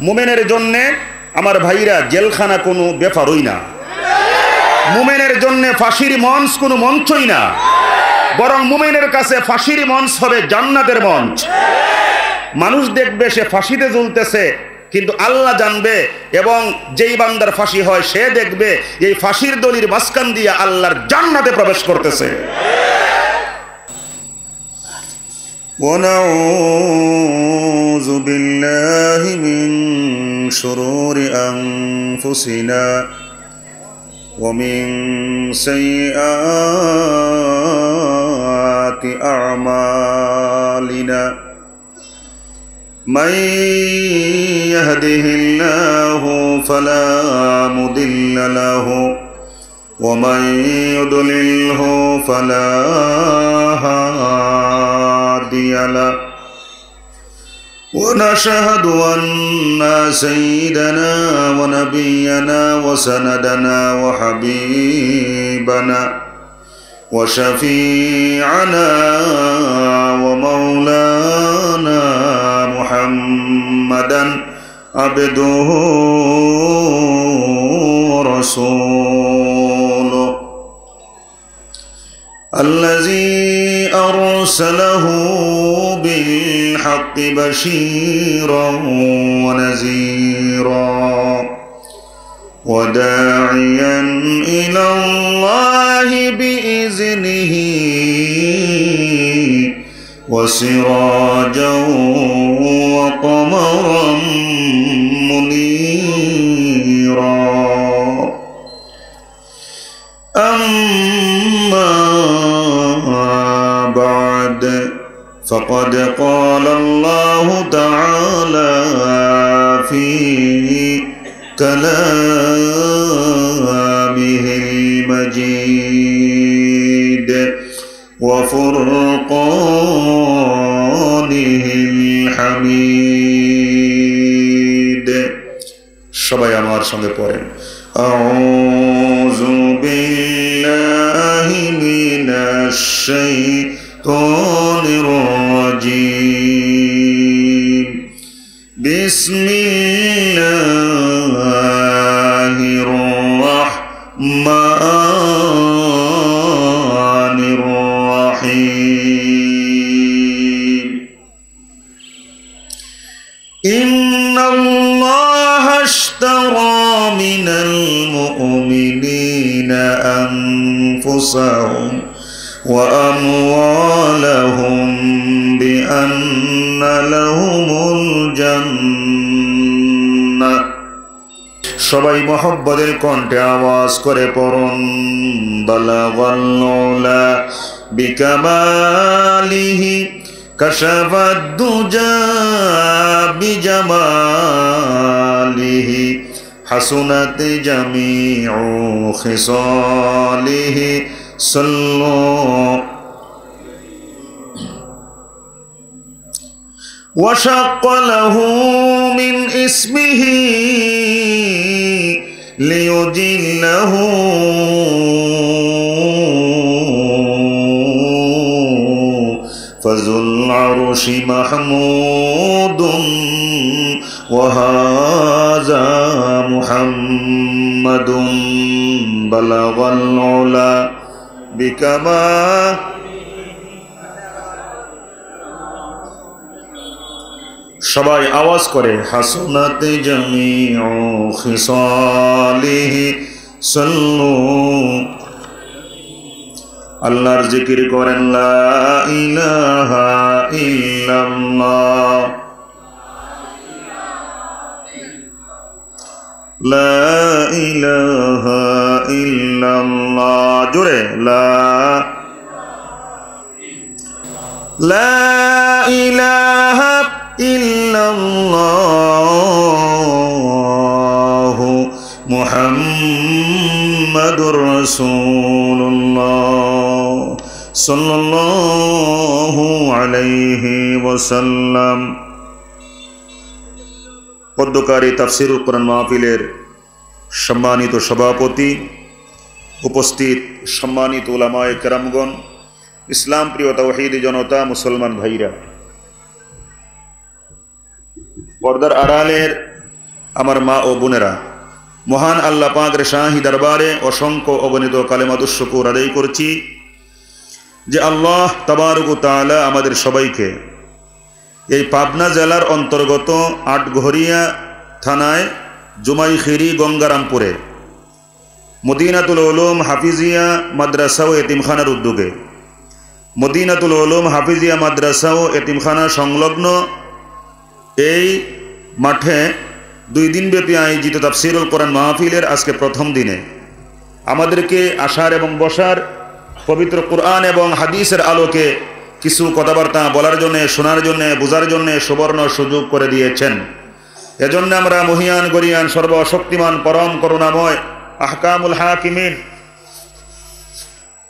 মুমিনের জন্য আমার ভাইরা জেলখানা কোনো ব্যাপারই না, মুমিনের জন্য ফাঁসির মঞ্চ কোনো মঞ্চই না, বরং মুমিনের কাছে ফাঁসির মঞ্চ হবে জান্নাতের মঞ্চ। মানুষ দেখবে সে ফাঁসিতে ঝুলতেছে, কিন্তু আল্লাহ জানবে, এবং যেই বান্দার ফাঁসি হয় সে দেখবে এই ফাঁসির দড়ির মাঝখান দিয়ে আল্লাহর জান্নাতে প্রবেশ করতেছে। ونعوذ بالله من شرور أنفسنا ومن سيئات أعمالنا من يهده الله فلا مضل له ومن يضلله فلا هادي له ونشهد أن سيدنا ونبينا وسندنا وحبيبنا وشفيعنا ومولانا محمدا عبده ورسوله الذي أرسله بالحق بشيرا ونذيرا وداعيا إلى الله بإذنه وسراجا وقمرا منيرا أما بعد فقد قال الله تعالى في كلامه المجيد وفرقانه الحميد সবাই আমার সঙ্গে পড়েন আউযু বিল্লাহি মিনাশ শাইতানির রাজীম বিসমিল্লাহির রাহমানির রাহিম ইন্নাল্লাহা আশতারা মিনাল মুমিনিনা আনফুসাহুম وأموالهم بأن لهم الجنة সবাই মহব্বতের কণ্ঠে আওয়াজ করে পড়ুন বালাগাল উলা বিকামালিহি কাশাফাদ দুজা বিজামালিহি হাসুনাত জামিউ খিসালিহি صلوا وشق له من اسمه ليجله فذو العرش محمود وهذا محمد بلغ العلا বিকামা সবাই আওয়াজ করে হাসনাত জামিউ খিসালিহি সাল্লু আল্লাহর জিকির করেন লা ইলাহা ইল্লাল্লাহ লা ইলাহা ইল্লাল্লাহ জোরে লা ইলাহা ইল্লাল্লাহ মুহাম্মাদুর রাসূলুল্লাহ সাল্লাল্লাহু আলাইহি ওয়াসাল্লাম। পদ্মকারী তাফসিরুল কোরআন মাহফিলের সম্মানিত সভাপতি, উপস্থিত সম্মানিত উলামায়ে কেরামগণ, ইসলাম প্রিয় তাওহীদি জনতা, মুসলমান ভাইরা, পর্দার আড়ালের আমার মা ও বোনেরা, মহান আল্লাহ পাকের শাহী দরবারে অসংখ্য অগণিত কালেমাতুশ শুকর আদায় করছি যে আল্লাহ তাবারক ওয়া তাআলা আমাদের সবাইকে এই পাবনা জেলার অন্তর্গত আটঘরিয়া থানায় জুমাইখিরি গঙ্গারামপুরে মদিনাতুল উলুম হাফিজিয়া মাদ্রাসা ও এতিমখানার উদ্যোগে মদিনাতুল উলুম হাফিজিয়া মাদ্রাসা ও এতিমখানা সংলগ্ন এই মাঠে 2 দিনব্যাপী আয়োজিত তাফসীরুল কোরআন মাহফিলের আজকে প্রথম দিনে আমাদেরকে আসার এবং বসার পবিত্র কোরআন এবং হাদিসের আলোকে কিছু কথাবার্তা বলার জন্য, শোনার জন্য, বোঝার জন্য সুবর্ণ সুযোগ করে দিয়েছেন। এজন্য আমরা মহিয়ান গরিয়ান সর্বশক্তিমান পরম করুণাময় আহকামুল হাকিমিন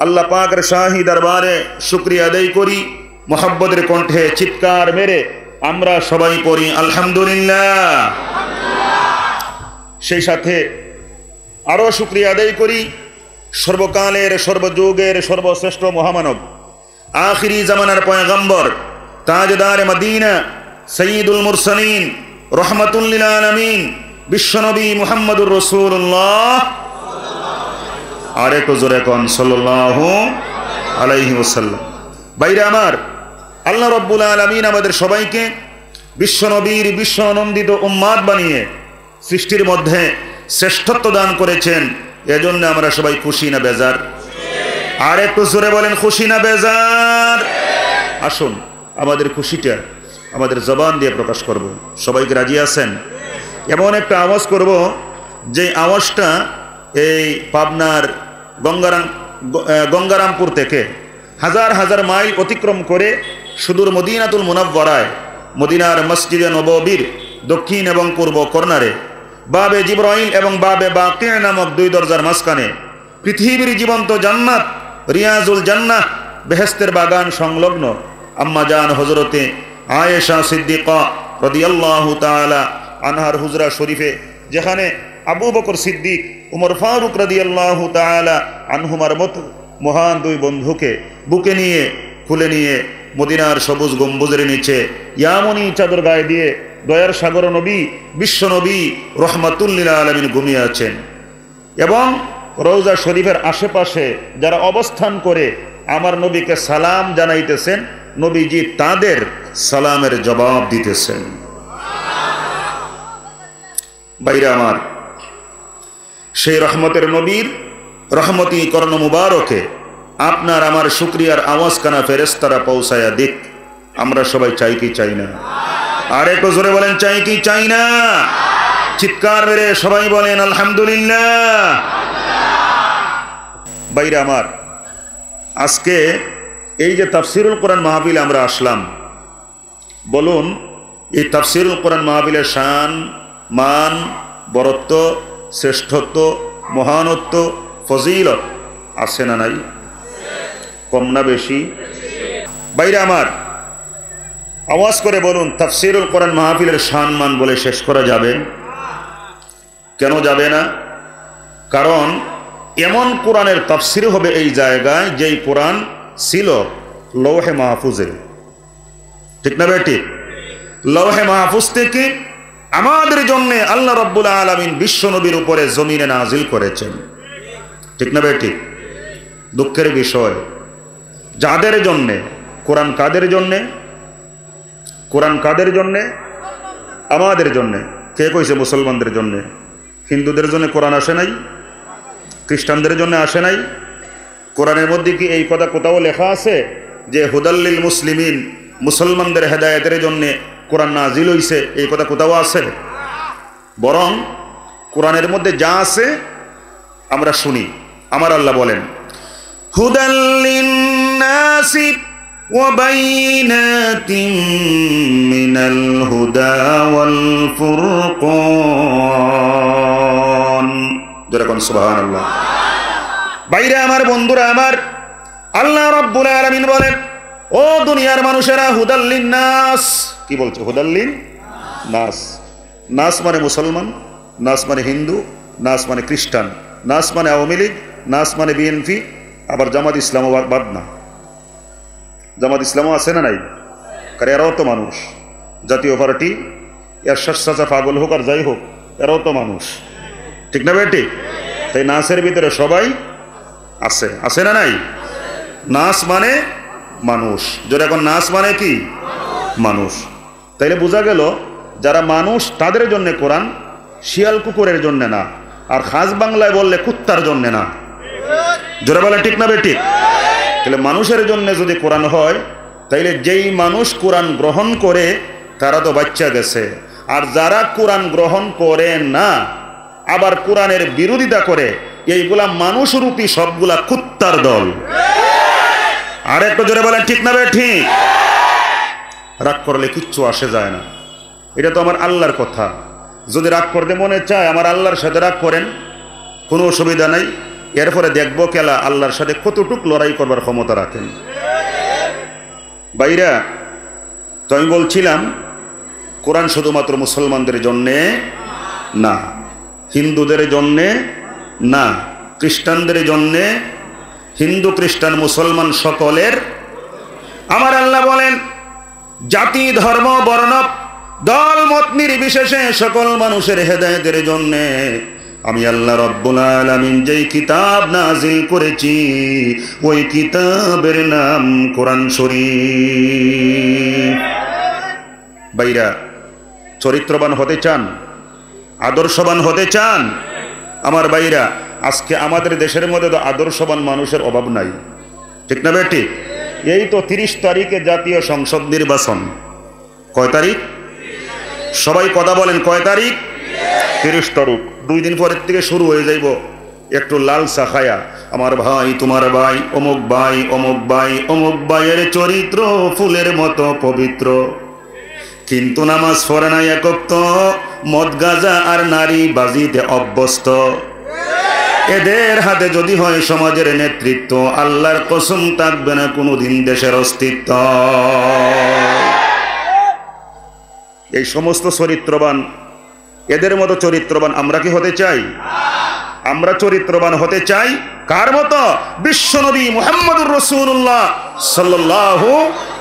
আল্লাহ পাকের শাহী দরবারে শুকরিয়া আদায় করি। মোহাব্বতের কণ্ঠে চিৎকার মেরে আমরা সবাই পড়ি আলহামদুলিল্লাহ। সেই সাথে আরও শুকরিয়া আদায় করি সর্বকালের সর্বযুগের সর্বশ্রেষ্ঠ মহামানব আখিরি জামানার পয়গম্বর তাজদার মদিনা সৈয়দুল মুরসালিন রহমাতুল লিল আলামিন বিশ্বনবী মুহাম্মদুর রাসূলুল্লাহ আরেকটু জোরে কোন সাল্লাল্লাহু আলাইহি ওয়াসাল্লাম। বাইরে আমার, আল্লাহ রাব্বুল আলামিন আমাদের সবাইকে বিশ্বনবীর বিশ্ব আনন্দিত উম্মাত বানিয়ে সৃষ্টির মধ্যে শ্রেষ্ঠত্ব দান করেছেন। এজন্য আমরা সবাই খুশি না বেজার? আর একটু জোরে বলেন, খুশি না বেজার? আসুন আমাদের খুশিটা আমাদের জবান দিয়ে প্রকাশ করব। সবাইকে রাজি আছেন? এমন একটা আওয়াজ করব যে আওয়াজটা এই পাবনার গঙ্গারামপুর থেকে হাজার হাজার মাইল অতিক্রম করে সুদূর মদিনাতুল মুনাওয়ারায় মদিনার মসজিদে নববীর দক্ষিণ এবং পূর্ব কর্নারে বাবে জিবরাইল এবং বাবে বাকিয়া নামক 2 দরজার মাঝখানে পৃথিবীর জীবন্ত জান্নাত রিয়াজুল জান্নাহ বেহেশতের বাগান সংলগ্ন আম্মা জান হযরতে আয়েশা সিদ্দিকা রাদিয়াল্লাহু তাআলা আনহার হুজরা শরীফে, যেখানে আবু বকর সিদ্দিক, উমর ফারুক রাদিয়াল্লাহু তাআলা আনহুমার মতো মহান 2 বন্ধুকে বুকে নিয়ে খুলে নিয়ে মদিনার সবুজ গম্বুজের নিচে ইয়ামনি চাদর গায়ে দিয়ে দয়ার সাগর নবী বিশ্ব নবী রহমাতুল লিল আলামিন ঘুমিয়ে আছেন। এবং রওজা শরীফের আশেপাশে যারা অবস্থান করে আমার নবীকে সালাম জানাইতেছেন, নবীজি তাদের সালামের জবাব দিতেছেন। বাইরে আমার, সেই রহমতের নবীর রহমতি কর্ণ মুবারকে আপনার আমার শুকরিয়ার আওয়াজ কানা ফেরেশতারা পৌঁছায়া দিক। আমরা সবাই চাই কি চাই না? আর একটু জোরে বলেন, চাই কি চাই না? চিৎকার মেরে সবাই বলেন আলহামদুলিল্লাহ। বাইরে আমার, আজকে এই যে তাফসীরুল কোরআন মাহফিল আমরা আসলাম, বলুন এই তাফসীরুল কোরআন মাহফিলের শান, মান, বরত্ব, শ্রেষ্ঠত্ব, মহানত্ব, ফজিলত আছে না নাই? কম না বেশি? বাইরে আমার, আওয়াজ করে বলুন তাফসীরুল কোরআন মাহফিলের শান মান বলে শেষ করা যাবে? কেন যাবে না? কারণ এমন কোরআনের তাফসীর হবে এই জায়গায় যেই কোরআন ছিল লৌহে মাহফুজে। ঠিক না বেটি? লৌহে মাহফুজ থেকে আমাদের জন্য আল্লাহ রাব্বুল আলামিন বিশ্ব নবীর উপরে জমিনে নাজিল করেছেন। ঠিক না বেটি? দুঃখের বিষয়, যাদের জন্যে কোরআন, কাদের জন্যে কোরআন? কাদের জন্যে? আমাদের জন্যে। কে কইছে মুসলমানদের জন্যে? হিন্দুদের জন্য কোরআন আসে নাই? খ্রিস্টানদের জন্য আসে নাই? কোরআনের মধ্যে কি এই কথা কোথাও লেখা আছে যে হুদাল্লিল মুসলিমিন, মুসলমানদের হেদায়েতের জন্য কোরআন নাজিল হইছে? এই কথা কোথাও আছে? বরং কোরআনের মধ্যে যা আছে আমরা শুনি। আমার আল্লাহ বলেন, হুদাল্লিন নাসি ওয়া বাইনাতিন মিনাল হুদা ওয়াল ফুরকান। যেরকম সুবহানাল্লাহ। বাইরে আমার, বন্ধুরা আমার, আল্লাহ রাব্বুল আলামিন বলেন, ও দুনিয়ার মানুষেরা, হুদাল্লিন নাস। কি বলছে? হুদাল্লিন নাস। নাস মানে মুসলমান, নাস মানে হিন্দু, নাস মানে খ্রিস্টান, নাস মানে আওয়ামী লীগ, নাস মানে বিএনপি, আবার জামাত ইসলামও বাদ না। জামাত ইসলামও আছে না নাই? কারণ এরাও তো মানুষ। জাতীয় পার্টি, এর চাচা পাগল হোক আর যাই হোক, এরাও তো মানুষ, ঠিক না বেটি? তাই নাসের ভিতরে সবাই আছে, আছে না নাই? নাস মানে মানুষ, যেটা এখন নাস মানে কি মানুষ। তাইলে বোঝা গেল যারা মানুষ তাদের জন্য কোরআন, শিয়াল কুকুরের জন্য না, আর খাস বাংলায় বললে কুত্তার জন্য না। জোরে বলে ঠিক না বেটি? তাহলে মানুষের জন্য যদি কোরআন হয়, তাইলে যেই মানুষ কোরআন গ্রহণ করে তারা তো বাচ্চা গেছে, আর যারা কোরআন গ্রহণ করে না আবার কোরআনের বিরোধিতা করে, এইগুলা মানুষরূপী সবগুলা কুত্তার দল। আর একটু জোরে বলেন ঠিক না বেটি? রাগ করলে কিচ্ছু আসে যায় না, এটা তো আমার আল্লাহর কথা। যদি রাগ করতে মনে চায় আমার আল্লাহর সাথে রাগ করেন, কোনো অসুবিধা নাই। এরপরে দেখবো কেলা আল্লাহর সাথে কতটুক লড়াই করবার ক্ষমতা রাখেন। ভাইরা, তো আমি বলছিলাম কোরআন শুধুমাত্র মুসলমানদের জন্যে না, হিন্দুদের জন্যে না, খ্রিস্টানদের জন্যে, হিন্দু খ্রিস্টান মুসলমান সকলের। আমার আল্লাহ বলেন জাতি ধর্ম বর্ণ দল মত নির্বিশেষে সকল মানুষের হেদায়েতের জন্যে আমি আল্লাহ রব্বুল আলামিন যেই কিতাব নাজিল করেছি ওই কিতাবের নাম কোরআন শরীফ। ভাইরা, চরিত্রবান হতে চান, আদর্শবান হতে চান? আমার ভাইরা, আজকে আমাদের দেশের মধ্যে তো আদর্শবান মানুষের অভাব নাই, ঠিক না বেটি? এই তো 30 তারিখে জাতীয় সংসদ নির্বাচন। কয় তারিখ? সবাই কথা বলেন, কয় তারিখ? 30 তারিখ। 2 দিন পরের থেকে শুরু হয়ে যাইব একটু লাল চা খায়া, আমার ভাই তোমার ভাই অমুক ভাই অমুক ভাই অমুক ভাইয়ের চরিত্র ফুলের মতো পবিত্র, কিন্তু নামাজ পড়ে না এক ওয়াক্ত, মদ গাঁজা আর নারী বাজিতে অভ্যস্ত। এদের হাতে যদি হয় সমাজের নেতৃত্ব, আল্লাহর কসম থাকবে না কোনোদিন দেশের অস্তিত্ব। এই সমস্ত চরিত্রবান, এদের মতো চরিত্রবান আমরা কি হতে চাই? আমরা চরিত্রবান হতে চাই কার মতো? বিশ্বনবী মুহাম্মদুর রাসূলুল্লাহ সাল্লাল্লাহু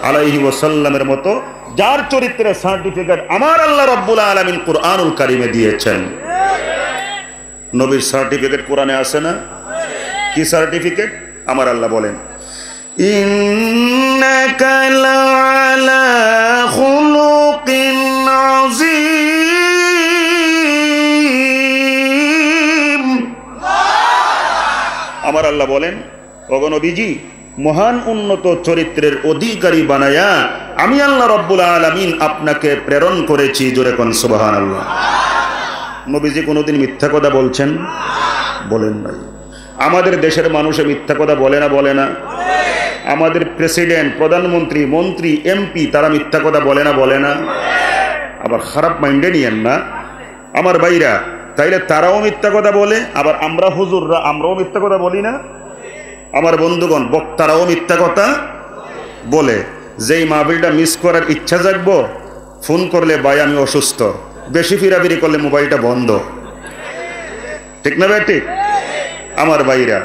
আলাইহি ওয়াসাল্লামের মতো, যার চরিত্রের সার্টিফিকেট আমার আল্লাহ রাব্বুল আলামিন কুরআনুল কারীমে দিয়েছেন। নবীর সার্টিফিকেট কোরআনে আছে না? কি সার্টিফিকেট? আমার আল্লাহ বলেন ইন্নাকা লাআলা খুলুকিন আযীম। আমার আল্লাহ বলেন ওগো নবীজি, মহান উন্নত চরিত্রের অধিকারী বানায়া আমি আল্লাহ রাব্বুল আলামিন আপনাকে প্রেরণ করেছি। জোরে কোন সুবহানাল্লাহ। নবীজি কোনোদিন মিথ্যা কথা বলছেন? বলেন নাই। আমাদের দেশের মানুষে মিথ্যা কথা বলে না? বলে না? আমাদের প্রেসিডেন্ট, প্রধানমন্ত্রী, মন্ত্রী, এমপি তারা মিথ্যা কথা বলে না? বলে না? আবার খারাপ মাইন্ডে নিয়েন না আমার ভাইরা। তাইলে তারাও মিথ্যা কথা বলে, আবার আমরা হুজুররা আমরাও মিথ্যা কথা বলি না? আমার বন্ধুগণ, বক্তারাও মিথ্যা কথা বলে। যেই মাহফিলটা মিস করার ইচ্ছা জাগবো, ফোন করলে ভাই আমি অসুস্থ, বেশি ফিরাফিরি করলে মোবাইলটা বন্ধ, ঠিক না ভাই? ঠিক আমার ভাইরা।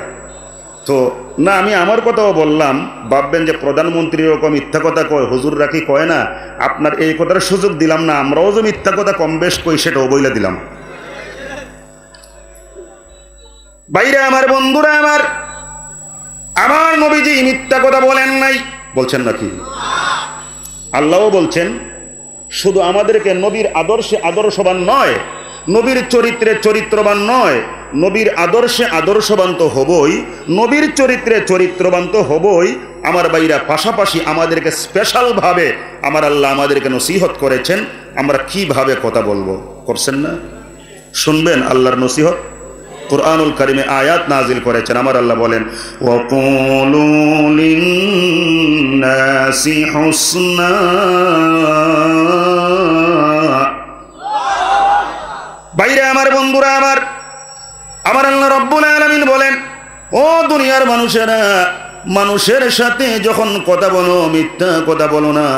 তো না, আমি আমার কথাও বললাম, ভাববেন যে প্রধানমন্ত্রী এরকম মিথ্যা কথা কয়, হুজুররা কি কয় না? আপনার এই কথার সুযোগ দিলাম না, আমরাও যে মিথ্যা কথা কম বেশ কই সেটাও বইলা দিলাম। ভাইরা আমার, বন্ধুরা আমার, আমার নবীজি মিথ্যা কথা বলেন নাই, বলছেন নাকি? আল্লাহও বলছেন শুধু আমাদেরকে নবীর আদর্শে আদর্শবান নয়, নবীর চরিত্রে চরিত্রবান নয়, নবীর আদর্শে আদর্শবান তো হবই, নবীর চরিত্রে চরিত্রবান তো হবই। আমার ভাইরা, পাশাপাশি আমাদেরকে স্পেশালভাবে আমার আল্লাহ আমাদেরকে নসিহত করেছেন আমরা কিভাবে কথা বলবো। করছেন না? শুনবেন আল্লাহর নসিহত। কুরআনুল কারীমে আয়াত নাজিল করেছেন। আমার আল্লাহ বলেন ওয়াকুলু লিন্নাসি হুসনা। ভাইরা আমার, বন্ধুরা আমার, আমার আল্লাহ রাব্বুল আলামিন বলেন ও দুনিয়ার মানুষেরা, মানুষের সাথে যখন কথা বলো মিথ্যা কথা বলো না,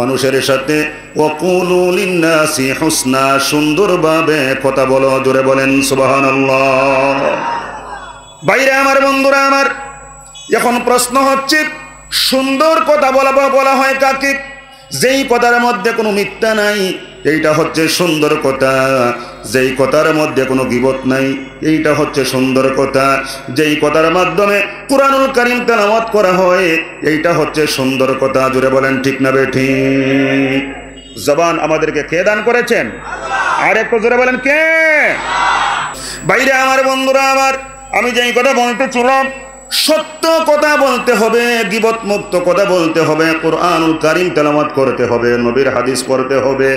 মানুষের সাথে ওয়াকুলু লিন্নাসি হুসনা, সুন্দরভাবে কথা বলো। জোরে বলেন সুবহানাল্লাহ। ভাইরা আমার, বন্ধুরা আমার, এখন প্রশ্ন হচ্ছে সুন্দর কথা বলা হয় কাকে? যেই কথার মধ্যে কোনো মিথ্যা নাই, এইটা হচ্ছে সুন্দর কথা, যেই কথার মধ্যে কোনো গীবত নাই। এইটা হচ্ছে সুন্দর কথা, যেই কথার মাধ্যমে কুরআনুল কারীম তেলাওয়াত করা হয়। এইটা হচ্ছে সুন্দর কথা। জোরে বলেন ঠিক না বেঠিক? জবান আমাদেরকে কে দান করেছেন? আর একটু জোরে বলেন কে? বাইরে আমার, বন্ধুরা আমার, আমি যেই কথা বলতেছিলাম, সত্য কথা বলতে হবে, গীবত মুক্ত কথা বলতে হবে, কুরআনুল কারীম তেলাওয়াত করতে হবে, নবীর হাদিস পড়তে হবে,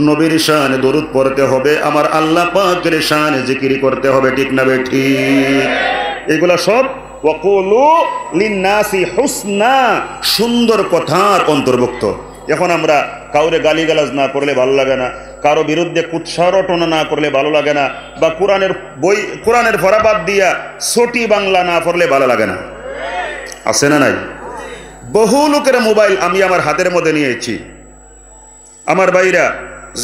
নবীর শানে দরুদ পড়তে হবে, আমার আল্লাহ পাকের শানে জিকির করতে হবে। ঠিক না বেঠিক? এগুলা সব ওয়াকুলু লিন্নাসি হুসনা, সুন্দর কথার অন্তর্ভুক্ত। এখন আমরা কাউরে গালিগালাজ না করলে ভালো লাগে না, কারো বিরুদ্ধে কুৎসা রটনা না করলে ভালো লাগে না, বা কোরআনের ফরাবাদ দিয়া ছোটি বাংলা না পড়লে ভালো লাগে না। আছে না নাই? বহু লোকের মোবাইল আমি আমার হাতের মধ্যে নিয়েছি। আমার ভাইরা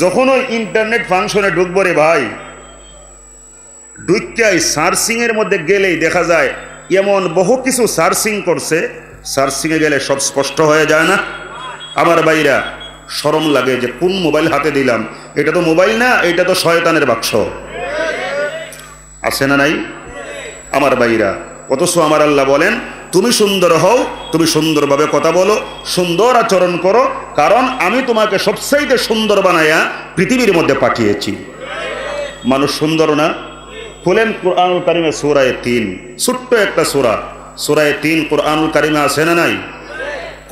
যখন ওই ইন্টারনেট ফাংশনে ঢুকবো রে ভাই, ঢুকাই সার্চিং এর মধ্যে গেলেই দেখা যায় এমন বহু কিছু সার্চিং করছে, সার্চিংয়ে গেলে সব স্পষ্ট হয়ে যায় না? আমার ভাইরা শরম লাগে যে কোন মোবাইল হাতে দিলাম, এটা তো মোবাইল না, এটা তো শয়তানের বাক্স। আছে না নাই? আমার ভাইরা, অথচ আমার আল্লাহ বলেন তুমি সুন্দর হও, তুমি সুন্দরভাবে কথা বলো, সুন্দর আচরণ করো, কারণ আমি তোমাকে সবচাইতে সুন্দর বানাইয়া পৃথিবীর মধ্যে পাঠিয়েছি। মানুষ সুন্দর না? খুলেন কুরআনুল কারীমে সূরা ৩, ছোট্ট একটা সূরা, সূরা ৩ কুরআনুল কারীমে আছে না নাই?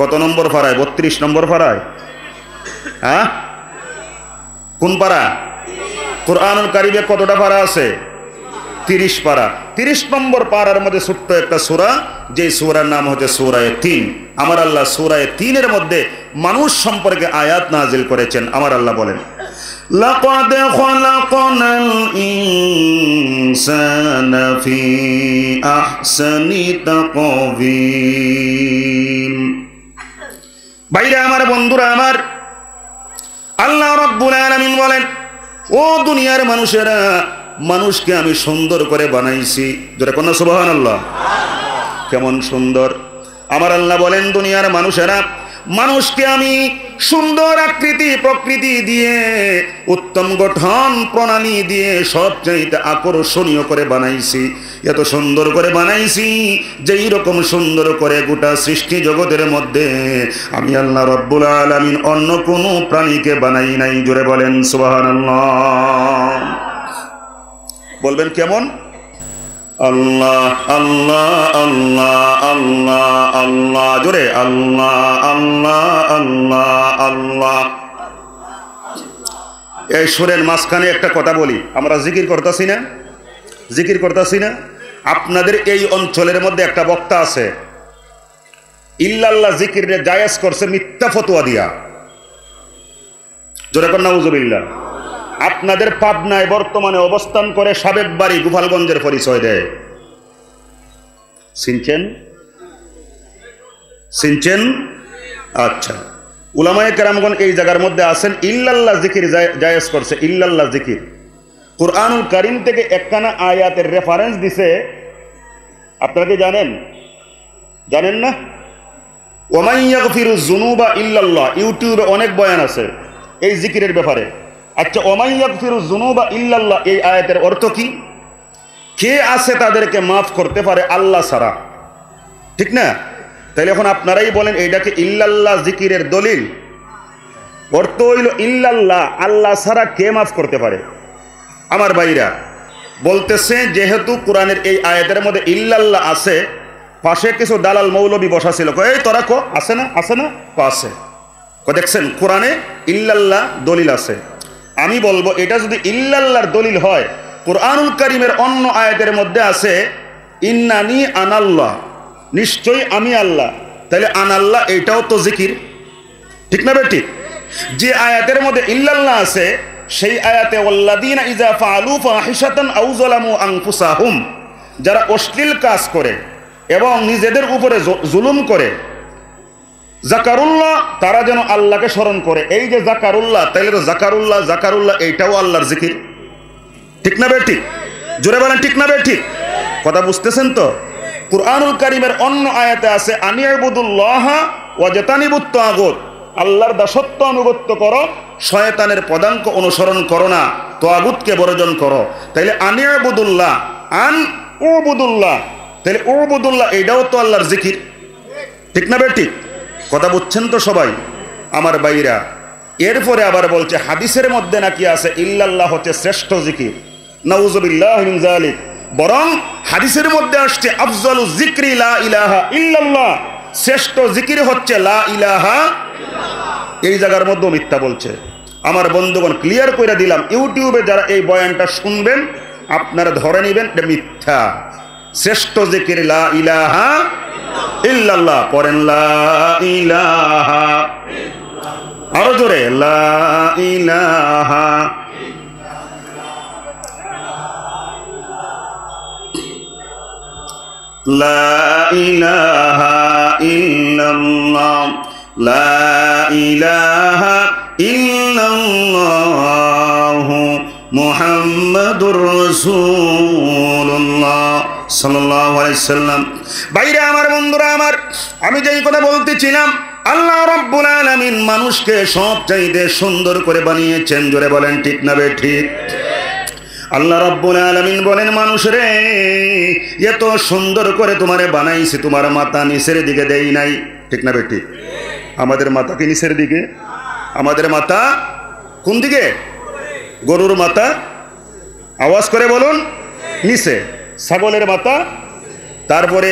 কত নম্বর পারায়? ৩২ নম্বর পারায়। হ্যাঁ, কোন পারা? কুরআনুল কারীমে কতটা পারা আছে? ৩০ পারা। ৩০ নম্বর পারার মধ্যে ছোট্ট একটা সূরা, যে সূরার নাম হচ্ছে সূরা ৩। আমার আল্লাহ সূরা ৩-এর মধ্যে মানুষ সম্পর্কে আয়াত নাজিল করেছেন। আমার আল্লাহ বলেন, লাকাদ খালাকনাল ইনসানা ফি আহসানি তাকওয়িম। ভাইরা আমার, বন্ধুরা আমার, আল্লাহ রাব্বুল আলামিন বলেন, ও দুনিয়ার মানুষেরা, মানুষকে আমি সুন্দর করে বানাইছি। জোরে কোন সুবহানাল্লাহ। কেমন সুন্দর! আমার আল্লাহ বলেন, দুনিয়ার মানুষেরা, মানুষকে আমি সুন্দর আকৃতি প্রকৃতি দিয়ে, উত্তম গঠন প্রণালী দিয়ে সবচাইতে আকর্ষণীয় করে বানাইছি। এত সুন্দর করে বানাইছি, যেই রকম সুন্দর করে গোটা সৃষ্টি জগতের মধ্যে আমি আল্লাহ রাব্বুল আলামিন অন্য কোনো প্রাণীকে বানাই নাই। জোরে বলেন সুবহানাল্লাহ। বলবেন কেমন? আল্লাহ আল্লাহ আল্লাহ আল্লাহ আল্লাহ, জোরে আল্লাহ আল্লাহ আল্লাহ আল্লাহ। এই সুরের মাঝখানে একটা কথা বলি, আমরা জিকির করতেছি না? জিকির করতেছি না? আপনাদের এই অঞ্চলের মধ্যে একটা বক্তা আছে, ইল্লাল্লাহ জিকিরে জায়েজ করছে মিথ্যা ফতোয়া দিয়া। জোরে কর নাউজুবিল্লাহ। আপনাদের পাবনায় বর্তমানে অবস্থান করে, সাবেক বাড়ি গোপালগঞ্জের পরিচয় দেয়। চিনছেন? চিনছেন? আচ্ছা, উলামায়ে কেরামগণ এই জায়গার মধ্যে আছেন, ইল্লাল্লাহ জিকির জায়েজ করছে। ইল্লাল্লাহ জিকির কুরআনুল কারীম থেকে একখানা আয়াতের রেফারেন্স দিছে। আপনারা কি জানেন? জানেন না? ওয়া মান ইয়াগফিরু যুনুবা ইল্লাল্লাহ, ইউটিউবে অনেক বয়ান আছে এই জিকিরের ব্যাপারে। আচ্ছা, ওয়া মান ইয়াগফিরু যুনুবা ইল্লাল্লাহ, এই আয়াতের অর্থ কি? কে আছে তাদেরকে মাফ করতে পারে আল্লাহ ছাড়া? ঠিক না? তাহলে এখন আপনারাই বলেন, এইটাকে ইল্লাল্লাহ জিকিরের দলিল? অর্থ হইল ইল্লাল্লাহ, আল্লাহ ছাড়া কে মাফ করতে পারে? আমার ভাইরা বলতেছে, যেহেতু কোরআনের এই আয়াতের মধ্যে ইল্লাল্লাহ আছে, পাশে কিছু দালাল মৌলবী বসা ছিল, এই তোরা কো আছে না? আছে না? আছে। দেখছেন কোরআনে ইল্লাল্লাহ দলিল আছে। আমি বলবো, এটা যদি ইল্লাল্লাহর দলিল হয়, কুরআনুল কারীমের অন্য আয়াতের মধ্যে আছে ইন্নানি আনাল্লাহ, নিশ্চয়ই আমি আল্লাহ। তাহলে আনাল্লাহ এইটাও তো জিকির, ঠিক না বেঠিক? যে আয়াতের মধ্যে ইল্লাল্লাহ আছে, সেই আয়াতে ওয়াল্লাযীনা ইযা ফাআলু ফাহিশাতান আও যালামু আনফুসাহুম, যারা অশ্লীল কাজ করে এবং নিজেদের উপরে জুলুম করে, জাকারুল্লাহ, তারা যেন আল্লাহকে স্মরণ করে। এই যে জাকারুল্লাহ, তাইলে তো জাকারুল্লাহ জাকারুল্লাহ এইটাও আল্লাহর জিকির, ঠিক না বেঠিক? জোরে বলেন ঠিক না বেঠিক? কথা বুঝতেছেন তো? কুরআনুল কারীমের অন্য আয়াতে আছে আনিয়াবুদুল্লাহ ওয়া জাতানিবুত তাগুত, আল্লাহর দাসত্ব আনুগত্য করো, শয়তানের পদাঙ্ক অনুসরণ করো না, তাগুতকে বর্জন করো। তাইলে আনিয়াবুদুল্লাহ আন উবুদুল্লাহ, তাহলে উবুদুল্লাহ এটাও তো আল্লাহর জিকির, ঠিক না বেটি? কথা বুঝছেন তো সবাই আমার ভাইরা? এরপরে আবার বলছে হাদিসের মধ্যে নাকি আছে ইল্লাল্লাহ হচ্ছে শ্রেষ্ঠ জিকির। নাউযুবিল্লাহ মিন যালিক। বরং হাদিসের মধ্যে আসছে আফজালু যিকরি লা ইলাহা ইল্লাল্লাহ, শ্রেষ্ঠ জিকির হচ্ছে লা ইলাহা। এই জায়গার মধ্যে মিথ্যা বলছে। আমার বন্ধুগণ ক্লিয়ার করে দিলাম, ইউটিউবে যারা এই বয়ানটা শুনবেন আপনারা ধরে নেবেন এটা মিথ্যা। শ্রেষ্ঠ জিকির লা ইলাহা ইল্লাল্লাহ। পড়েন লা ইলাহা, আরো জোরে লা ইলাহা লা ইলাহা ইল্লাল্লাহ লা ইলাহা ইল্লাল্লাহু মুহাম্মাদুর রাসূলুল্লাহ সাল্লাল্লাহু আলাইহি সাল্লাম। ভাইরা আমার, বন্ধুরা আমার, আমি যেই কথা বলতেছিলাম, আল্লাহ রাব্বুল আলামিন মানুষকে সবচাইতে সুন্দর করে বানিয়েছেন। জোরে বলেন ঠিক না বেঠিক? আল্লাহ রাব্বুল আলামিন বলেন, মানুষ রে এত সুন্দর করে তোমারে বানাইছি, তোমার মাথা নিচের দিকে দেই নাই, ঠিক না বেঠিক? আমাদের মাথা কি নিচের দিকে? আমাদের মাথা কোন দিকে? গরুর মাথা, আওয়াজ করে বলুন, নিচে। ছাগলের মাথা, তারপরে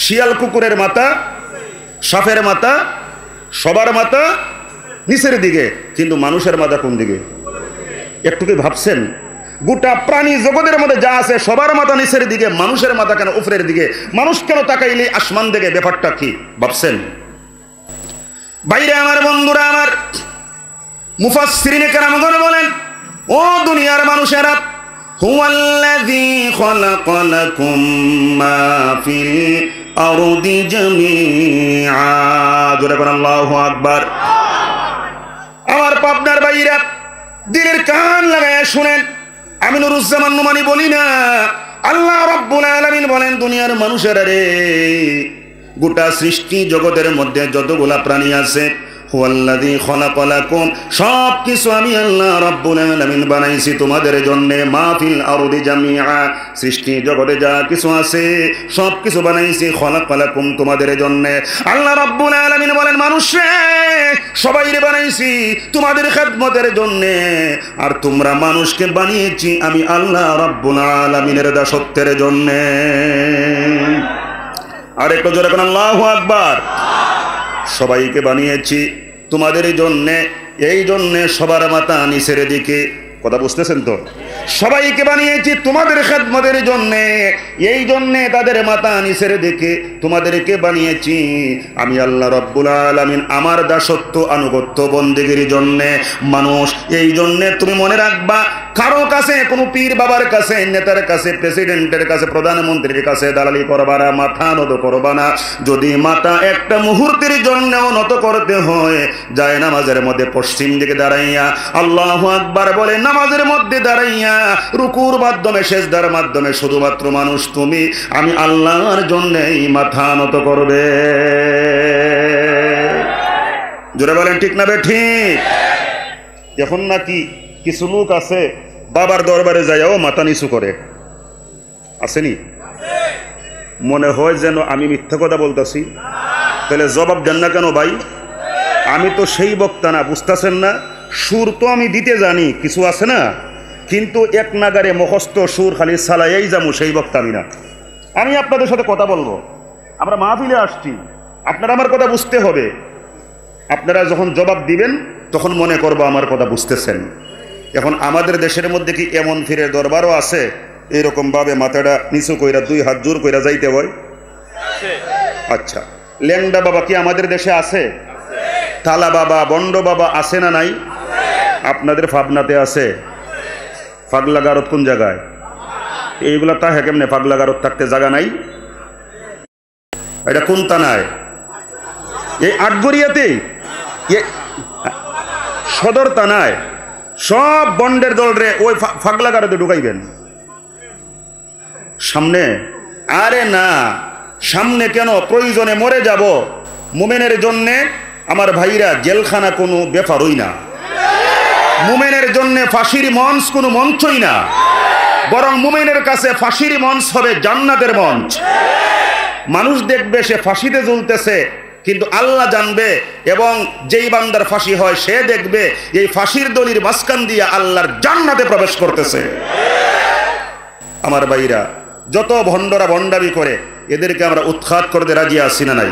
শিয়াল কুকুরের মাথা, সাপের মাথা, সবার মাথা নিচের দিকে। কিন্তু মানুষের মাথা কোন দিকে? একটু কি ভাবছেন? গোটা প্রাণী জগতের মধ্যে যা আছে সবার মাথা নিচের দিকে, মানুষের মাথা কেন উপরের দিকে? মানুষ কেন তাকাইলে আসমান দিকে? ব্যাপারটা কি ভাবছেন? বাইরে আমার, বন্ধুরা আমার, মুফাসসিরিনে কেরামগণ বলেন, ও দুনিয়ার মানুষেরা, হুয়াল্লাযী খালাকা লাকুম মা ফিল আরদি জামিআ। জোরে বলেন আল্লাহু আকবার। আমার পাবনার ভাইরা, দিলের কান লাগায় শুনেন, আমি নুরুজ্জামান নোমানী বলি না, আল্লাহ রাব্বুল আলামিন বলেন, দুনিয়ার মানুষেরা রে, গোটা সৃষ্টি জগতের মধ্যে যতগুলা প্রাণী আছে, হুয়াল্লাযী খালাকা লাকুম, সব কিছু আমি আল্লাহ রাব্বুল আলামিন বানাইছি তোমাদের জন্য। মাহফিল আরদি জামিআ, সৃষ্টি জগতে যা কিছু আছে সব কিছু বানাইছি খালাকা লাকুম তোমাদের জন্য। আল্লাহ রাব্বুল আলামিন বলেন, মানুষে সবাইরে বানাইছি তোমাদের খেদমতের জন্য, আর তোমরা মানুষকে বানিয়েছি আমি আল্লাহ রাব্বুল আলামিনের দাসত্বের জন্য। আর একটু জোরে বলেন আল্লাহু আকবার। সবাইকে বানিয়েছি তোমাদের জন্যে, এই জন্যে সবার মাথা নিচের দিকে। কথা বুঝতেছেন তো? সবাইকে বানিয়েছি তোমাদের খেদমতের জন্যে, এই জন্যে তাদের মাথা নিচের দিকে। তোমাদেরকে বানিয়েছি আমি আল্লাহ রাব্বুল আলামিন আমার দাসত্ব আনুগত্য বন্দেগীর জন্যে। মানুষ, এই জন্যে তুমি মনে রাখবা, কারো কাছে, কোনো পীর বাবার কাছে, নেতার কাছে, প্রেসিডেন্টের কাছে, প্রধানমন্ত্রীর কাছে দালালি করবা না, মাথা নত করবা না। যদি মাথা একটা মুহূর্তের জন্যও নত করতে হয়, যায় নামাজের মধ্যে পশ্চিম দিকে দাঁড়াইয়া আল্লাহু আকবার বলে নামাজের মধ্যে দাঁড়াইয়া রুকুর মাধ্যমে, সেজদার মাধ্যমে শুধুমাত্র মানুষ তুমি আমি আল্লাহর জন্যই মাথা নত করবে। জোরে বলেন ঠিক না বেঠিক? এখন নাকি কিছু লোক আছে বাবার দরবারে যাইয়াও মাথা নিচু করে, আসেনি? মনে হয় যেন আমি মিথ্যা কথা বলতেছি। তাহলে জবাব দেন না কেন ভাই? আমি তো সেই বক্তা না, বুঝতেছেন না? সুর তো আমি দিতে জানি, কিছু আছে না, কিন্তু এক নাগারে মুখস্থ সুর খালি সালাইয়াই যাবো, সেই বক্তা আমি না। আমি আপনাদের সাথে কথা বলবো, আমরা মাহফিলে আসছি, আপনারা আমার কথা বুঝতে হবে। আপনারা যখন জবাব দিবেন তখন মনে করবো আমার কথা বুঝতেছেন। এখন আমাদের দেশের মধ্যে কি এমন ফিরের দরবারও আছে এরকম ভাবে মাথাটা নিচু কইরা দুই হাত জোর কইরা যাইতে হয়? আচ্ছা, ল্যাংডা বাবা কি আমাদের দেশে আছে? তালা বাবা, বন্ড বাবা আছে না নাই? আপনাদের পাবনাতে আছে। পাগলা গারদ কোন জায়গায়? এইগুলা তা হ্যাঁ কেমনে? পাগলা গারদ থাকতে জায়গা নাই? এটা কোন থানায়? এই আটগড়িয়াতে, সদর থানায় সব বন্ডের দল রে ওই পাগলা গারদে ঢুকাইবেন সামনে? আরে না, সামনে কেন? প্রয়োজনে মরে যাব, মুমিনের জন্যে আমার ভাইরা জেলখানা কোনো ব্যাপারই না, মুমিনের জন্য ফাঁসির মঞ্চ কোনো মঞ্চই না, বরং মুমিনের কাছে ফাঁসির মঞ্চ হবে জান্নাতের মঞ্চ। মানুষ দেখবে সে ফাঁসিতে ঝুলতেছে, কিন্তু আল্লাহ জানবে, এবং যেই বান্দার ফাঁসি হয় সে দেখবে এই ফাঁসির দড়ির মাঝখান দিয়ে আল্লাহর জান্নাতে প্রবেশ করতেছে। আমার ভাইরা, যত ভণ্ডরা ভণ্ডামি করে এদেরকে আমরা উৎখাত করতে রাজি আছি না নাই?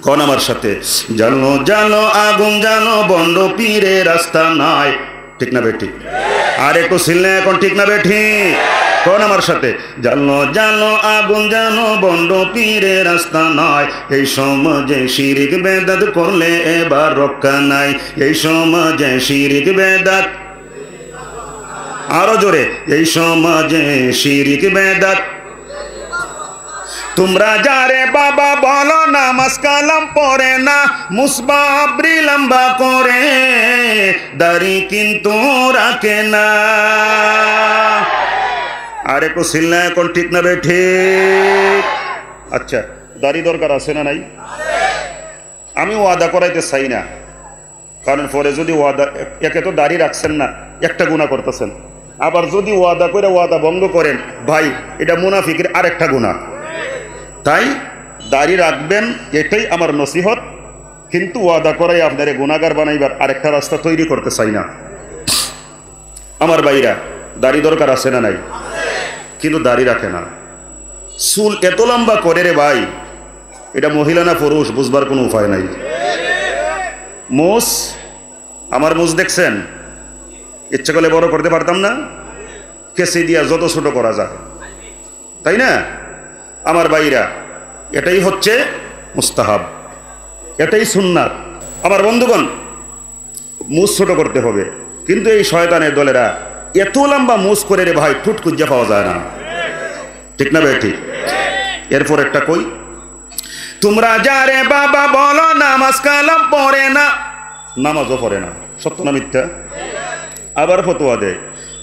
কোন আমার সাথে, জানো জানো আগুন জানো বন্ড পীরে রাস্তা নাই, ঠিক না বেঠি? আর একটু ছিলনে এখন, ঠিক না বেঠি? কোন আমার সাথে, জানো জানো আগুন জানো বন্ড পীরে রাস্তা নাই, এই সমাজে শিরিক বেদাত করলে এবার রক্ষা নাই, এই সমাজে শিরিক বেদাত, আরো জোরে, এই সমাজে শিরিক বেদাত। তোমরা যারে বাবা বলো নামাজ কালাম পড়ে না, মুসবাবরি লম্বা করে দাড়ি কিন্তু রাখে না। আরে কো সিলনা এখন, ঠিক না বে ঠিক? আচ্ছা, দাড়ি দরকার আছে না নাই? আমি ওয়াদা করাইতে চাই না, কারণ পরে যদি ওয়াদা, একে তো দাড়ি রাখছেন না, একটা গুনাহ করতেছেন, আবার যদি ওয়াদা করে ওয়াদা ভঙ্গ করেন, ভাই এটা মুনাফিকের আরেকটা গুনাহ। তাই দাড়ি রাখবেন, এটাই আমার নসিহত, কিন্তু ওয়াদা করাই আপনারে গুনাহগার বানাইবার আরেকটা রাস্তা তৈরি করতে চাই না। আমার ভাইরা, দাড়ি দরকার আছে না নাই? কিন্তু দাড়ি রাখে না, চুল এত লম্বা করে রে ভাই, এটা মহিলা না পুরুষ বুঝবার কোনো উপায় নাই। মোষ, আমার মোষ দেখছেন? ইচ্ছা করলে বড় করতে পারতাম না, কেসি দিয়া যত ছোট করা যায়, তাই না? আমার ভাইরা, এটাই হচ্ছে মুস্তাহাব, এটাই সুন্নাত। আমার বন্ধুগণ, মুছ ছোট করতে হবে, কিন্তু এই শয়তানের দলেরা এত লম্বা মুছ করে রে ভাই, ঠুট কুজ্জা পাওয়া যায় না, ঠিক না ভাই? ঠিক। এরপর একটা কই, তোমরা যারে বাবা বলো নামাজ কালাম পড়ে না, নামাজও পড়ে না, সত্য না মিথ্যা? আবার ফতোয়া দেয়,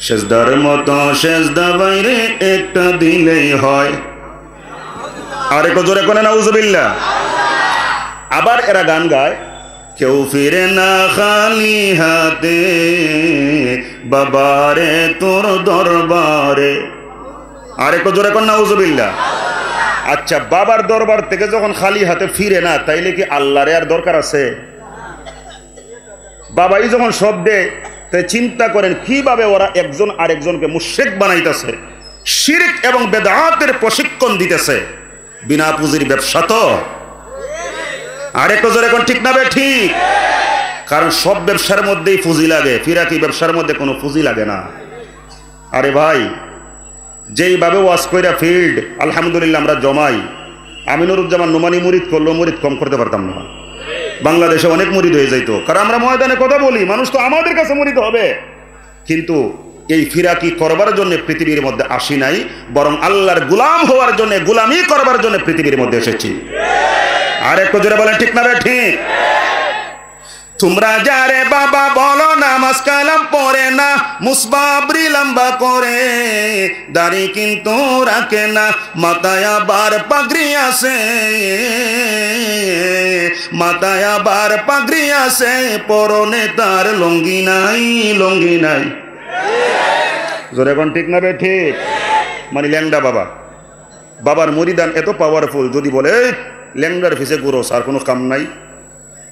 সেজদার মতো সেজদা বাইরে একটা দিলেই হয়। আর একটু জোরে কোনে নাউজুবিল্লাহ। আবার এরা গান গায়, কেউ ফিরে না খালি হাতে বাবারে তোর দরবারে। আর একটু জোরে কোন নাউজুবিল্লাহ। আচ্ছা, বাবার দরবার থেকে যখন খালি হাতে ফিরে না, তাইলে কি আল্লাহরে আর দরকার আছে? বাবাই যখন সব দেয়, তাই চিন্তা করেন কিভাবে ওরা একজন আরেকজনকে মুশরিক বানাইতেছে, শিরক এবং বেদাতের প্রশিক্ষণ দিতেছে, বিনা পুঁজির ব্যবসা তো। আরেকটু জোরে এখন, ঠিক না বে ঠিক? কারণ সব ব্যবসার মধ্যেই পুঁজি লাগে, ফিরাকি ব্যবসার মধ্যে কোনো পুঁজি লাগে না। আরে ভাই, যেইভাবে ওয়াজ কইরা ফিল্ড আলহামদুলিল্লাহ আমরা জমাই, আমিনুরুজ্জামান নোমানি মুরিদ করলো, মুরিদ কম করতে পারতাম না। বাংলাদেশে অনেক মুরিদ হয়ে যাইতো, কারণ আমরা ময়দানে কথা বলি, মানুষ তো আমাদের কাছে মুরিদ হবে। কিন্তু এই ফিরাকি করবার জন্য পৃথিবীর মধ্যে আসি নাই, বরং আল্লাহর গোলাম হওয়ার জন্য, গোলামি করবার জন্য পৃথিবীর মধ্যে এসেছি। আর একটু জোরে বলেন, ঠিক না ভাই? ঠিক। তোমরা যারে বাবা বলো নামাজ কালাম পড়ে না, মুসবাবরি লম্বা করে দাড়ি কিন্তু রাখে না, মাথায় আবার পাগড়ি আছে, মাথায় আবার পাগড়ি আছে, পরনে তার লঙ্গি নাই, লঙ্গি নাই। জোরে কোন, ঠিক না বে ঠিক? মানে ল্যাংডা বাবা, বাবার মরিদান এত পাওয়ারফুল, যদি বলে ল্যাংডার ফিসে গুরস আর কোনো কাম নাই,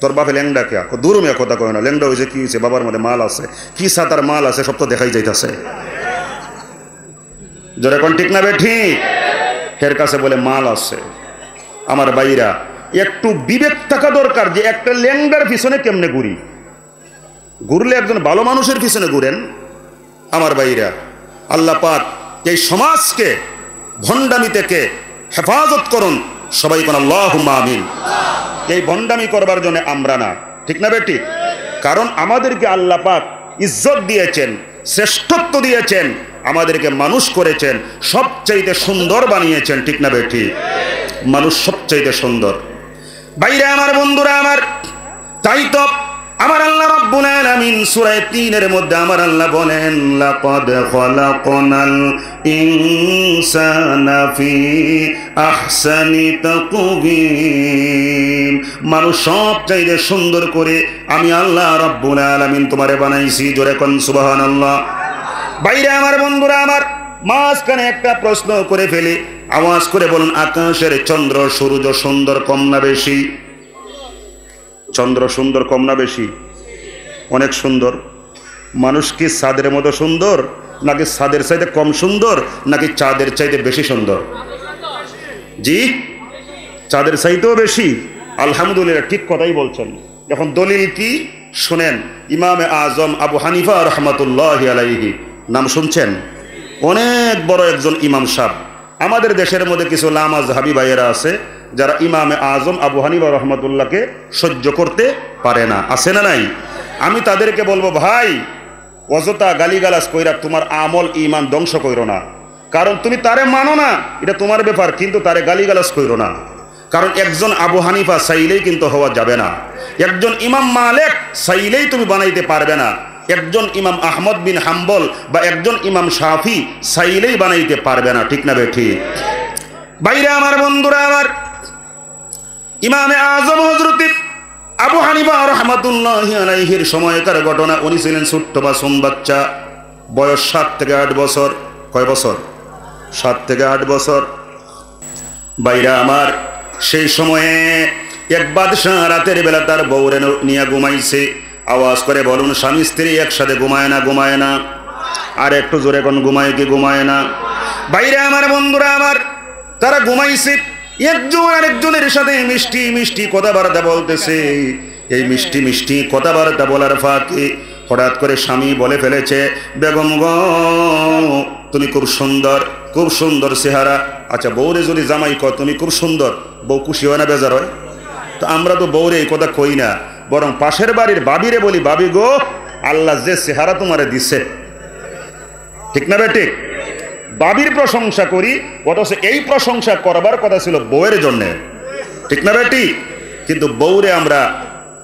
তোর বাপে ল্যাংডা কে দূর মেয়ে কথা কয় না, ল্যাংডা হয়েছে কি হয়েছে, বাবার মধ্যে মাল আছে, কি সাতার মাল আছে সব তো দেখাই যাইতেছে। জোরে কোন, ঠিক না বে ঠিক? এর কাছে বলে মাল আছে। আমার ভাইরা, একটু বিবেক থাকা দরকার যে একটা ল্যাংডার পিছনে কেমনে ঘুরি, ঘুরলে একজন ভালো মানুষের পিছনে ঘুরেন। আমার ভাইরা, আল্লাহ পাক এই সমাজকে ভণ্ডামি থেকে হেফাজত করুন, সবাই কোন আল্লাহুম্মা আমিন। এই ভণ্ডামি করবার জন্য আমরা না, ঠিক না বেটি? কারণ আমাদেরকে আল্লাহ পাক ইজ্জত দিয়েছেন, শ্রেষ্ঠত্ব দিয়েছেন, আমাদেরকে মানুষ করেছেন, সবচাইতে সুন্দর বানিয়েছেন, ঠিক না বেটি? মানুষ সবচাইতে সুন্দর। বাইরে আমার বন্ধুরা আমার, তাই তো আমার আল্লাহ রাব্বুল আলামিন সূরা ৩ এর মধ্যে আমার আল্লাহ বলেন লাকাদ খালাকনাল ইনসানা ফি আহসানি তাকওয়িম। মানুষ সব চাইতে সুন্দর করে আমি আল্লাহ রাব্বুল আলামিন তোমারে বানাইছি। জোরে কোন সুবহানাল্লাহ। বাইরে আমার বন্ধুরা আমার, মাঝখানে একটা প্রশ্ন করে ফেলি, আওয়াজ করে বলুন, আকাশের চন্দ্র সূর্য সুন্দর কম না বেশি? চন্দ্র সুন্দর কম না বেশি? অনেক সুন্দর। মানুষ কি চাঁদের মতো সুন্দর, নাকি চাঁদের চাইতে কম সুন্দর, নাকি চাঁদের চাইতে বেশি সুন্দর? জি, চাঁদের চাইতেও বেশি। আলহামদুলিল্লাহ, ঠিক কথাই বলছেন। এখন দলিল কি শুনেন। ইমামে আজম আবু হানিফা রহমাতুল্লাহি আলাইহি, নাম শুনছেন? অনেক বড় একজন ইমাম সাহেব। আমাদের দেশের মধ্যে কিছু লামাযহাবী ভাইয়েরা আছে যারা ইমামে আজম আবু হানিফা রহমাতুল্লাহকে সহ্য করতে পারে না, আছে না নাই? আমি তাদেরকে বলবো, ভাই অযথা গালিগালাজ কইরা তোমার আমল ইমান ধ্বংস কইরো না। কারণ তুমি তারে মানো না, এটা তোমার ব্যাপার, কিন্তু তারে গালিগালাজ কইরো না। কারণ একজন আবু হানিফা চাইলেই কিন্তু হওয়া যাবে না। একজন ইমাম মালিক চাইলেই তুমি বানাইতে পারবে না। একজন ইমাম আহমদ বিন হাম্বল বা একজন ইমাম শাফি চাইলেই বানাইতে পারবে না। ঠিক না বেঠিক? বাইরে আমার বন্ধুরা আমার, ইমামে আজম হযরত আবু হানিফা রহমাতুল্লাহি আলাইহির সময়কার ঘটনা। উনি ছিলেন ছোট্ট বাসন বাচ্চা, বয়স 7 থেকে 8 বছর। কয় বছর? 7 থেকে 8 বছর। বাইরা আমার, সেই সময়ে এক বাদশাহ রাতের বেলা তার বউরে নিয়ে ঘুমাইছে। আওয়াজ করে বলুন, স্বামী স্ত্রী একসাথে ঘুমায় না? ঘুমায় না? আর একটু জোরে কোন ঘুমায় কি ঘুমায় না? বাইরে আমার বন্ধুরা আমার, তারা ঘুমাইছে। একজন আরেকজনের সাথে মিষ্টি মিষ্টি কথাবার্তা বলতেছে। এই মিষ্টি মিষ্টি কথাবার্তা বলার ফাঁকে হঠাৎ করে স্বামী বলে ফেলেছে, বেগম গো তুমি খুব সুন্দর, খুব সুন্দর চেহারা। আচ্ছা, বউরে যদি জামাই কয় তুমি খুব সুন্দর, বউ খুশি হয় না বেজার হয়? তো আমরা তো বউরে এই কথা কই না, বরং পাশের বাড়ির বাবিরে বলি, বাবি গো আল্লাহ যে চেহারা তোমারে দিছে। ঠিক না বেঠিক? বাবির প্রশংসা করি, অথচ এই প্রশংসা করবার কথা ছিল বউয়ের জন্য। ঠিক না বেটি? কিন্তু বউরে আমরা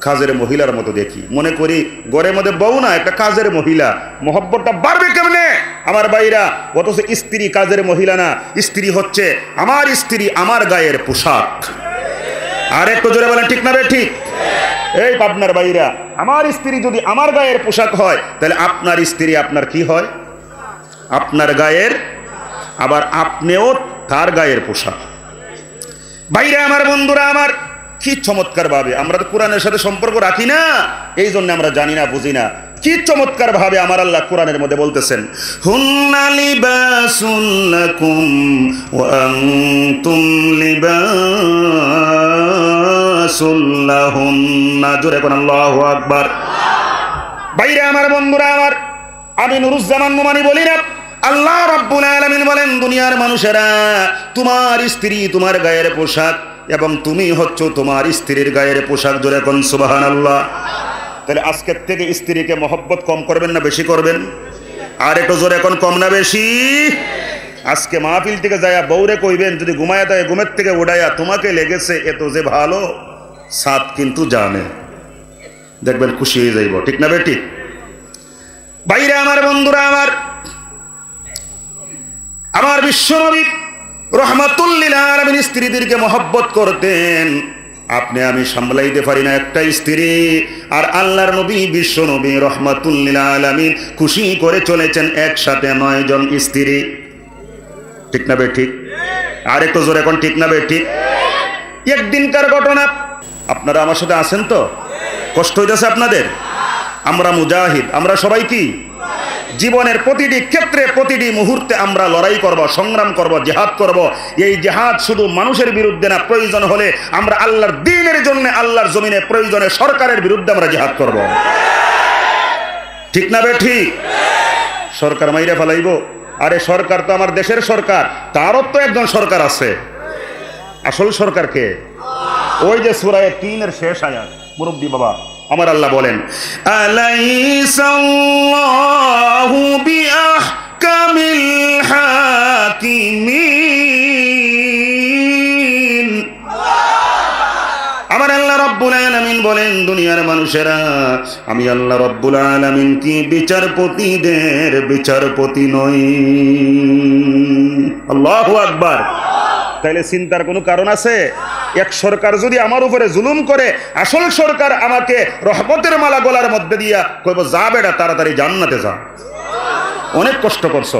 কাজের মহিলার মতো দেখি, মনে করি ঘরের মধ্যে বউ না, একটা কাজের মহিলা। মহব্বতটা বাড়বে কেমনে আমার ভাইরা? অথচ স্ত্রী কাজের মহিলা না, স্ত্রী হচ্ছে আমার স্ত্রী, আমার গায়ের পোশাক। আর একটু জোরে বলেন ঠিক না বেঠিক? এই পাবনার ভাইরা, আমার স্ত্রী যদি আমার গায়ের পোশাক হয়, তাহলে আপনার স্ত্রী আপনার কি হয়? আপনার গায়ের, আবার আপনিও তার গায়ের পোশাক। বাইরে আমার বন্ধুরা আমার, কি চমৎকার ভাবে আমরা তো কোরআনের সাথে সম্পর্ক রাখি না, এই জন্য আমরা জানি না, বুঝি না। কি চমৎকার ভাবে আমার আল্লাহ কোরআনের মধ্যে বলতেছেন, হুন্না লিবাসুন লাকুম ওয়া আনতুম লিবাসুল লাহুন্না। জোরে কোন আল্লাহু আকবার। বাইরে আমার বন্ধুরা আমার, আমি নুরুজ্জামান নোমানি বলি না, আল্লাহ রাব্বুল আলামিন বলেন, দুনিয়ার মানুষেরা তোমার স্ত্রী তোমার গায়ের পোশাক, এবং তুমি হচ্ছ তোমার স্ত্রীর গায়ের পোশাক। জোরে কোন সুবহানাল্লাহ। তাহলে আজকের থেকে স্ত্রীকে মহব্বত কম করবেন না বেশি করবেন? আর একটু জোরে কোন, কম না বেশি? আজকে মাহফিল থেকে যায়া বউরে কইবেন, যদি ঘুমায়া দেয় ঘুমের থেকে উঠাইয়া, তোমাকে লেগেছে এত যে ভালো, সাত কিন্তু জানে, দেখবেন খুশি হয়ে যাইব। ঠিক না বেটি? বাইরে আমার বন্ধুরা আমার, আমার বিশ্বনবী রহমাতুল লিল আলামিন স্ত্রীদেরকে মহব্বত করতেন। আপনি আমি সামলাইতে পারি না একটা স্ত্রী, আর আল্লাহর নবী বিশ্বনবী রহমাতুল লিল আলামিন খুশি করে চলেছেন একসাথে 9 জন স্ত্রী। ঠিক না বেঠিক? আর একটু জোরে এখন ঠিক না বেঠিক? একদিনকার ঘটনা, আপনারা আমার সাথে আছেন তো? কষ্ট হইতেছে আপনাদের? আমরা মুজাহিদ, আমরা সবাই কি জীবনের প্রতিটি ক্ষেত্রে প্রতিটি মুহূর্তে আমরা লড়াই করব, সংগ্রাম করব, জিহাদ করব। এই জিহাদ শুধু মানুষের বিরুদ্ধে না, প্রয়োজন হলে আমরা আল্লাহর দ্বীনের জন্য আল্লাহর জমিনে প্রয়োজনে সরকারের বিরুদ্ধে আমরা জিহাদ করব। ঠিক না বেঠিক? সরকার মাইরা ফেলাইব? আরে সরকার তো আমার দেশের সরকার, তারও তো একজন সরকার আছে। আসল সরকার কে? ওই যে সূরা 3 এর শেষ আয়াত, মুরব্বী বাবা আমার আল্লাহ বলেন, আলাইসাল্লাহু বিআহকামিল হাকিমিন। আমার আল্লাহ রাব্বুল আলামিন বলেন, বলেন দুনিয়ার মানুষেরা, আমি আল্লাহ রব্বুল আলামিন কি বিচারপতিদের বিচারপতি নই? আল্লাহু আকবার। তাইলে চিন্তার কোনো কারণ আছে? এক সরকার যদি আমার উপরে জুলুম করে, আসল সরকার আমাকে রহমতের মালা গলার মধ্যে দিয়া কইব, যা বেটা তাড়াতাড়ি জান্নাতে যা। অনেক কষ্ট করছ,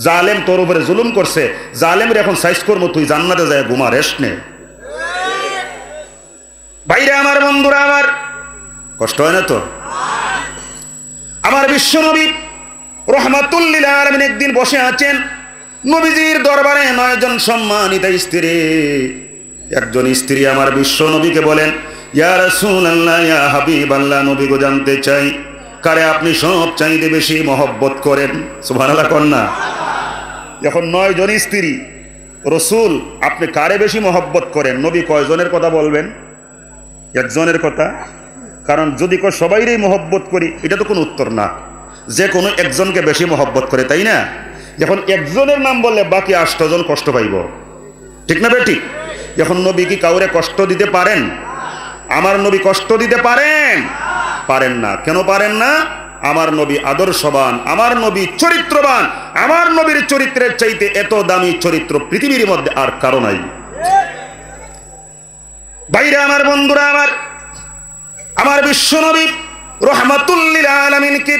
জালেম তোর উপরে জুলুম করছে, জালেমের এখন সাইজ করবো, তুই জান্নাতে যায় ঘুমা, রেস্ট নে। ভাইরা আমার, বন্ধুরা আমার, কষ্ট হয় না তো? আমার বিশ্বনবী রাহমাতুল লিল আলামিন একদিন বসে আছেন, নবীজির দরবারে 9 জন সম্মানিত স্ত্রী। একজন স্ত্রী আমার বিশ্বনবীকে বলেন, ইয়া রাসূলুল্লাহ, ইয়া হাবিবাল্লাহ, নবী গো জানতে চাই কারে আপনি সব চাইতে বেশি মহব্বত করেন? সুবহানাল্লাহ কন্যা। এখন 9 জন স্ত্রী, রসূল আপনি কারে বেশি মহব্বত করেন? নবী কয়জনের কথা বলবেন? একজনের কথা। কারণ যদি সবাইরই মহব্বত করি, এটা তো কোনো উত্তর না। যে কোনো একজনকে বেশি মহব্বত করে, তাই না? এখন একজনের নাম বললে বাকি 8 জন কষ্ট পাইব, ঠিক না বেঠিক? এখন নবী কি কাউরে কষ্ট দিতে পারেন? আমার নবী কষ্ট দিতে পারেন? পারেন না। কেন পারেন না? আমার নবী আদর্শবান, আমার নবী চরিত্রবান। আমার নবীর চরিত্রের চাইতে এত দামি চরিত্র পৃথিবীর মধ্যে আর কারো নাই। ভাইরা আমার, বন্ধুরা আমার, আমার বিশ্বনবী রাহমাতুল লিল আলামিনকে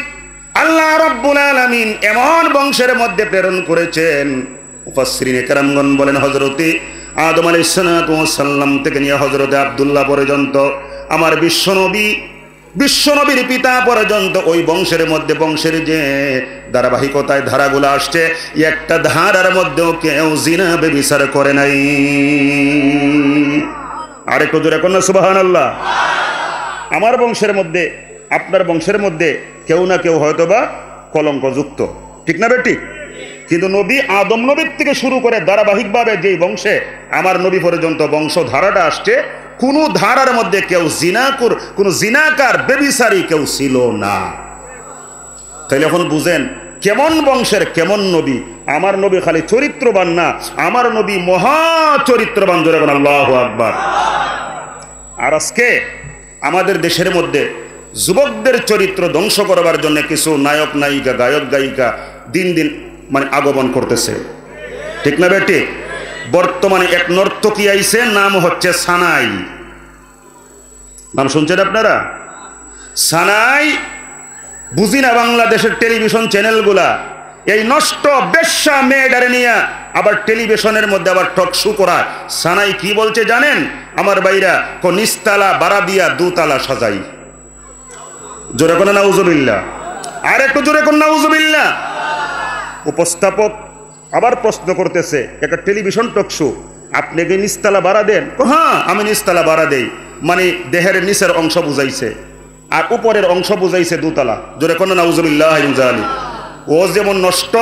আল্লাহ রাব্বুল আলামিন এমন বংশের মধ্যে প্রেরণ করেছেন, মুফাসসিরিনে কেরামগণ বলেন হযরতে আদম আলাইহিস সালাতু ওয়াস সালাম থেকে নিয়ে হযরতে আব্দুল্লাহ পর্যন্ত আমার বিশ্বনবীর পিতা পর্যন্ত ওই বংশের মধ্যে, বংশের যে ধারাবাহিকতায় ধারাগুলো আসছে, একটা ধারার মধ্যেও কেউ জিনা ব্যভিচার করে নাই। আরেকটু জোরে কোন সুবহানাল্লাহ। আমার বংশের মধ্যে, আপনার বংশের মধ্যে কেউ না কেউ হয়তোবা কলঙ্কযুক্ত, ঠিক না বেটি? কিন্তু নবী আদম নবীর থেকে শুরু করে ধারাবাহিকভাবে যেই বংশে আমার নবী পর্যন্ত বংশধারাটা আসছে, কোন ধারার মধ্যে কেউ কোন জিনাকার ব্যভিচারী কেউ ছিল না। তাইলে এখন বুঝেন কেমন বংশের কেমন নবী। আমার নবী খালি চরিত্রবান না, আমার নবী মহা চরিত্রবান। জোরে বলেন আল্লাহু আকবার। আর আজকে আমাদের দেশের মধ্যে যুবকদের চরিত্র ধ্বংস করবার জন্য কিছু নায়ক নায়িকা, গায়ক গায়িকা দিন দিন আগমন করতেছে, ঠিক না বেটি? বর্তমানে এক নর্তকী আইছে, নাম হচ্ছে সানাই। নাম শুনছেন আপনারা? সানাই। বুঝি না বাংলাদেশের টেলিভিশন চ্যানেলগুলা এই নষ্ট বেশ্যা মেয়েটারে নিয়ে আবার টেলিভিশনের মধ্যে আবার টক শো করা। সানাই কি বলছে জানেন আমার ভাইরা? নিচতলা বাড়া দিয়া 2 তলা সাজাই। জোরে কোন নাউজুবিল্লাহ। আর একটু জোরে কোন নাউজুবিল্লাহ। উপস্থাপক আবার প্রশ্ন করতেছে, একটা টেলিভিশন টক শো, আপনি কি নিচতলা বাড়া দেন? হ্যাঁ, আমি নিচতলা বাড়া দেই। মানে দেহের নিচের অংশ বুঝাইছে, আর উপরের অংশ বুঝাইছে 2 তলা। জোরে কোন নাউজুবিল্লাহ। ও যেমন নষ্ট,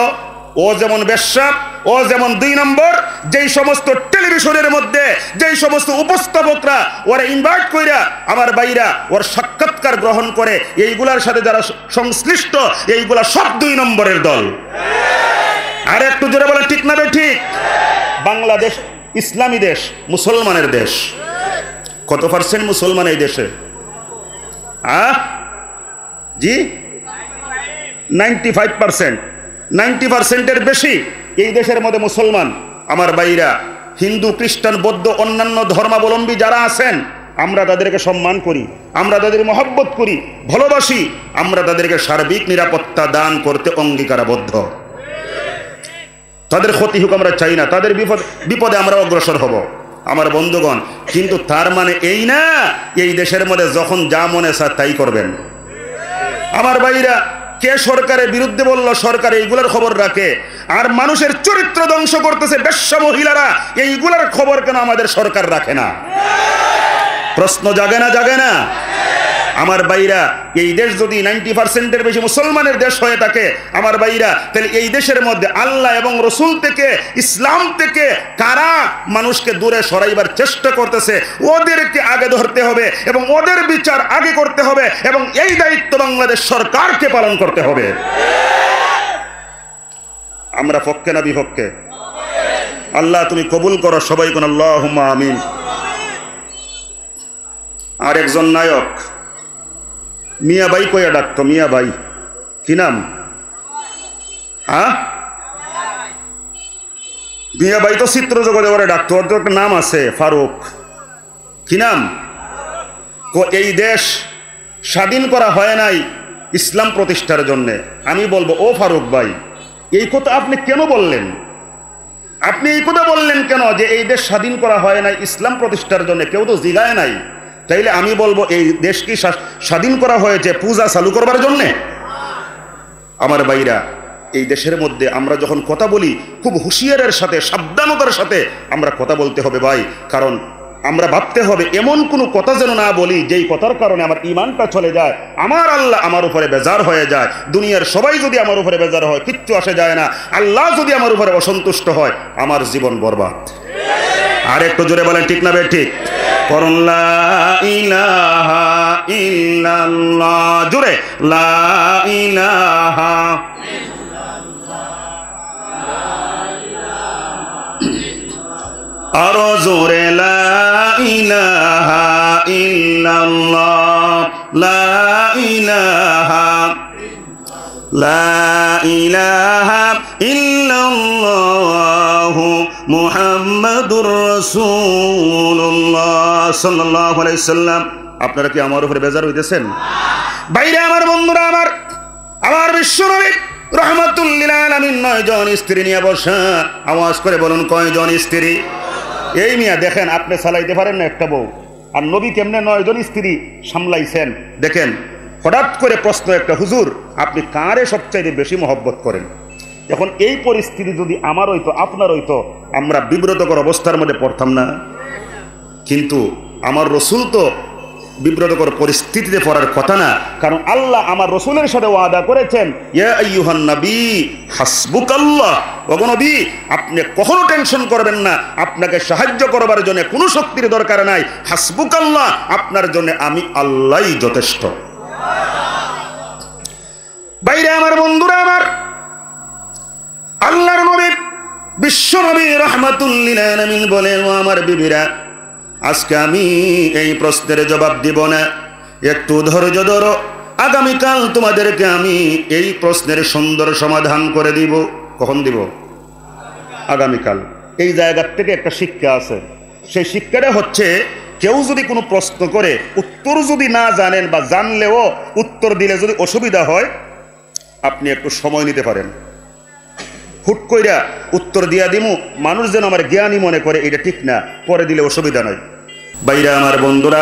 ও যেমন বেশ্যা, ও যেমন 2 নম্বর, যেই সমস্ত টেলিভিশনের মধ্যে যেই সমস্ত উপস্থাপকরা ওরা ইনভাইট কইরা আমার বাইরা ওর সাক্ষাৎকার গ্রহণ করে, এইগুলার সাথে যারা সংশ্লিষ্ট, এইগুলা সব 2 নম্বরের দল। আর একটু জোরে বলে ঠিক না বে ঠিক? বাংলাদেশ ইসলামী দেশ, মুসলমানের দেশ। কত পার্সেন্ট মুসলমান এই দেশে? জি 95%। 90%-এর বেশি এই দেশের মধ্যে মুসলমান। আমার ভাইরা, হিন্দু, খ্রিস্টান, বৌদ্ধ, অন্যান্য ধর্মাবলম্বী যারা আছেন, আমরা তাদেরকে সম্মান করি, আমরা তাদের মহব্বত করি, ভালোবাসি, আমরা তাদেরকে সার্বিক নিরাপত্তা দান করতে অঙ্গীকারাবদ্ধ। তাদের ক্ষতি হোক আমরা চাই না, তাদের বিপদে আমরা অগ্রসর হব আমার বন্ধুগণ। কিন্তু তার মানে এই না এই দেশের মধ্যে যখন যা মনে চায় তাই করবেন। আমার ভাইরা, কে সরকারের বিরুদ্ধে বলল? সরকার এইগুলার খবর রাখে। আর মানুষের চরিত্র ধ্বংস করতেছে বেশ্যা মহিলারা, এইগুলার খবর কেন আমাদের সরকার রাখে না? প্রশ্ন জাগে না? জাগে না? আমার ভাইরা, এই দেশ যদি 90%-এর বেশি মুসলমানের দেশ হয়ে থাকে আমার ভাইরা, তাহলে এই দেশের মধ্যে আল্লাহ এবং রসুল থেকে, ইসলাম থেকে কারা মানুষকে দূরে সরাইবার চেষ্টা করতেছে, ওদেরকে আগে ধরতে হবে এবং ওদের বিচার আগে করতে হবে, এবং এই দায়িত্ব বাংলাদেশ সরকারকে পালন করতে হবে। আমরা পক্ষে না বিপক্ষে? আল্লাহ তুমি কবুল করো, সবাই কোন আল্লাহুম্মা আমিন। আর একজন নায়ক মিয়া ভাই কইয়া ডাকতো, মিয়া ভাই কি নাম? মিয়া ভাই তো চিত্র জগতে বলে ডাকতো, ওর তো একটা নাম আছে ফারুক। কি নাম? এই দেশ স্বাধীন করা হয় নাই ইসলাম প্রতিষ্ঠার জন্য। আমি বলবো, ও ফারুক ভাই, এই কথা আপনি কেন বললেন? আপনি এই কথা বললেন কেন যে এই দেশ স্বাধীন করা হয় নাই ইসলাম প্রতিষ্ঠার জন্য? কেউ তো জিগায় নাই। তাইলে আমি বলবো, এই দেশ কি স্বাধীন করা হয়েছে পূজা চালু করবার জন্যে? আমার ভাইরা, এই দেশের মধ্যে আমরা যখন কথা বলি খুব হুঁশিয়ারের সাথে, সাবধানতার সাথে আমরা কথা বলতে হবে ভাই। কারণ আমরা ভাবতে হবে এমন কোনো কথা যেন না বলি যেই কথার কারণে আমার ইমানটা চলে যায়, আমার আল্লাহ আমার উপরে বেজার হয়ে যায়। দুনিয়ার সবাই যদি আমার উপরে বেজার হয় কিচ্ছু আসে যায় না, আল্লাহ যদি আমার উপরে অসন্তুষ্ট হয় আমার জীবন বরবাদ। আর একটু জোরে বলেন ঠিক না বে ঠিক? করুন লা ইলাহা ইল্লাল্লাহ, জোরে লা ইলাহা। আরো জোরে লা ইলাহা ইল্লাল্লাহ, লা ইলাহা, লা ইলাহা ইল্লাল্লাহ মুহাম্মাদুর রাসূলুল্লাহ সাল্লাল্লাহু আলাইহি সাল্লাম। আপনারা কি আমার উপরে বেজার হইতেছেন? বাইরে আমার বন্ধুরা, আমার বিশ্বনবী রাহমাতুল লিল আলামিন 9 জন স্ত্রী নিয়ে বসা। আওয়াজ করে বলুন, কয়জন স্ত্রী? এই মিয়া দেখেন, আপনি চালাইতে পারেন না একটা বউ, আর নবী কেমনে 9 জন স্ত্রী সামলাইছেন দেখেন। হঠাৎ করে প্রশ্ন একটা, হুজুর আপনি কারে সবচাইতে বেশি মহব্বত করেন? এখন এই পরিস্থিতি যদি আমার হইতো, আপনার হইতো, আমরা বিব্রতকর অবস্থার মধ্যে পড়তাম না? কিন্তু আমার রসুল তো বিব্রতকর পরিস্থিতিতে পড়ার কথা না, কারণ আল্লাহ আমার রসুলের সাথে ওয়াদা করেছেন, ইয়া আইয়ুহান নবী হাসবুকাল্লাহ। ওগো নবী, আপনি কখনো টেনশন করবেন না, আপনাকে সাহায্য করবার জন্য কোনো শক্তির দরকার নাই। হাসবুকাল্লাহ, আপনার জন্য আমি আল্লাহই যথেষ্ট। বাইরে আমার বন্ধুরা, আল্লাহর নবী বিশ্ব নবী রাহমাতুল লিল আলামিন বলেন, ও আমার বিবিরা, আজকে আমি এই প্রশ্নের জবাব দিব না, একটু ধৈর্য ধরো, আগামীকাল তোমাদেরকে আমি এই প্রশ্নের সুন্দর সমাধান করে দিব। কখন দিব? আগামীকাল। এই জায়গার থেকে একটা শিক্ষা আছে, সেই শিক্ষাটা হচ্ছে, কেউ যদি কোনো প্রশ্ন করে উত্তর যদি না জানেন বা জানলেও উত্তর দিলে যদি অসুবিধা হয়, আপনি একটু সময় নিতে পারেন। হুট কইরা উত্তর দিয়া দিমু, মানুষ যেন আমার জ্ঞানী মনে করে, এটা ঠিক না, পরে দিলে অসুবিধা নয়। বাইরা আমার বন্ধুরা,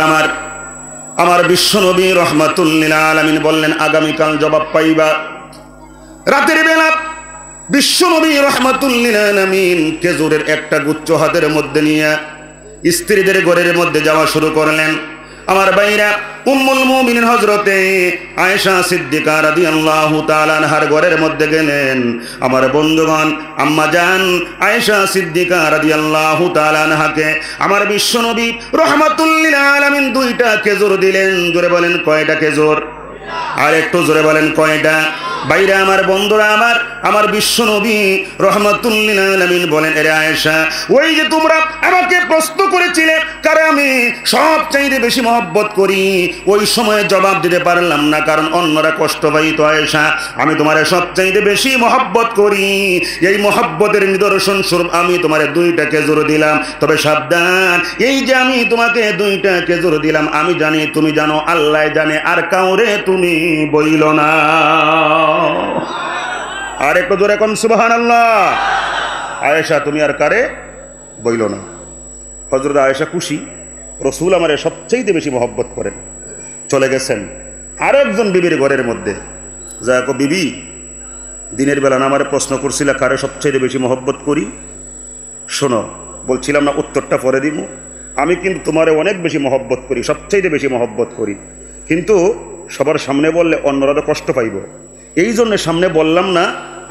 আমার বিশ্ব নবী রাহমাতুল লিল আলামিন বললেন, আগামীকাল জবাব পাইবা। রাতের বেলা বিশ্ব নবী রাহমাতুল লিল আলামিন খেজুরের একটা গুচ্ছ হাতের মধ্যে নিয়ে স্ত্রীদের ঘরের মধ্যে যাওয়া শুরু করলেন। আমার বাইরা, উম্মুল মুমিনিন হযরতে আয়েশা সিদ্দিকা রাদিয়াল্লাহু তাআলা আনহার ঘরের মধ্যে গেলেন। আমার বন্ধুগণ, আম্মা জান আয়েশা সিদ্দিকা রাদিয়াল্লাহু তাআলা আনহাকে আমার বিশ্বনবী রাহমাতুল লিল আলামিন 2টা খেজুর দিলেন। জোরে বলেন কয়টা খেজুর? আর একটু জোরে বলেন কয়টা? বাইরে আমার বন্ধুরা, আমার বিশ্বনবী রাহমাতুল লিল আলামিন বলেন, এরে আয়েশা, ওই যে তোমরা আমাকে প্রশ্ন করেছিলে কারে আমি সবচাইতে বেশি মহব্বত করি, ওই সময় জবাব দিতে পারলাম না, কারণ অন্যরা কষ্ট পাইতো। আয়েশা, আমি তোমারে সবচাইতে বেশি মহব্বত করি, এই মহব্বতের নিদর্শন স্বরূপ আমি তোমারে 2টা খেজুর দিলাম। তবে সাবধান, এই যে আমি তোমাকে 2টা খেজুর দিলাম, আমি জানি, তুমি জানো, আল্লাহ জানে, আর কাউরে তুমি বইল না। আর একটু জোরে কোন সুবহানাল্লাহ। আয়েশা, তুমি আর কারে বইল না। হযরত আয়েশা খুশি, রাসূল আমারে সবচেয়ে বেশি মহব্বত করেন। চলে গেছেন আরেকজন বিবির ঘরের মধ্যে, যা কো, বিবি, দিনের বেলা না আমারে প্রশ্ন করছিল কারে সবচেয়ে বেশি মহব্বত করি? শোনো, বলছিলাম না উত্তরটা পরে দিব, আমি কিন্তু তোমারে অনেক বেশি মহব্বত করি, সবচেয়ে বেশি মহব্বত করি, কিন্তু সবার সামনে বললে অন্যরা তো কষ্ট পাইব, এই জন্য সামনে বললাম না।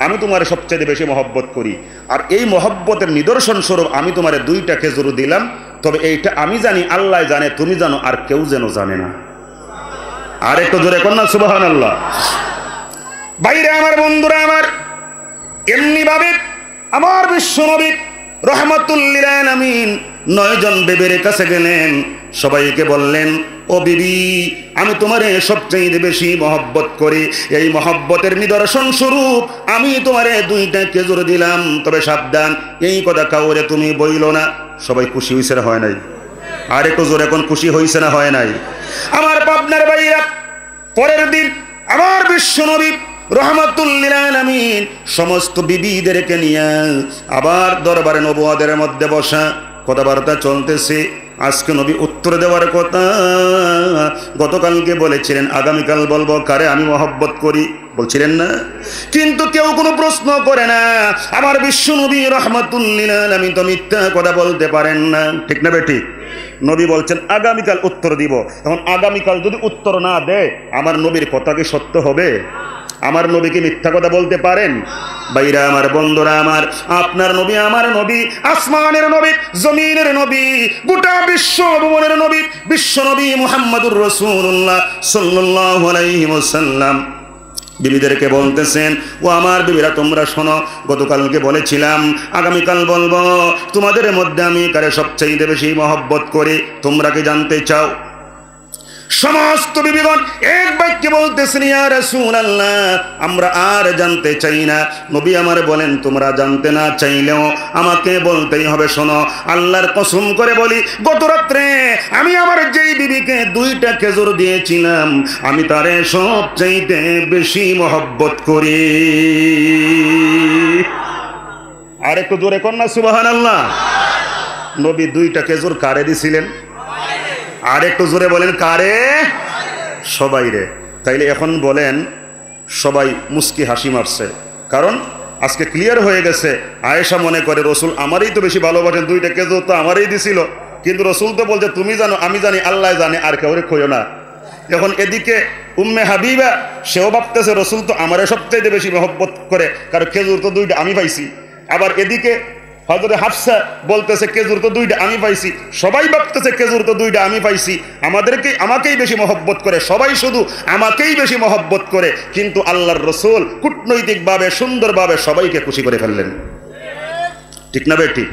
আমি তোমার সবচেয়ে বেশি মহব্বত করি, আর এই মহব্বতের নিদর্শন স্বরূপ আমি তোমার 2টা খেজুর দিলাম। তবে এইটা আমি জানি, আল্লাহ জানে, তুমি জানো, আর কেউ যেন জানে না। আর একটু জোরে কন্যা সুবহানাল্লাহ। বাইরে আমার বন্ধুরা, এমনি ভাবে আমার বিশ্বনবী রাহমাতুল লিল আলামিন 9 জন বেবের কাছে গেলেন। সবাইকে বললেন, ও বিবি, আমি তোমারে সবচেয়ে বেশি মহব্বত করি, এই মহব্বতের নিদর্শন স্বরূপ আমি তোমারে 2টা খেজুর দিলাম, তবে সাবধান, এই কথা কাউরে তুমি বইলো না। সবাই খুশি হয়েছে না হয় নাই? আর একটু জোর, এখন খুশি হয়েছে না হয় নাই? আমার পাবনার ভাইরা, পরের দিন আমার বিশ্বনবী রহমাতুল লিল আলামিন সমস্ত বিবিদেরকে নিয়ে আবার দরবারে নবুয়তের মধ্যে বসা, কথাবার্তা চলতেছে। আজকে নবী উত্তর দেওয়ার কথা, গতকালকে বলেছিলেন আগামীকাল বলবো কারে আমি মহব্বত করি, বলছিলেন না? কিন্তু কেউ কোনো প্রশ্ন করে না। আমার বিশ্বনবী রহমাতুল লিল আলামিন তো মিথ্যা কথা বলতে পারেন না, ঠিক না বেঠিক? নবী বলছেন আগামীকাল উত্তর দিব। এখন আগামীকাল যদি উত্তর না দেয়, আমার নবীর কথা কি সত্য হবে? আমার নবী কি মিথ্যা কথা বলতে পারেন? ভাইরা আমার, বন্ধুরা আমার, আপনার নবী আমার নবী, আসমানের নবী, জমিনের নবী, গোটা বিশ্ব ভুবনের নবী, বিশ্ব নবী মুহাম্মদুর রাসূলুল্লাহ সাল্লাল্লাহু আলাইহি ওয়াসাল্লাম বিবিদেরকে বলতেছেন, ও আমার বিবিরা তোমরা শোনো, গতকালকে বলেছিলাম আগামীকাল বলবো তোমাদের মধ্যে আমি কারে সবচেয়ে বেশি মহব্বত করি, তোমরা কি জানতে চাও? সমস্ত বিবিগণ এক বাক্যে বলতেছেন, ইয়া রাসূলুল্লাহ, আমরা আর জানতে চাই না। নবী আমার বলেন, তোমরা জানতে না চাইলেও আমাকে বলতেই হবে। শোনো, আল্লাহর কসম করে বলি, গত রাত্রে আমি আমার যেই বিবিকে 2টা খেজুর দিয়েছিলাম, আমি তারে সবচাইতে বেশি মহব্বত করি। আর একটু জোরে কর না সুবহানাল্লাহ। নবী 2টা খেজুর কারে দিছিলেন? আর একটু জোরে বলেন, কারে? সবাই রে। তাইলে এখন বলেন, সবাই মুস্কি হাসি মারছে, কারণ আজকে ক্লিয়ার হয়ে গেছে। আয়েশা মনে করে রসুল আমারই তো বেশি ভালোবাসেন, 2টা খেজুর তো আমারই দিছিল, কিন্তু রসুল তো বলছে তুমি জানো, আমি জানি, আল্লাহ জানে, আর কেউ কইও না। এখন এদিকে উম্মে হাবিবা, সেও ভাবতেছে রসুল তো আমারে সবচাইতে বেশি মহব্বত করে, কারণ খেজুর তো 2টা আমি পাইছি। আবার এদিকে হযরত হাফসা বলতেছে খেজুর তো 2টা আমি পাইছি। সবাই ভাবতেছে খেজুর তো 2টা আমি পাইছি, আমাকেই বেশি মহব্বত করে, সবাই শুধু আমাকেই বেশি মহব্বত করে। কিন্তু আল্লাহর রসুল কূটনৈতিকভাবে সুন্দরভাবে সবাইকে খুশি করে ফেললেন, ঠিক না বেটি?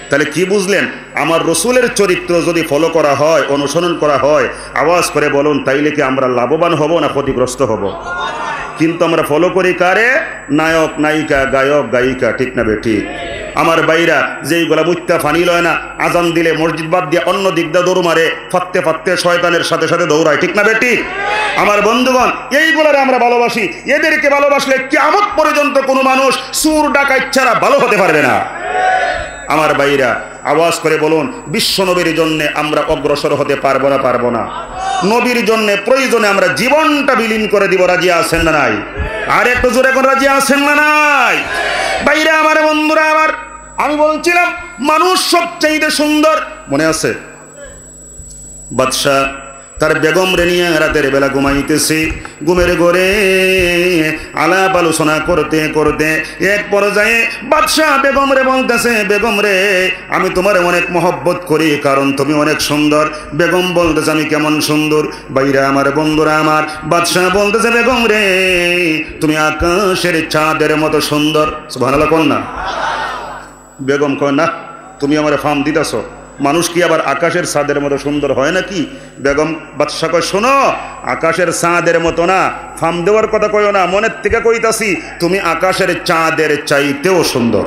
তাহলে কি বুঝলেন? আমার রসুলের চরিত্র যদি ফলো করা হয়, অনুসরণ করা হয়, আওয়াজ করে বলুন, তাইলে কি আমরা লাভবান হব না ক্ষতিগ্রস্ত হব? কিন্তু আমরা ফলো করি কারে? নায়ক নায়িকা, গায়ক গায়িকা, ঠিক না বেটি? আমার বাইরা যেইগুলা মুত্তা ফানি লয় না, আজান দিলে মসজিদ বাদ দিয়ে অন্য দিক দিয়ে দৌড় মারে, ফাত্তে ফাত্তে শয়তানের সাথে সাথে দৌড়ায়, ঠিক না বেটি? আমার বন্ধুগণ, এইগুলারে আমরা ভালোবাসি। এদেরকে ভালোবাসলে কিয়ামত পর্যন্ত কোনো মানুষ সুর ডাকাত ছাড়া ভালো হতে পারবে না। আমার ভাইরা আওয়াজ করে বলুন, বিশ্ব নবীর জন্য আমরা অগ্রসর হতে পারবো না? পারবো না? নবীর জন্য প্রয়োজনে আমরা জীবনটা বিলীন করে দিব, রাজি আছেন না নাই? আর একটু জোরে এখন রাজি আছেন না নাই? ভাইরা আমার, বন্ধুরা আমার, আমি বলছিলাম মানুষ সবচাইতে সুন্দর। মনে আছে বাদশাহ তার বেগম রে নিয়ে রাতের বেলা ঘুমাইতেছে, ঘুমের ঘরে আলাপ আলোচনা করতে করতে এক পর্যায়ে বাদশাহ বেগম রে বলতেছে, বেগম রে, আমি তোমার অনেক মহব্বত করি, কারণ তুমি অনেক সুন্দর। বেগম বলতেছে, আমি কেমন সুন্দর? বাইরা আমার, বন্ধুরা আমার, বাদশাহ বলতেছে, বেগম রে, তুমি আকাশের চাঁদের মতো সুন্দর। সুবহানাল্লাহ কোন না? বেগম কয়, না, তুমি আমার ফার্ম দিতেছ, মানুষ কি আবার আকাশের চাঁদের মতো সুন্দর হয় নাকি? বেগম বাদশা কয়, শোনো, আকাশের চাঁদের মতো না, ফার্ম দেওয়ার কথা কইও না, মনের থেকে কইতাছি, তুমি আকাশের চাঁদের চাইতেও সুন্দর।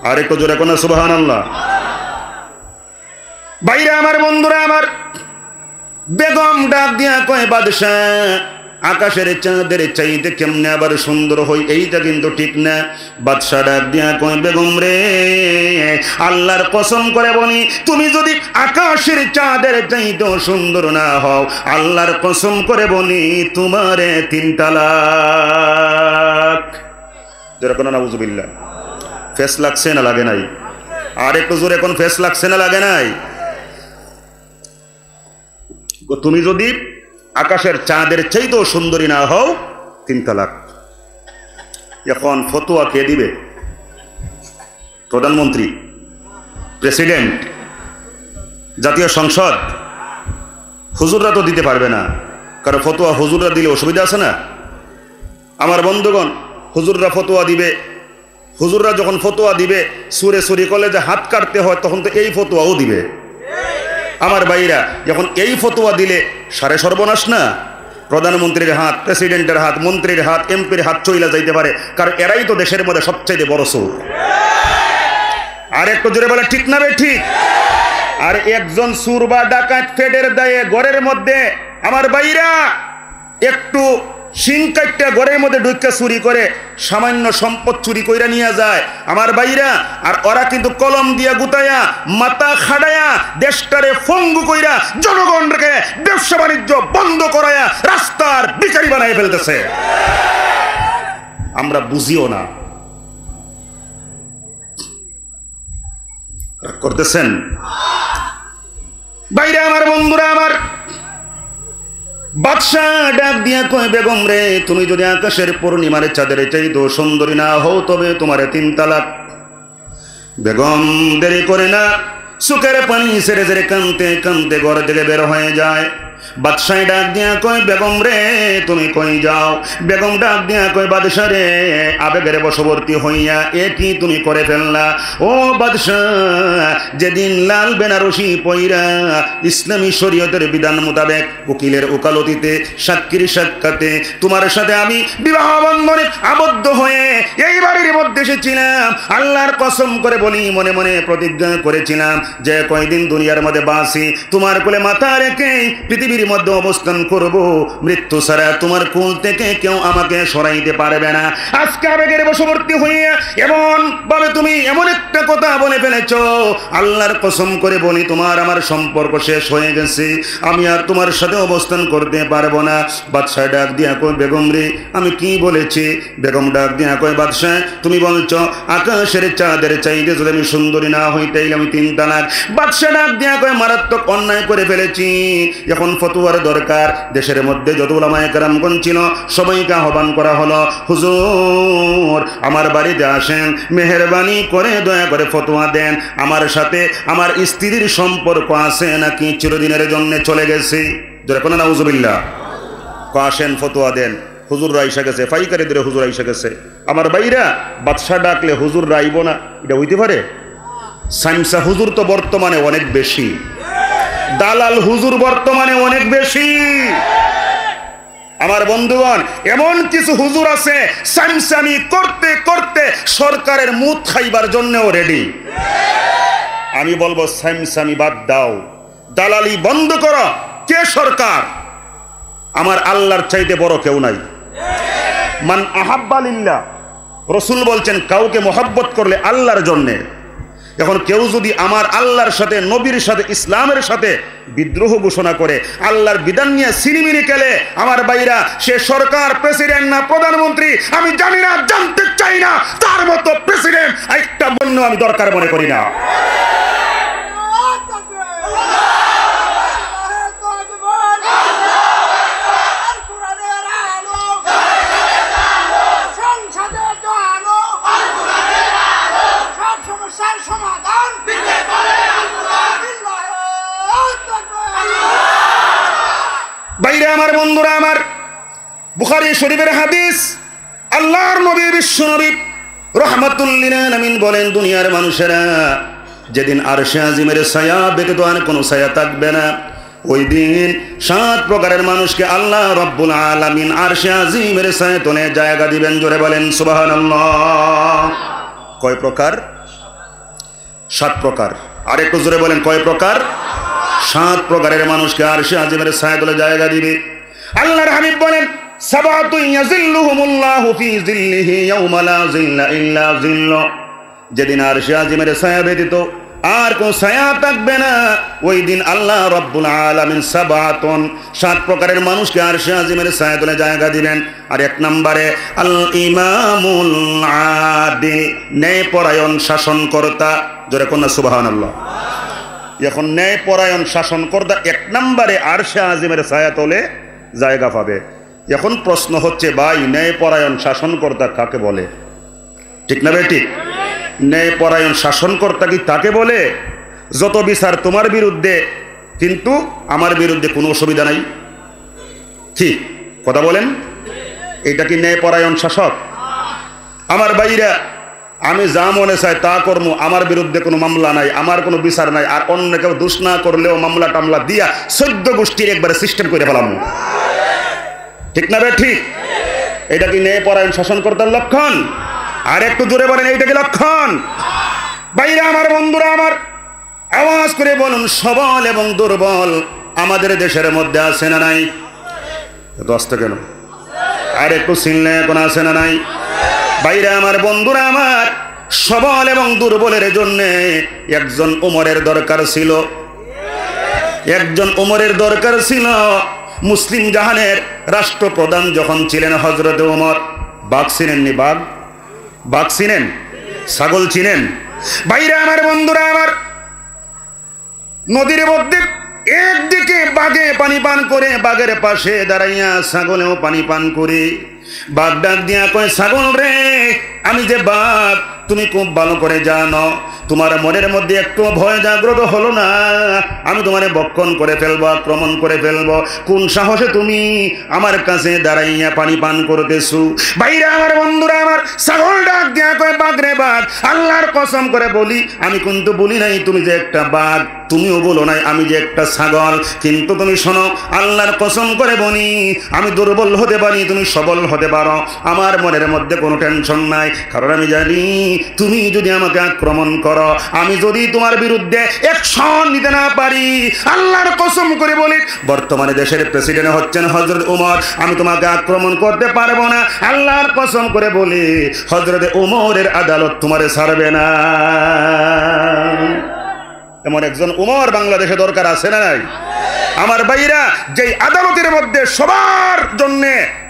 আর একটু জোরে কোন সুবহানাল্লাহ। বাইরে আমার, বন্ধুরা আমার, বেগম ডাক দিয়া কয়, বাদশাহ, আকাশের চাঁদের চাইতে কেমনে আবার সুন্দর হই? এইটা কিন্তু ঠিক না। বাদশা ডাক দিয়া কয়, বেগম রে, আল্লাহর কসম করে বলি, তুমি যদি আকাশের চাঁদের চাইতেও সুন্দর না হও, আল্লাহর কসম করে বলি, তোমারে 3 তালাক। যেরকম নাউজুবিল্লাহ। ফেস লাগছে না লাগে নাই? আর একটু জোরে এখন ফেস লাগছে না লাগে নাই? তুমি যদি আকাশের চাঁদের চাইতেও সুন্দরী না হও, 3 তালাক। এখন ফতোয়া কে দিবে? প্রধানমন্ত্রী, প্রেসিডেন্ট, জাতীয় সংসদ? হুজুররা তো দিতে পারবে না, কারণ ফতোয়া হুজুররা দিলে অসুবিধা আছে না? আমার বন্ধুগণ, হুজুররা ফতোয়া দিবে, হুজুররা যখন ফতোয়া দিবে, সুরে সুরি কলেজে হাত কাটতে হয়, তখন তো এই ফতোয়াও দিবে। আমার ভাইরা যখন এই ফতোয়া দিলে সারে সর্বনাশ না? প্রধানমন্ত্রীর হাত, প্রেসিডেন্টের হাত, মন্ত্রীর হাত, এমপির হাত চইলা যাইতে পারে, কারণ এরাই তো দেশের মধ্যে সবচেয়ে বড় চোর। আর একটু জোরে বলে ঠিক না বে ঠিক? আর একজন চোর বা ডাকাত ফেডের দায়ে ঘরের মধ্যে আমার ভাইরা একটু সিংকাইটা ঘরের মধ্যে ঢুকে চুরি করে সামান্য সম্পদ চুরি কইরা নিয়ে যায় আমার ভাইরা, আর ওরা কিন্তু কলম দিয়া গুতায়া মাথা খাড়ায়া দেশটারে ফঙ্গু কইরা জনগণকে ব্যবসা বাণিজ্য বন্ধ করায়া রাস্তার ভিখারি বানায় ফেলতেছে। আমরা বুঝিও না, করতেছেন বাইরে আমার বন্ধুরা আমার। বাদশাহ ডাক দিয়া কয়, বেগম রে, তুমি যদি আকাশের পূর্ণিমার চাঁদের চাইতো সুন্দরী না হও তবে তোমার 3 তালাক। বেগম দেরি করে না, চোখের পানি ছেড়ে ছেড়ে কাঁদতে কাঁদতে ঘর থেকে বের হয়ে যায়। বাদশাহ ডাক দিয়া কয়, বেগম রে তুমি কই যাও? বেগম ডাক দিয়া কয়, বাদশাহ রে, আবেগের বশবর্তী হইয়া এ কি তুমি করে ফেললা? ও বাদশাহ, যেদিন লাল বেনারসি পইরা ইসলামী শরীয়তের বিধান মোতাবেক উকিলের ওকালতিতে সাক্ষীর সাক্ষাতে তোমার সাথে আমি বিবাহ বন্ধনে আবদ্ধ হয়ে এই বাড়ির মধ্যে এসেছিলাম, আল্লাহর কসম করে বলি মনে মনে প্রতিজ্ঞা করেছিলাম যে কয়দিন দুনিয়ার মধ্যে বাঁচি তোমার কোলে মাথা রেখে পৃথিবীর মধ্যে অবস্থান করব, মৃত্যু ছাড়া তোমার কোল থেকে কেউ আমাকে সরাইতে পারবে না। আজকে আবেগের বশবর্তী হইয়া এমন ভাবে তুমি এমন একটা কথা বলে ফেলেছো, আল্লাহর কসম করে বলি তোমার আমার সম্পর্ক শেষ হয়ে গেছে, আমি আর তোমার সাথে অবস্থান করতে পারবো না। বাদশাহ ডাক দিয়া কয়, বেগম রে আমি কি বলেছি? বেগম ডাক দিয়া কয়, বাদশাহ তুমি বলছো আকাশের চাঁদের চাইতে যদি আমি সুন্দরী না হই তাইলে আমি 3 তালাক। বাদশাহ ডাক দিয়া কয়, মারাত্মক অন্যায় করে ফেলেছি, এখন ফতোয়ার দরকার। দেশের মধ্যে যত উলামায়ে কেরামগণ ছিল সবাইকে আহ্বান করা হলো, হুজুর আমার বাড়িতে আসেন, মেহেরবানি করে দয়া করে ফতোয়া দেন, আমার সাথে আমার স্ত্রীর সম্পর্ক আছে নাকি চিরদিনের জন্য চলে গেছে? যারা কোনো নাউজুবিল্লাহ আসেন ফতোয়া দেন। হুজুর আইসা গেছে, ফাইকারি ধরে হুজুর আইসা গেছে। আমার ভাইরা, বাদশাহ ডাকলে হুজুর রাইব না, এটা হইতে পারে? সাইমসা হুজুর তো বর্তমানে অনেক বেশি, দালাল হুজুর বর্তমানে অনেক বেশি। আমার বন্ধুগণ, এমন কিছু হুজুর আছে সামসামি করতে করতে সরকারের মুখ খাইবার জন্যও রেডি। আমি বলবো সামসামি বাদ দাও, দালালি বন্ধ করো। কে সরকার? আমার আল্লাহর চাইতে বড় কেউ নাই। মান আহাব্বা লিল্লাহ, রাসূল বলছেন কাউকে মহব্বত করলে আল্লাহর জন্যে। এখন কেউ যদি আমার আল্লাহর সাথে, নবীর সাথে, ইসলামের সাথে বিদ্রোহ ঘোষণা করে, আল্লাহর বিধান নিয়ে সিনিমিনি খেলে, আমার ভাইরা সে সরকার, প্রেসিডেন্ট না প্রধানমন্ত্রী আমি জানি না, জানতে চাই না, তার মতো প্রেসিডেন্ট একটা বন্য আমি দরকার মনে করি না। বাইরে আমার বন্ধুরা আমার, বুখারী শরীফের হাদিস, আল্লাহর নবী বিশ্ব নবী রাহমাতুল লিল আলামিন বলেন, দুনিয়ার মানুষেরা যেদিন আরশে আজিমের ছায়া ব্যতীত আর কোনো ছায়া থাকবে না, ওই দিন 7 প্রকারের মানুষকে আল্লাহ রাব্বুল আলামিন আরশে আজিমের ছায়া তলে জায়গা দিবেন। জোরে বলেন সুবহানাল্লাহ। কয় প্রকার? 7 প্রকার। আর একটু জোরে বলেন কয় প্রকার? 7 প্রকারের মানুষকে আরশে আজিমের ছায়া তলে জায়গা দিবে। আল্লাহর হাবিব বলেন, সাবাতুন ইয়াজিল্লুহুমুল্লাহু ফি জিল্লিহি ইয়াওমা লা জিল্লা ইল্লা জিল্লু, যেদিন আরশে আজিমের ছায়া ব্যতীত আর কোন ছায়া থাকবে না, ওই দিন আল্লাহ রাব্বুল আলামিন 7 প্রকারের মানুষকে আরশে আজিমের ছায়া তলে জায়গা দিবেন। আর 1 নম্বরে আল ইমামুল আদিল, ন্যায়পরায়ণ শাসনকর্তা। জোরে কোন সুবহানাল্লাহ। এখন ন্যায়পরায়ণ শাসনকর্তা 1 নম্বরে আরশে আজিমের ছায়া তলে জায়গা পাবে। এখন প্রশ্ন হচ্ছে, ভাই ন্যায়পরায়ণ শাসনকর্তা কাকে বলে? ঠিক না ভাই? ঠিক। ন্যায়পরায়ণ শাসনকর্তা কি তাকে বলে যত বিচার তোমার বিরুদ্ধে কিন্তু আমার বিরুদ্ধে কোনো অসুবিধা নাই? ঠিক কথা বলেন, এটা কি ন্যায়পরায়ণ শাসক? আমার ভাইরা, আমি যা মনে চাই তা করবো, আমার বিরুদ্ধে কোনো মামলা নাই, আমার কোনো বিচার নাই, আর অন্য কেউ দোষ না করলেও মামলা টামলা দিয়া 14 গোষ্ঠীর একবারে সিস্টেম করে ফেলাম। ঠিক না বে ঠিক? এটা কি ন্যায় পরায়ণ শাসনকর্তার লক্ষণ? আর একটু জোরে বলেন, এইটা কি লক্ষণ? ভাইরা আমার, বন্ধুরা আমার, আওয়াজ করে বলুন, সবল এবং দুর্বল আমাদের দেশের মধ্যে আছে না নাই? এত আসতে কেন? আর একটু চিনলে এখন আছে না নাই? ভাইরা আমার, বন্ধুরা আমার, সবল এবং দুর্বলের জন্য একজন ওমরের দরকার ছিল। একজন ওমরের দরকার ছিল। মুসলিম জাহানের রাষ্ট্রপ্রধান যখন ছিলেন হযরত ওমর। বাঘ চিনেননি? বাঘ, বাঘ চিনেন? ছাগল চিনেন? ভাইরা আমার, বন্ধুরা আমার, নদীর মধ্যে একদিকে বাঘে পানি পান করে, বাঘের পাশে দাঁড়াইয়া ছাগলেও পানি পান করে। বাঘ ডাক দিয়া কয়, ছাগল রে, আমি যে বাঘ তুমি খুব ভালো করে জানো, তোমার মনের মধ্যে একটু ভয় জাগ্রত হলো না? আমি তোমারে ভক্ষণ করে ফেলবো, আক্রমণ করে ফেলবো। কোন সাহসে তুমি আমার কাছে দাঁড়াইয়া পানি পান করতেছো? ভাইরা আমার, বন্ধুরা আমার, ছাগল ডাক দিয়া কয়, বাঘ রে বাঘ, আল্লাহর কসম করে বলি, আমি কিন্তু বলি নাই তুমি যে একটা বাঘ, তুমিও বলো নাই আমি যে একটা ছাগল, কিন্তু তুমি শোনো, আল্লাহর কসম করে বলি, আমি দুর্বল হতে পারি, তুমি সবল হতে পারো, আমার মনের মধ্যে কোনো টেনশন নাই। কারণ আমি জানি তুমি যদি আমাকে আক্রমণ করো, আমি যদি তোমার বিরুদ্ধে অ্যাকশন নিতে না পারি, আল্লাহর কসম করে বলি, বর্তমানে দেশের প্রেসিডেন্ট হচ্ছেন হযরত ওমর, আমি তোমাকে আক্রমণ করতে পারবো না। আল্লাহর কসম করে বলি, হযরত ওমরের আদালত তোমারে ছাড়বে না। এমন একজন ওমর বাংলাদেশে দরকার আছে না নাই? আমার ভাইরা, যেই আদালতের মধ্যে সবার জন্য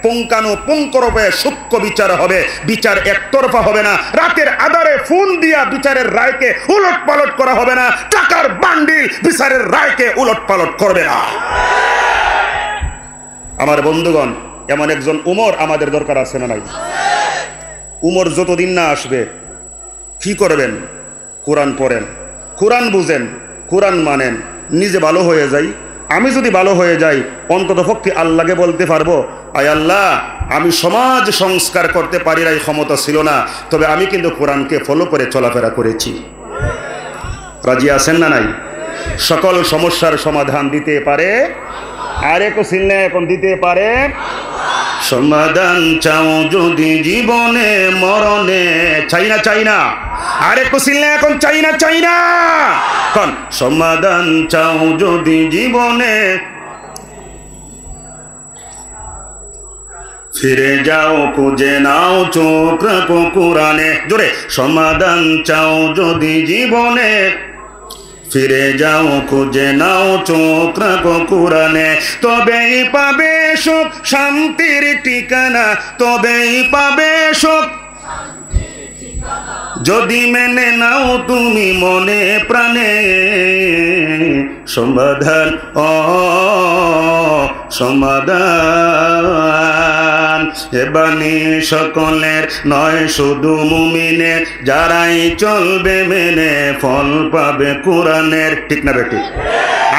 পুঙ্খানুপুঙ্খরূপে সূক্ষ্ম বিচার হবে, বিচার একতরফা হবে না, রাতের আধারে ফোন দিয়া বিচারের রায়কে উলট পালট করা হবে না, টাকার বান্ডিল বিচারের রায়কে উলট পালট করবে না। আমার বন্ধুগণ, এমন একজন উমর আমাদের দরকার আছে না নাই? উমর যতদিন না আসবে কি করবেন? কোরআন পড়েন, কোরআন বুঝেন, কোরআন মানেন, নিজে ভালো হয়ে যাই। আমি যদি ভালো হয়ে যাই, অন্তত পক্ষে আল্লাহকে বলতে পারবো, আয় আল্লাহ, আমি সমাজ সংস্কার করতে পারি না, এই ক্ষমতা ছিল না, তবে আমি কিন্তু কোরআনকে ফলো করে চলাফেরা করেছি। রাজি আছেন না নাই? সকল সমস্যার সমাধান দিতে পারে, আর একটু চিনলে এখন দিতে পারে। সমাধান চাও যদি জীবনে মরণে, চাই না? চাই না? আর একটু চিনলে এখন চাই না? চাই না? কোন সমাধান চাও যদি জীবনে, ফিরে যাও খুঁজে নাও চোখ রাখো কোরআনে। জোরে, সমাধান চাও যদি জীবনে, ফিরে যাও খুঁজে নাও চোখ রাখো কোরআনে, তবেই পাবে সুখ শান্তির ঠিকানা, তবেই পাবে সুখ যদি মেনে নাও তুমি মনে প্রাণে। সমাধান, সমাধান এ বাণী সকলের নয়, শুধু মুমিনের, যারাই চলবে মেনে ফল পাবে কোরআনের। ঠিক না বেটি?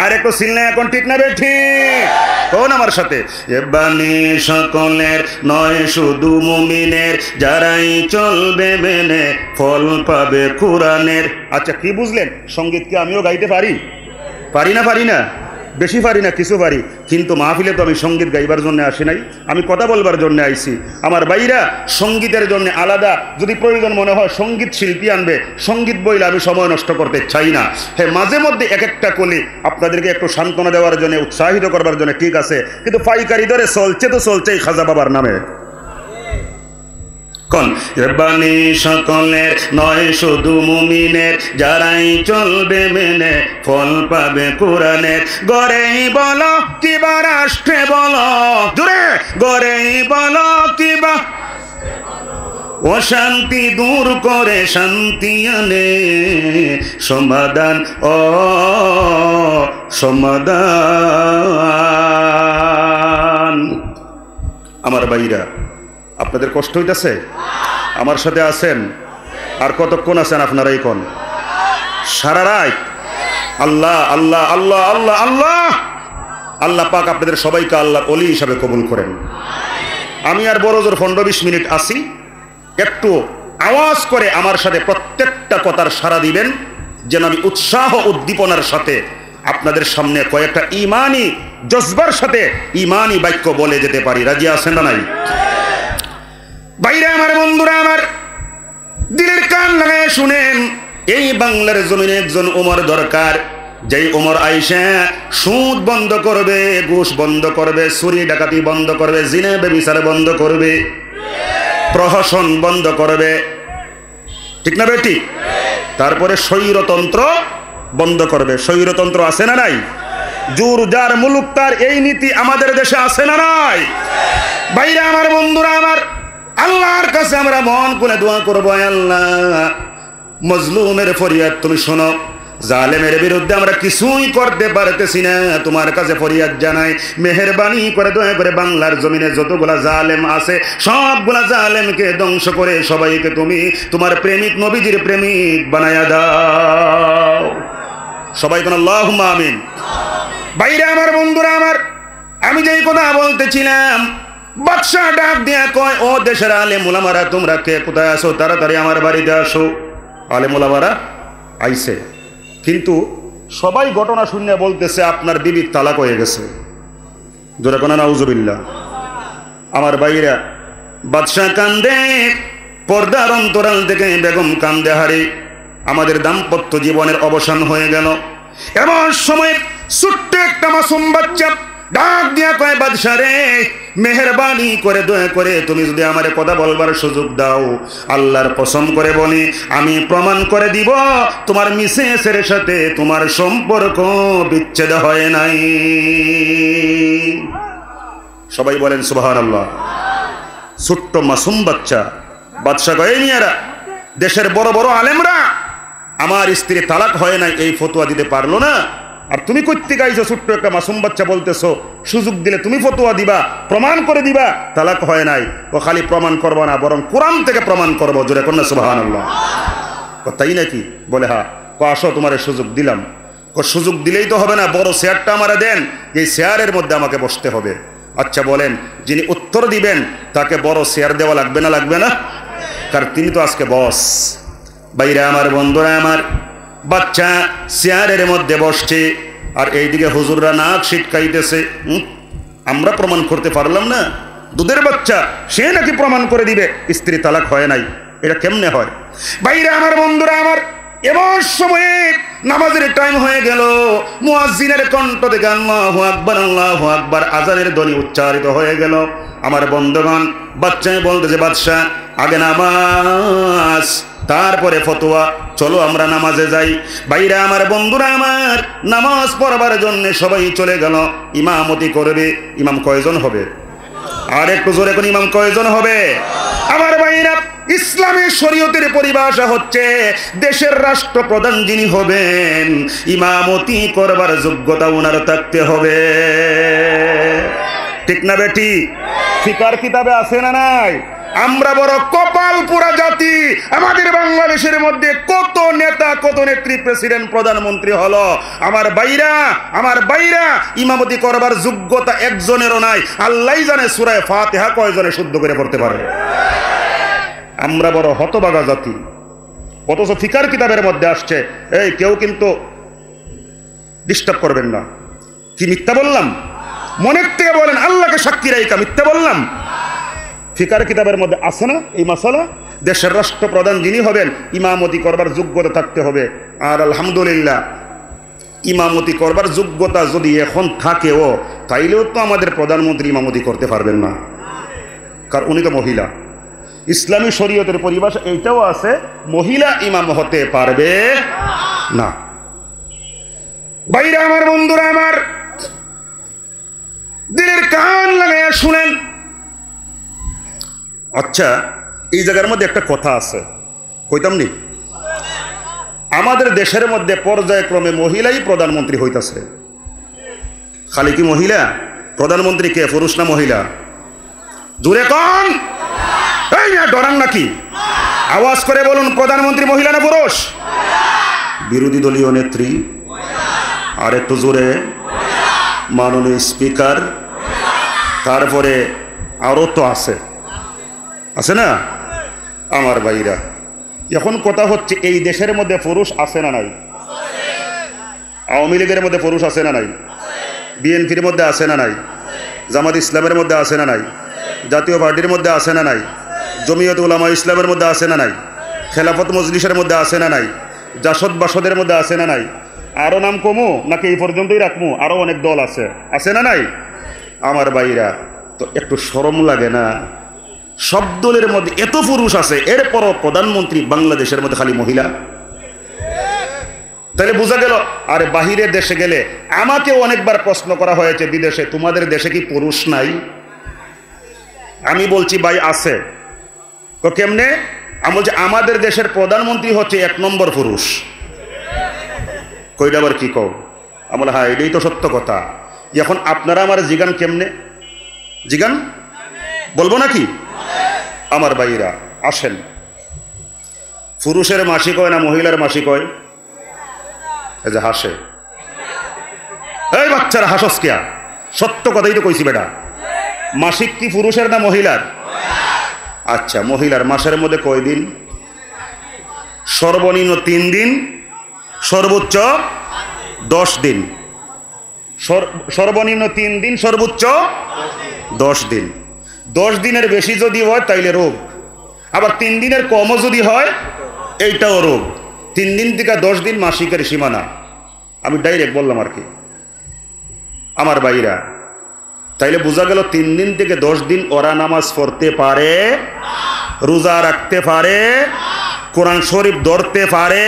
আর একটু চিনলে এখন ঠিক না বেটি? কোন আমার সাথে? এ বাণী সকলের নয়, শুধু মুমিনের, যারাই চলবে মেনে ফল পাবে কোরআনের। আচ্ছা, কি বুঝলেন? সঙ্গীত কি আমিও গাইতে পারি? পারি না? পারি না? বেশি পারি না, কিছু পারি, কিন্তু মাহফিলে তো আমি সঙ্গীত গাইবার জন্য আসি নাই, আমি কথা বলবার জন্য আইছি। আমার ভাইরা, সঙ্গীতের জন্য আলাদা যদি প্রয়োজন মনে হয় সঙ্গীত শিল্পী আনবে, সঙ্গীত বইলে আমি সময় নষ্ট করতে চাই না। হ্যাঁ, মাঝে মধ্যে এক একটা কলি আপনাদেরকে একটু সান্ত্বনা দেওয়ার জন্য, উৎসাহিত করবার জন্য ঠিক আছে, কিন্তু পাইকারি ধরে চলছে তো চলছেই খাজা বাবার নামে। কোন বাণী সকলের নয়, শুধু মুমিনের, যারাই চলবে মেনে ফল পাবে কোরআনের। গড়েই বলো কিবা রাষ্ট্রে বলো, জোরে, গড়েই বলো কিবা অশান্তি দূর করে শান্তি আনে। সমাধান, সমাধান। আমার ভাইরা, আপনাদের কষ্ট হইতেছে? আমার সাথে আছেন? আর কতক্ষণ আছেন আপনারাই কোন? সারা রাত? আল্লাহ আল্লাহ আল্লাহ আল্লাহ আল্লাহ আল্লাহ পাক আপনাদের সবাইকে আল্লাহর ওলি হিসাবে কবুল করেন। আমি আর বড় জোর 15-20 মিনিট আসি, একটু আওয়াজ করে আমার সাথে প্রত্যেকটা কথার সাড়া দিবেন, যেন আমি উৎসাহ উদ্দীপনার সাথে আপনাদের সামনে কয়েকটা ইমানি জজবার সাথে ইমানি বাক্য বলে যেতে পারি। রাজি আছেন না নাই? ভাইরা আমার, বন্ধুরা আমার, দিলের কান লাগায় শুনেন, এই বাংলার জমিনে একজন ওমর দরকার, যেই ওমর আইসা সুদ বন্ধ করবে, ঘুষ বন্ধ করবে, চুরি ডাকাতি বন্ধ করবে, জিনা ব্যভিচার বন্ধ করবে, প্রহসন বন্ধ করবে, ঠিক না বেটি? তারপরে স্বৈরতন্ত্র বন্ধ করবে। স্বৈরতন্ত্র আছে না নাই? জোর যার মুলুক তার, এই নীতি আমাদের দেশে আছে না নাই? ভাইরা আমার, বন্ধুরা আমার, আল্লাহর কাছে আমরা মন খুলে দোয়া করবো, আল্লাহ মজলুমের ফরিয়াদ তুমি শোনো, জালেমের বিরুদ্ধে আমরা কিছুই করতে পারতেছি না, তোমার কাছে ফরিয়াদ জানাই, মেহেরবানি করে দয়া করে বাংলার জমিনে যতগুলা জালেম আছে সবগুলা জালেমকে ধ্বংস করে সবাইকে তুমি তোমার প্রেমিক নবীজির প্রেমিক বানায়া দাও। সবাই কোন আল্লাহুম্মা আমিন। ভাইরা আমার, বন্ধুরা আমার, আমি যেই কথা বলতেছিলাম, বাদশাহ ডাক দিয়া কয়, ও দেশের আলেম ওলামারা, তোমরা কে কোথায় আসো? তাড়াতাড়ি আমার বাড়িতে আসো। আলেম ওলামারা আইছে, কিন্তু সবাই ঘটনা শুনে বলতেছে আপনার বিবির তালাক হয়ে গেছে। জোরে কোনা নাউজুবিল্লাহ। আমার ভাইরা, বাদশাহ কান্দে, পর্দার অন্তরাল থেকে বেগম কান্দে, হারে আমাদের দাম্পত্য জীবনের অবসান হয়ে গেল। এমন সময় ছোট্ট একটা মাসুম বাচ্চা ডাক দিয়া কয়, বাদশাহ রে, মেহেরবানি করে দয়া করে তুমি যদি আমারে কথা বলবার সুযোগ দাও, আল্লাহর কসম করে বলি, আমি প্রমাণ করে দিব তোমার মিসেসের সাথে তোমার সম্পর্ক বিচ্ছেদ হয় নাই। সবাই বলেন সুবহানাল্লাহ। ছোট্ট মাসুম বাচ্চা। বাদশাহ কয়, মিয়ারা, দেশের বড় বড় আলেমরা আমার স্ত্রী তালাক হয় নাই এই ফতোয়া দিতে পারলো না, আর তুমি কইতে গাইছো ছোট্ট একটা মাসুম বাচ্চা বলতেছো, সুযোগ দিলে তুমি ফতোয়া দিবা, প্রমাণ করে দিবা তালাক হয় নাই। ও খালি প্রমাণ করবো না, বরং কোরআন থেকে প্রমাণ করবো। জোরে কন্যা সুবহানাল্লাহ। তাই নাকি? বলে হ্যাঁ। আসো, তোমার সুযোগ দিলাম। সুযোগ দিলেই তো হবে না, বড় চেয়ারটা আমারে দেন, এই চেয়ারের মধ্যে আমাকে বসতে হবে। আচ্ছা বলেন, যিনি উত্তর দিবেন তাকে বড় চেয়ার দেওয়া লাগবে না? লাগবে না? কারণ তিনি তো আজকে বস। বাইরে আমার, বন্ধুরা আমার, বাচ্চা চেয়ারের মধ্যে বসছে, আর এইদিকে হুজুররা নাক ছিটকাইতেছে। আমরা প্রমাণ করতে পারলাম না, দুধের বাচ্চা সে নাকি প্রমাণ করে দিবে স্ত্রী তালাক হয় নাই। এটা কেমনে হয়? বাইরে আমার, বন্ধুরা আমার, এমন সময়ে নামাজের টাইম হয়ে গেল, মুয়াজ্জিনের কণ্ঠ থেকে আল্লাহু আকবার, আল্লাহু আকবার, আজানের ধ্বনি উচ্চারিত হয়ে গেল। আমার বন্ধুগণ, বাচ্চায় বলতেছে, বাদশা আগে নামাজ, তারপরে ফতোয়া, চলো আমরা নামাজে যাই। বাইরে আমার, বন্ধুরা আমার, নামাজ পড়বার জন্য সবাই চলে গেল। ইমামতি করবে। ইমাম কয়জন হবে? আর একটু জোরে কোন ইমাম কয়জন হবে? আমার ভাইরা, ইসলামের শরীয়তের পরিভাষা হচ্ছে দেশের রাষ্ট্রপ্রধান যিনি হবেন, ইমামতি করবার যোগ্যতা ওনার থাকতে হবে। ঠিক না বেটি? ফিকার কিতাবে আছে না নাই? আমরা বড় কপাল পুরা জাতি। আমাদের বাংলাদেশের মধ্যে কত নেতা, কত নেত্রী, প্রেসিডেন্ট, প্রধানমন্ত্রী হলো, আমার বাইরা ইমামতি করবার যোগ্যতা একজনেরও নাই। আল্লাহই জানে সূরা ফাতিহা কয়জনে শুদ্ধ করে পড়তে পারে। আমরা বড় হতভাগা জাতি। অথচ ফিকার কিতাবের মধ্যে আসছে, এই কেউ কিন্তু ডিস্টার্ব করবেন না। কি মিথ্যা বললাম? মনের থেকে বলেন, আল্লাহকে সাক্ষী রাইকা মিথ্যা বললাম? ফিকার কিতাবের মধ্যে আছে না এই মাসালা? দেশের রাষ্ট্রপ্রধান যিনি হবেন, ইমামতি করবার যোগ্যতা থাকতে হবে। আর আলহামদুলিল্লাহ, ইমামতি করবার যোগ্যতা যদি এখন থাকেও, তাইলেও তো আমাদের প্রধানমন্ত্রী ইমামতি করতে পারবেন না, কারণ উনি তো মহিলা। ইসলামী শরীয়তের পরিভাষা এইটাও আছে, মহিলা ইমাম হতে পারবে না। ভাইরা আমার, বন্ধুরা আমার, দিলের কান লাগাইয়া শুনেন। আচ্ছা, এই জায়গার মধ্যে একটা কথা আছে, কইতাম নি? আমাদের দেশের মধ্যে পর্যায়ক্রমে মহিলাই প্রধানমন্ত্রী হইতাছে। খালি কি মহিলা? প্রধানমন্ত্রী কে, পুরুষ না মহিলা? জোরে কোন? এই না, ডরান নাকি? আওয়াজ করে বলুন, প্রধানমন্ত্রী মহিলা না পুরুষ? বিরোধী দলীয় নেত্রী? আর একটু জোরে। মাননীয় স্পিকার? তারপরে আরো তো আছে না? আমার ভাইরা, এখন কথা হচ্ছে এই দেশের মধ্যে পুরুষ আছে না নাই? আওয়ামী লীগের মধ্যে পুরুষ আছে না নাই? বিএনপির মধ্যে আছে না নাই? জামাত ইসলামের মধ্যে আছে না নাই? জাতীয় পার্টির মধ্যে আছে না নাই? জমিয়ত উলামা ইসলামের মধ্যে আছে না নাই? খেলাফত মজলিসের মধ্যে আছে না নাই? জাসদ বাসদের মধ্যে আছে না নাই? আরও নাম কমু নাকি এই পর্যন্তই রাখবো? আরও অনেক দল আছে না নাই? আমার ভাইরা, তো একটু শরম লাগে না? সব দলের মধ্যে এত পুরুষ আছে, এরপরও প্রধানমন্ত্রী বাংলাদেশের মধ্যে খালি মহিলা। তাহলে বোঝা গেল। আরে বাহিরের দেশে গেলে আমাকে অনেকবার প্রশ্ন করা হয়েছে বিদেশে, তোমাদের দেশে কি পুরুষ নাই? আমি বলছি ভাই আছে। তো কেমনে? আমি বলছি আমাদের দেশের প্রধানমন্ত্রী হচ্ছে 1 নম্বর পুরুষ। কইটা আবার কি কও? আমার হ্যাঁ, এটাই তো সত্য কথা। এখন আপনারা আমার জিগান কেমনে? জিগান বলবো নাকি? আমার ভাইরা আসেন, পুরুষের মাসিক হয় না মহিলার মাসিক হয়? এই যে হাসে, এই বাচ্চারা হাসস কিয়া? সত্য কথাই তো কইছি বেটা। মাসিক কি পুরুষের না মহিলার? আচ্ছা, মহিলার মাসের মধ্যে কয় দিন? সর্বনিম্ন 3 দিন, সর্বোচ্চ 10 দিন। সর্বনিম্ন 3 দিন, সর্বোচ্চ 10 দিন। 10 দিনের বেশি যদি হয় তাইলে রোগ, আবার 3 দিনের কমও যদি হয় এইটাও রোগ। 3 দিন থেকে 10 দিন মাসিকের সীমানা। আমি ডাইরেক্ট বললাম আর কি আমার ভাইরা। তাইলে বোঝা গেল 3 দিন থেকে 10 দিন ওরা নামাজ পড়তে পারে, রোজা রাখতে পারে, কোরআন শরীফ ধরতে পারে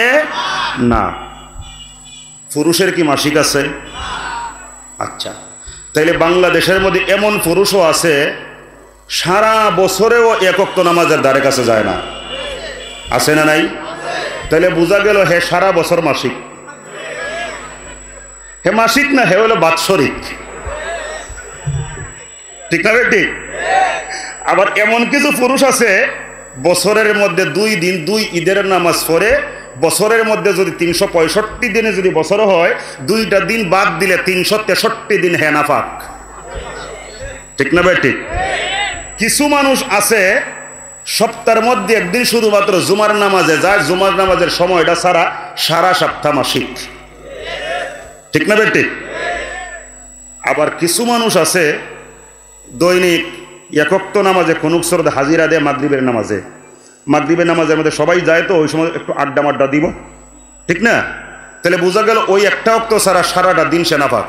না। পুরুষের কি মাসিক আছে? আচ্ছা, তাইলে বাংলাদেশের মধ্যে এমন পুরুষও আছে সারা বছরেও 1 ওয়াক্ত নামাজের ধারে কাছে যায় না। আছে না নাই? তাইলে বোঝা গেল হে সারা বছর মাসিক। হে মাসিক না, হে হলো বাৎসরিক। ঠিক না বেটি? আবার এমন কিছু পুরুষ আছে বছরের মধ্যে 2 দিন 2 ঈদের নামাজ পড়ে, বছরের মধ্যে যদি 365 দিনে যদি বছর হয়, 2টা দিন বাদ দিলে 363 দিন হে নাফাক। ঠিক না বেটি? কিছু মানুষ আছে সপ্তাহের মধ্যে 1 দিন শুধুমাত্র জুমার নামাজে যায়, জুমার নামাজের সময়টা ছাড়া সারা সপ্তাহ মাসিক। ঠিক না বেটি? আবার কিছু মানুষ আছে দৈনিক 1 ওয়াক্ত নামাজে কোন সরদ হাজিরা দেয় মাগরিবের নামাজে। মাগরিবের নামাজের মধ্যে সবাই যায়, তো ওই সময় একটু আড্ডা মাড্ডা দিব। ঠিক না? তাহলে বোঝা গেল ওই একটা ওয়াক্ত ছাড়া সারাটা দিন সে নাপাক।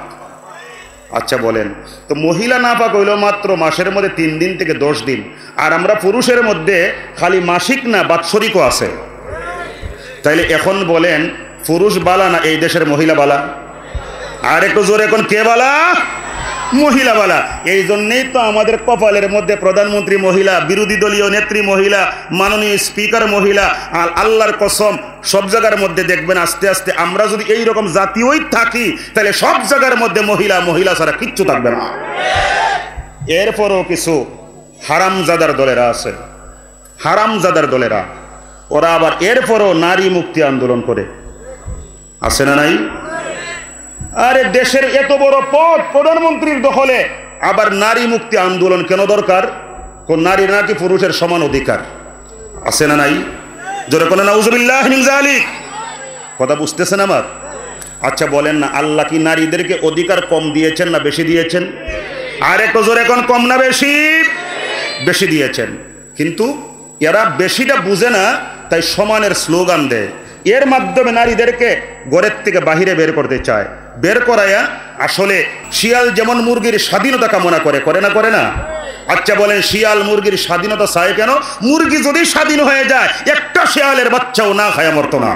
আচ্ছা বলেন তো, মহিলা নাপাক হইল মাত্র মাসের মধ্যে 3 দিন থেকে 10 দিন, আর আমরা পুরুষের মধ্যে খালি মাসিক না বাৎসরিকও আছে। তাইলে এখন বলেন পুরুষ বালা না এই দেশের মহিলা বালা? আর একটু জোরে এখন কে বালা? মহিলা বালা। এই জন্যেই তো আমাদের কপালের মধ্যে প্রধানমন্ত্রী মহিলা, বিরোধী দলীয় নেত্রী মহিলা, মাননীয় স্পিকার মহিলা। আর আল্লাহর কসম সব জায়গার মধ্যে দেখবেন আস্তে আস্তে আমরা যদি এই রকম জাতীয়ই থাকি তাহলে সব জায়গার মধ্যে মহিলা, মহিলা ছাড়া কিচ্ছু থাকবে না। এরপরও কিছু হারামজাদার দলেরা আছে, হারামজাদার দলেরা, ওরা আবার এরপরও নারী মুক্তি আন্দোলন করে। আছে না নাই? আরে দেশের এত বড় পদ প্রধানমন্ত্রীর দখলে, আবার নারী মুক্তি আন্দোলন কেন দরকার? কোন নারী নাকি পুরুষের সমান অধিকার? আছে না নাই? জোরে কোন নাউজুবিল্লাহ মিন যালিক। কথা বুঝতেছেন আমার? আচ্ছা বলেন না, আল্লাহ কি নারীদেরকে অধিকার কম দিয়েছেন না বেশি দিয়েছেন? আর একটু জোরে কোন কম না বেশি? বেশি দিয়েছেন। কিন্তু এরা বেশিটা বুঝে না, তাই সমানের স্লোগান দেয়। এর মাধ্যমে নারীদেরকে ঘরের থেকে বাহিরে বের করতে চায়। বের করায়া আসলে শিয়াল যেমন মুরগির স্বাধীনতা কামনা করে, করে না? করে না? আচ্ছা বলেন শিয়াল মুরগির স্বাধীনতা চায় কেন? মুরগি যদি স্বাধীন হয়ে যায় একটা শিয়ালের বাচ্চাও না খায়া মরত না।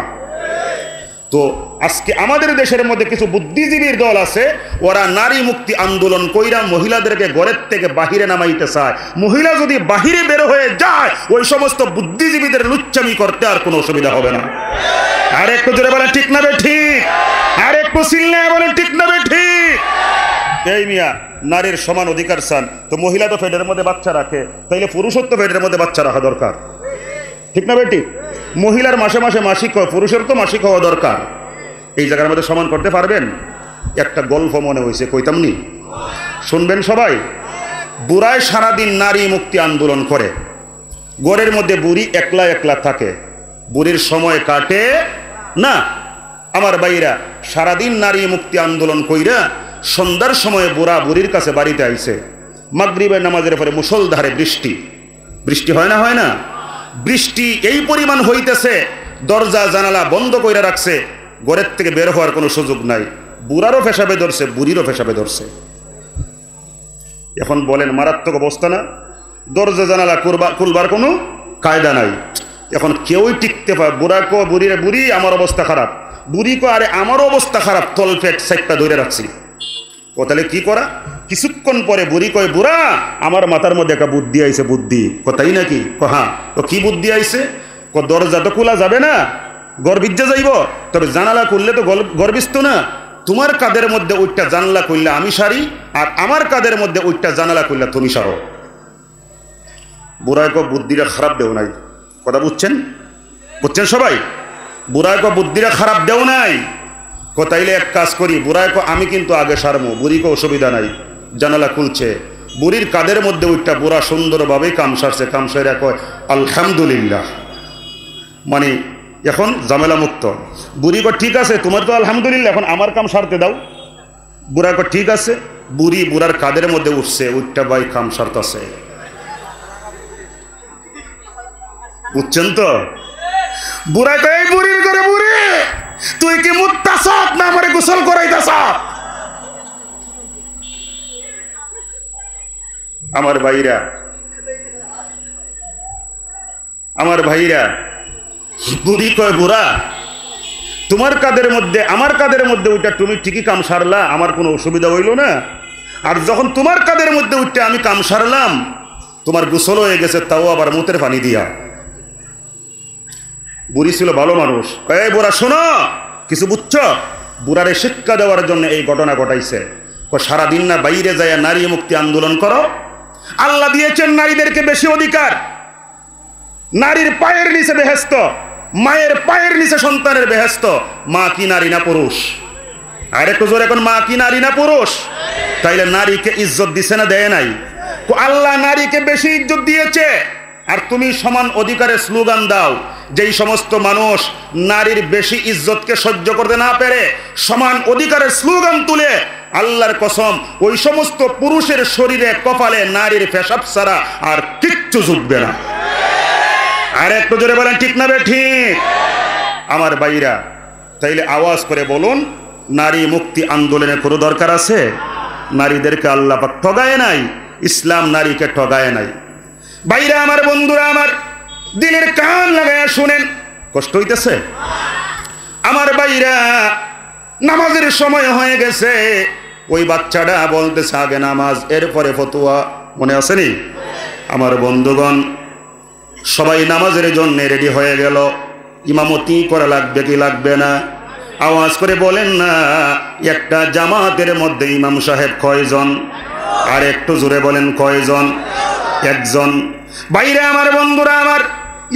তো আজকে আমাদের দেশের মধ্যে কিছু বুদ্ধিজীবীর দল আছে, ওরা নারী মুক্তি আন্দোলন কইরা মহিলাদেরকে ঘরের থেকে বাহিরে নামাইতে চায়। মহিলা যদি বাহিরে বের হয়ে যায় ওই সমস্ত বুদ্ধিজীবীদের লুচ্চামি করতে আর কোনো অসুবিধা হবে না। আর একটু জোরে বলেন ঠিক না বে ঠিক? আর একটু চিল্লায় বলেন ঠিক না বে ঠিক? এই মিয়া নারীর সমান অধিকার চান, তো মহিলা তো পেটের মধ্যে বাচ্চা রাখে, তাইলে পুরুষের তো পেটের মধ্যে বাচ্চা রাখা দরকার। ঠিক না বেটি? মহিলার মাসে মাসে মাসিক হয়, পুরুষের তো মাসিক হওয়া দরকার। এই জায়গার মধ্যে সমান করতে পারবেন? একটা গল্প মনে হয়েছে, কইতাম নি? শুনবেন সবাই? বুড়ায় সারাদিন নারী মুক্তি আন্দোলন করে, ঘরের মধ্যে বুড়ি একলা একলা থাকে, বুড়ির সময় কাটে না। আমার ভাইরা, সারাদিন নারী মুক্তি আন্দোলন কইরা সন্ধ্যার সময় বুড়া বুড়ির কাছে বাড়িতে আইছে। মাগরিবের নামাজের পরে মুষলধারে বৃষ্টি, বৃষ্টি হয় না, হয় না? বৃষ্টি এই পরিমাণ হইতেছে, দরজা জানালা বন্ধ কইরা রাখছে, ঘরের থেকে বের হওয়ার কোনো সুযোগ নাই। বুড়ারও পেশাবে ধরছে, বুড়িরও পেশাবে ধরছে। এখন বলেন মারাত্মক অবস্থা না? দরজা জানালা খুলবার কোনো কায়দা নাই। এখন কেউই টিকতে পারে, বুড়া কো বুড়িরে, বুড়ি আমার অবস্থা খারাপ, বুড়ি কো আরে আমারও অবস্থা খারাপ, তলপেট সাইডটা ধরে রাখছি। ও তাহলে কি করা? কিছুক্ষণ পরে বুড়ি কয়, বুড়া আমার মাথার মধ্যে একটা বুদ্ধি আইছে। বুদ্ধি? তাই নাকি? হ্যাঁ। তো কি বুদ্ধি আইছে? দরজা তো খোলা যাবে না, গর্বিজ্জা যাইব, তবে জানালা করলে তো গর্বিস্ত না। তোমার কাদের মধ্যে ওইটা জানালা করলে আমি সারি, আর আমার কাদের মধ্যে ওইটা জানালা করলে তুমি সারো। বুড়ায় কো বুদ্ধিটা খারাপ দেও নাই। কথা বুঝছেন? বুঝছেন সবাই? বুড়ায় কো বুদ্ধিটা খারাপ দেও নাই। তাইলে এক কাজ করি, বুড়ায় কো আমি কিন্তু আগে সারমো। বুড়িকে অসুবিধা নাই, জানালা খুলছে, বুড়ির কাদের মধ্যে ওইটা বুড়া সুন্দরভাবে কাম সারছে। কাম সাইরা কয় আলহামদুলিল্লাহ, মানে এখন ঝামেলা মুক্ত। বুড়ি কয় ঠিক আছে, তোমার তো আলহামদুলিল্লাহ, এখন আমার কাম সারতে দাও। বুড়া কয় ঠিক আছে। বুড়ি বুড়ার কাদের মধ্যে উঠছে, ওইটা ভাই কাম সারতেছে। বুঝছেন তো? বুড়া কয় এই বুড়ির করে, বুড়ি তুই কি মুত্তাস না আমারে গোসল করাইতাছ? আমার ভাইরা, আমার ভাইরা, বুড়ি কয় বুড়া তোমার কাদের মধ্যে আমার কাদের মধ্যে ওইটা তুমি ঠিকই কাম সারলা, আমার কোনো অসুবিধা হইল না। আর যখন তোমার কাদের মধ্যে ওইটা আমি কাম সারলাম, তোমার গোসল হয়ে গেছে, তাও আবার মুতের পানি দিয়া। বুড়ি ছিল ভালো মানুষ। এই বুড়া শোনো, কিছু বুঝছ? বুড়ারে শিক্ষা দেওয়ার জন্য এই ঘটনা ঘটাইছে। সারাদিন না বাইরে যায় নারী মুক্তি আন্দোলন করো? আল্লাহ দিয়েছেন নারীদেরকে বেশি অধিকার। নারীর পায়ের নিচে বেহেস্ত, মায়ের পায়ের নিচে সন্তানের বেহেস্ত। মা কি নারী না পুরুষ? আর একটু জোরে এখন, মা কি নারী না পুরুষ? তাইলে নারীকে ইজ্জত দিছে না দেয় নাই? আল্লাহ নারীকে বেশি ইজ্জত দিয়েছে। আর তুমি সমান অধিকারের স্লোগান দাও। যেই সমস্ত মানুষ নারীর বেশি ইজ্জতকে সহ্য করতে না পেরে সমান অধিকারের স্লোগান তুলে, আল্লাহর কসম ওই সমস্ত পুরুষের শরীরে কপালে নারীর পেশাব ছাড়া আর কিচ্ছু জুটবে না। আর একটু জোরে বলেন ঠিক না বে ঠিক? আমার ভাইরা, তাইলে আওয়াজ করে বলুন, নারী মুক্তি আন্দোলনের কোনো দরকার আছে? নারীদেরকে আল্লাহ পাক ঠগায় নাই, ইসলাম নারীকে ঠগায় নাই। ভাইরা আমার, বন্ধুরা আমার, দিলের কান লাগায়া শুনেন, কষ্ট হইতেছে? আমার ভাইরা, নামাজের সময় হয়ে গেছে, ওই বাচ্চাটা বলতেছে আগে নামাজ এরপরে ফতোয়া, মনে আসেনি? আমার বন্ধুগণ, সবাই নামাজের জন্য রেডি হয়ে গেল। ইমামতি করা লাগবে কি লাগবে না? আওয়াজ করে বলেন না, একটা জামাতের মধ্যে ইমাম সাহেব কয়জন? আর একটু জোরে বলেন কয়জন? একজন। বাইরে আমার, বন্ধুরা আমার,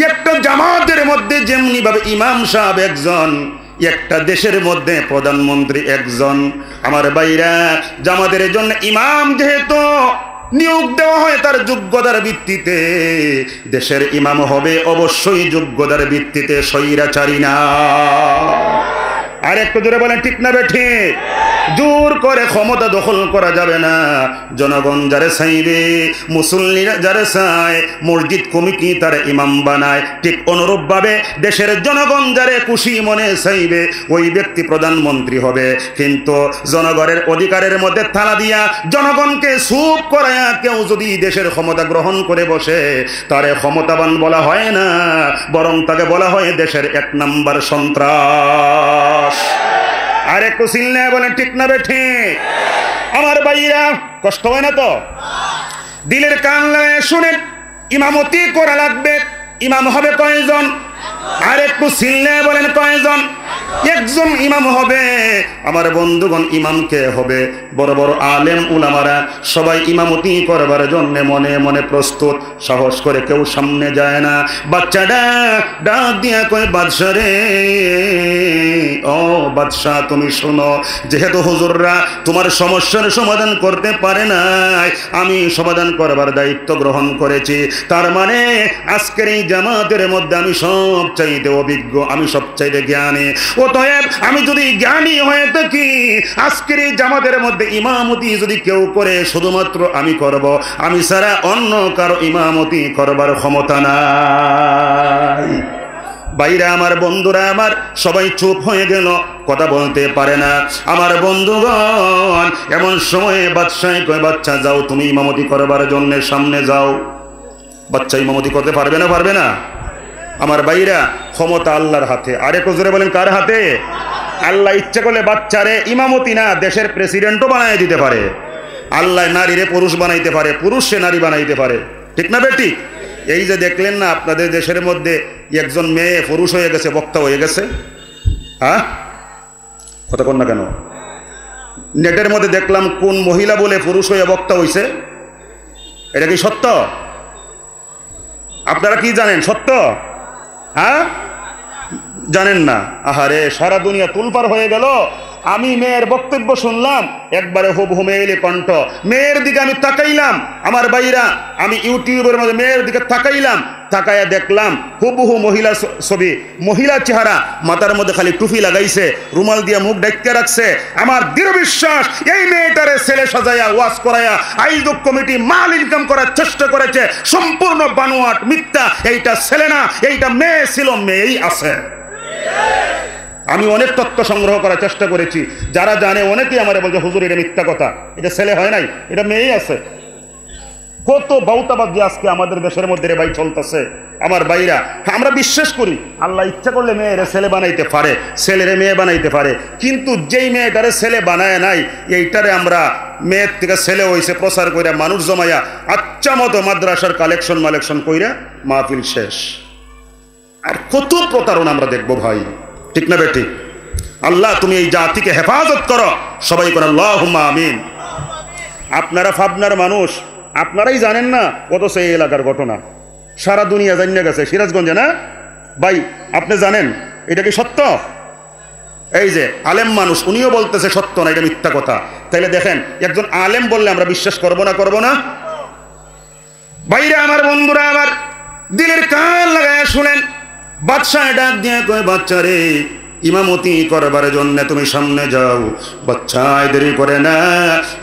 একটা জামাতের মধ্যে যেমনি ভাবে ইমাম সাহেব একজন, একটা দেশের মধ্যে প্রধানমন্ত্রী একজন। আমার বাইরা, জামাতের জন্য ইমাম যেহেতু নিয়োগ দেওয়া হয় তার যোগ্যতার ভিত্তিতে, দেশের ইমাম হবে অবশ্যই যোগ্যতার ভিত্তিতে, স্বৈরাচারী না। আর একটু জোরে বলেন ঠিক না বে ঠিক? জোর করে ক্ষমতা দখল করা যাবে না। জনগণ যারে চাইবে, মুসল্লিরা যারে চায়, মসজিদ কমিটি তারে ইমাম বানায়, ঠিক অনুরূপভাবে দেশের জনগণ যারে খুশি মনে চাইবে ওই ব্যক্তি প্রধানমন্ত্রী হবে। কিন্তু জনগণের অধিকারের মধ্যে থালা দিয়া জনগণকে চুপ করায়া কেউ যদি দেশের ক্ষমতা গ্রহণ করে বসে, তারে ক্ষমতাবান বলা হয় না, বরং তাকে বলা হয় দেশের 1 নাম্বার সন্ত্রাস। আর একটু চিল্লা বলেন ঠিক না বে ঠিক? আমার ভাইরা, কষ্ট হয় না তো? দিলের কান লাগায় শুনেন, ইমামতি করা লাগবে। ইমাম হবে কয়জন? আর একটু চিল্লা বলেন কয়জন? একজন ইমাম হবে। আমার বন্ধুগণ, ইমামকে হবে বড় বড় আলেম উলামারা সবাই ইমামতি করবার জন্য মনে মনে প্রস্তুত, সাহস করে কেউ সামনে যায় না। বাচ্চাটা ডাক দিয়া কয়, বাদশা রে, ও বাদশা তুমি শোনো, যেহেতু হুজুররা তোমার সমস্যার সমাধান করতে পারে নাই, আমি সমাধান করবার দায়িত্ব গ্রহণ করেছি। তার মানে আজকের এই জামাতের মধ্যে আমি সবচাইতে অভিজ্ঞ, আমি সবচাইতে জ্ঞানী। অতএব আমি যদি জ্ঞানী হয়ে থাকি, আজকের এই জামাতের মধ্যে ইমামতি যদি কেউ করে, শুধুমাত্র আমি করব, আমি ছাড়া অন্য কারো ইমামতি করবার ক্ষমতা নাই। বাইরে আমার বন্ধুরা আমার সবাই চুপ হয়ে গেল, কথা বলতে পারে না। আমার বন্ধুগণ, এমন সময়ে বাদশাহ কয়, বাচ্চা যাও তুমি ইমামতি করবার জন্য সামনে যাও। বাচ্চা ইমামতি করতে পারবে না? পারবে না? আমার বাইরা, ক্ষমতা আল্লাহর হাতে। আরে জোরে বলেন, কার হাতে? আল্লাহ ইচ্ছা করলে বাচ্চারে ইমামতি না, দেশের প্রেসিডেন্টও বানাই দিতে পারে। আল্লাহ নারীরে পুরুষ বানাইতে পারে, পুরুষে নারী বানাইতে পারে। ঠিক না বেটি? এই যে দেখলেন না আপনাদের দেশের মধ্যে একজন মেয়ে পুরুষ হয়ে গেছে, বক্তা হয়ে গেছে। হ্যাঁ, কথা কন না কেন? নেটের মধ্যে দেখলাম কোন মহিলা বলে পুরুষ হয়ে বক্তা হইছে। এটা কি সত্য? আপনারা কি জানেন? সত্য? হ্যাঁ, জানেন না? আহারে, সারা দুনিয়া তুলপার হয়ে গেল। আমি মেয়ের বক্তব্য শুনলাম, একবারে হুবহু মেয়েলি কণ্ঠ। মেয়ের দিকে আমি তাকাইলাম, আমার বাইরা, আমি ইউটিউবের মধ্যে মেয়ের দিকে তাকাইলাম, তাকায়া দেখলাম হুবহু মহিলা ছবি, মহিলা চেহারা, মাথার মধ্যে খালি টুপি লাগাইছে, রুমাল দিয়ে মুখ ঢেকে রাখছে। আমার দৃঢ় বিশ্বাস, এই মেয়েটারে ছেলে সাজায়া ওয়াজ করায়া আইয়ুব কমিটি মাল ইনকাম করার চেষ্টা করেছে। সম্পূর্ণ বানোয়াট, মিথ্যা। এইটা ছেলে না, এইটা মেয়ে ছিল, মেয়েই আছে। আমি অনেক তথ্য সংগ্রহ করার চেষ্টা করেছি, যারা জানে অনেকেই আমার বলছে, হুজুর এটা মিথ্যা কথা, এটা ছেলে হয় নাই, এটা মেয়েই আছে। কত বাউতাবাজি আজকে আমাদের দেশের মধ্যে রে ভাই চলতেছে। আমার ভাইরা, আমরা বিশ্বাস করি আল্লাহ ইচ্ছা করলে মেয়েরে ছেলে বানাইতে পারে, ছেলেরে মেয়ে বানাইতে পারে, কিন্তু যেই মেয়েটারে ছেলে বানায় নাই, এইটারে আমরা মেয়ের থেকে ছেলে হইছে প্রচার কইরা মানুষ জমাইয়া আচ্ছা মতো মাদ্রাসার কালেকশন কইরা মাহফিল শেষ। আর কত প্রতারণা আমরা দেখবো ভাই। ঠিক না বেটি? আল্লাহ তুমি এই জাতিকে হেফাজত করো, সবাই করে আল্লাহুম্মা আমিন। আপনারা পাবনার মানুষ, আপনারাই জানেন না কত সেই এলাকার ঘটনা সারা দুনিয়া জানিয়ে গেছে। সিরাজগঞ্জে না ভাই, আপনি জানেন এটা কি সত্য? এই যে আলেম মানুষ, উনিও বলতেছে সত্য না, এটা মিথ্যা কথা। তাইলে দেখেন, একজন আলেম বললে আমরা বিশ্বাস করবো না? করবো না? ভাইরা আমার, বন্ধুরা আমার, দিলের কান লাগায় শুনেন। বাদশাহ ডাক দিয়ে কয়, বাচ্চা রে, ইমামতি করবার জন্য তুমি সামনে যাও। বাচ্চা দেরি করে না,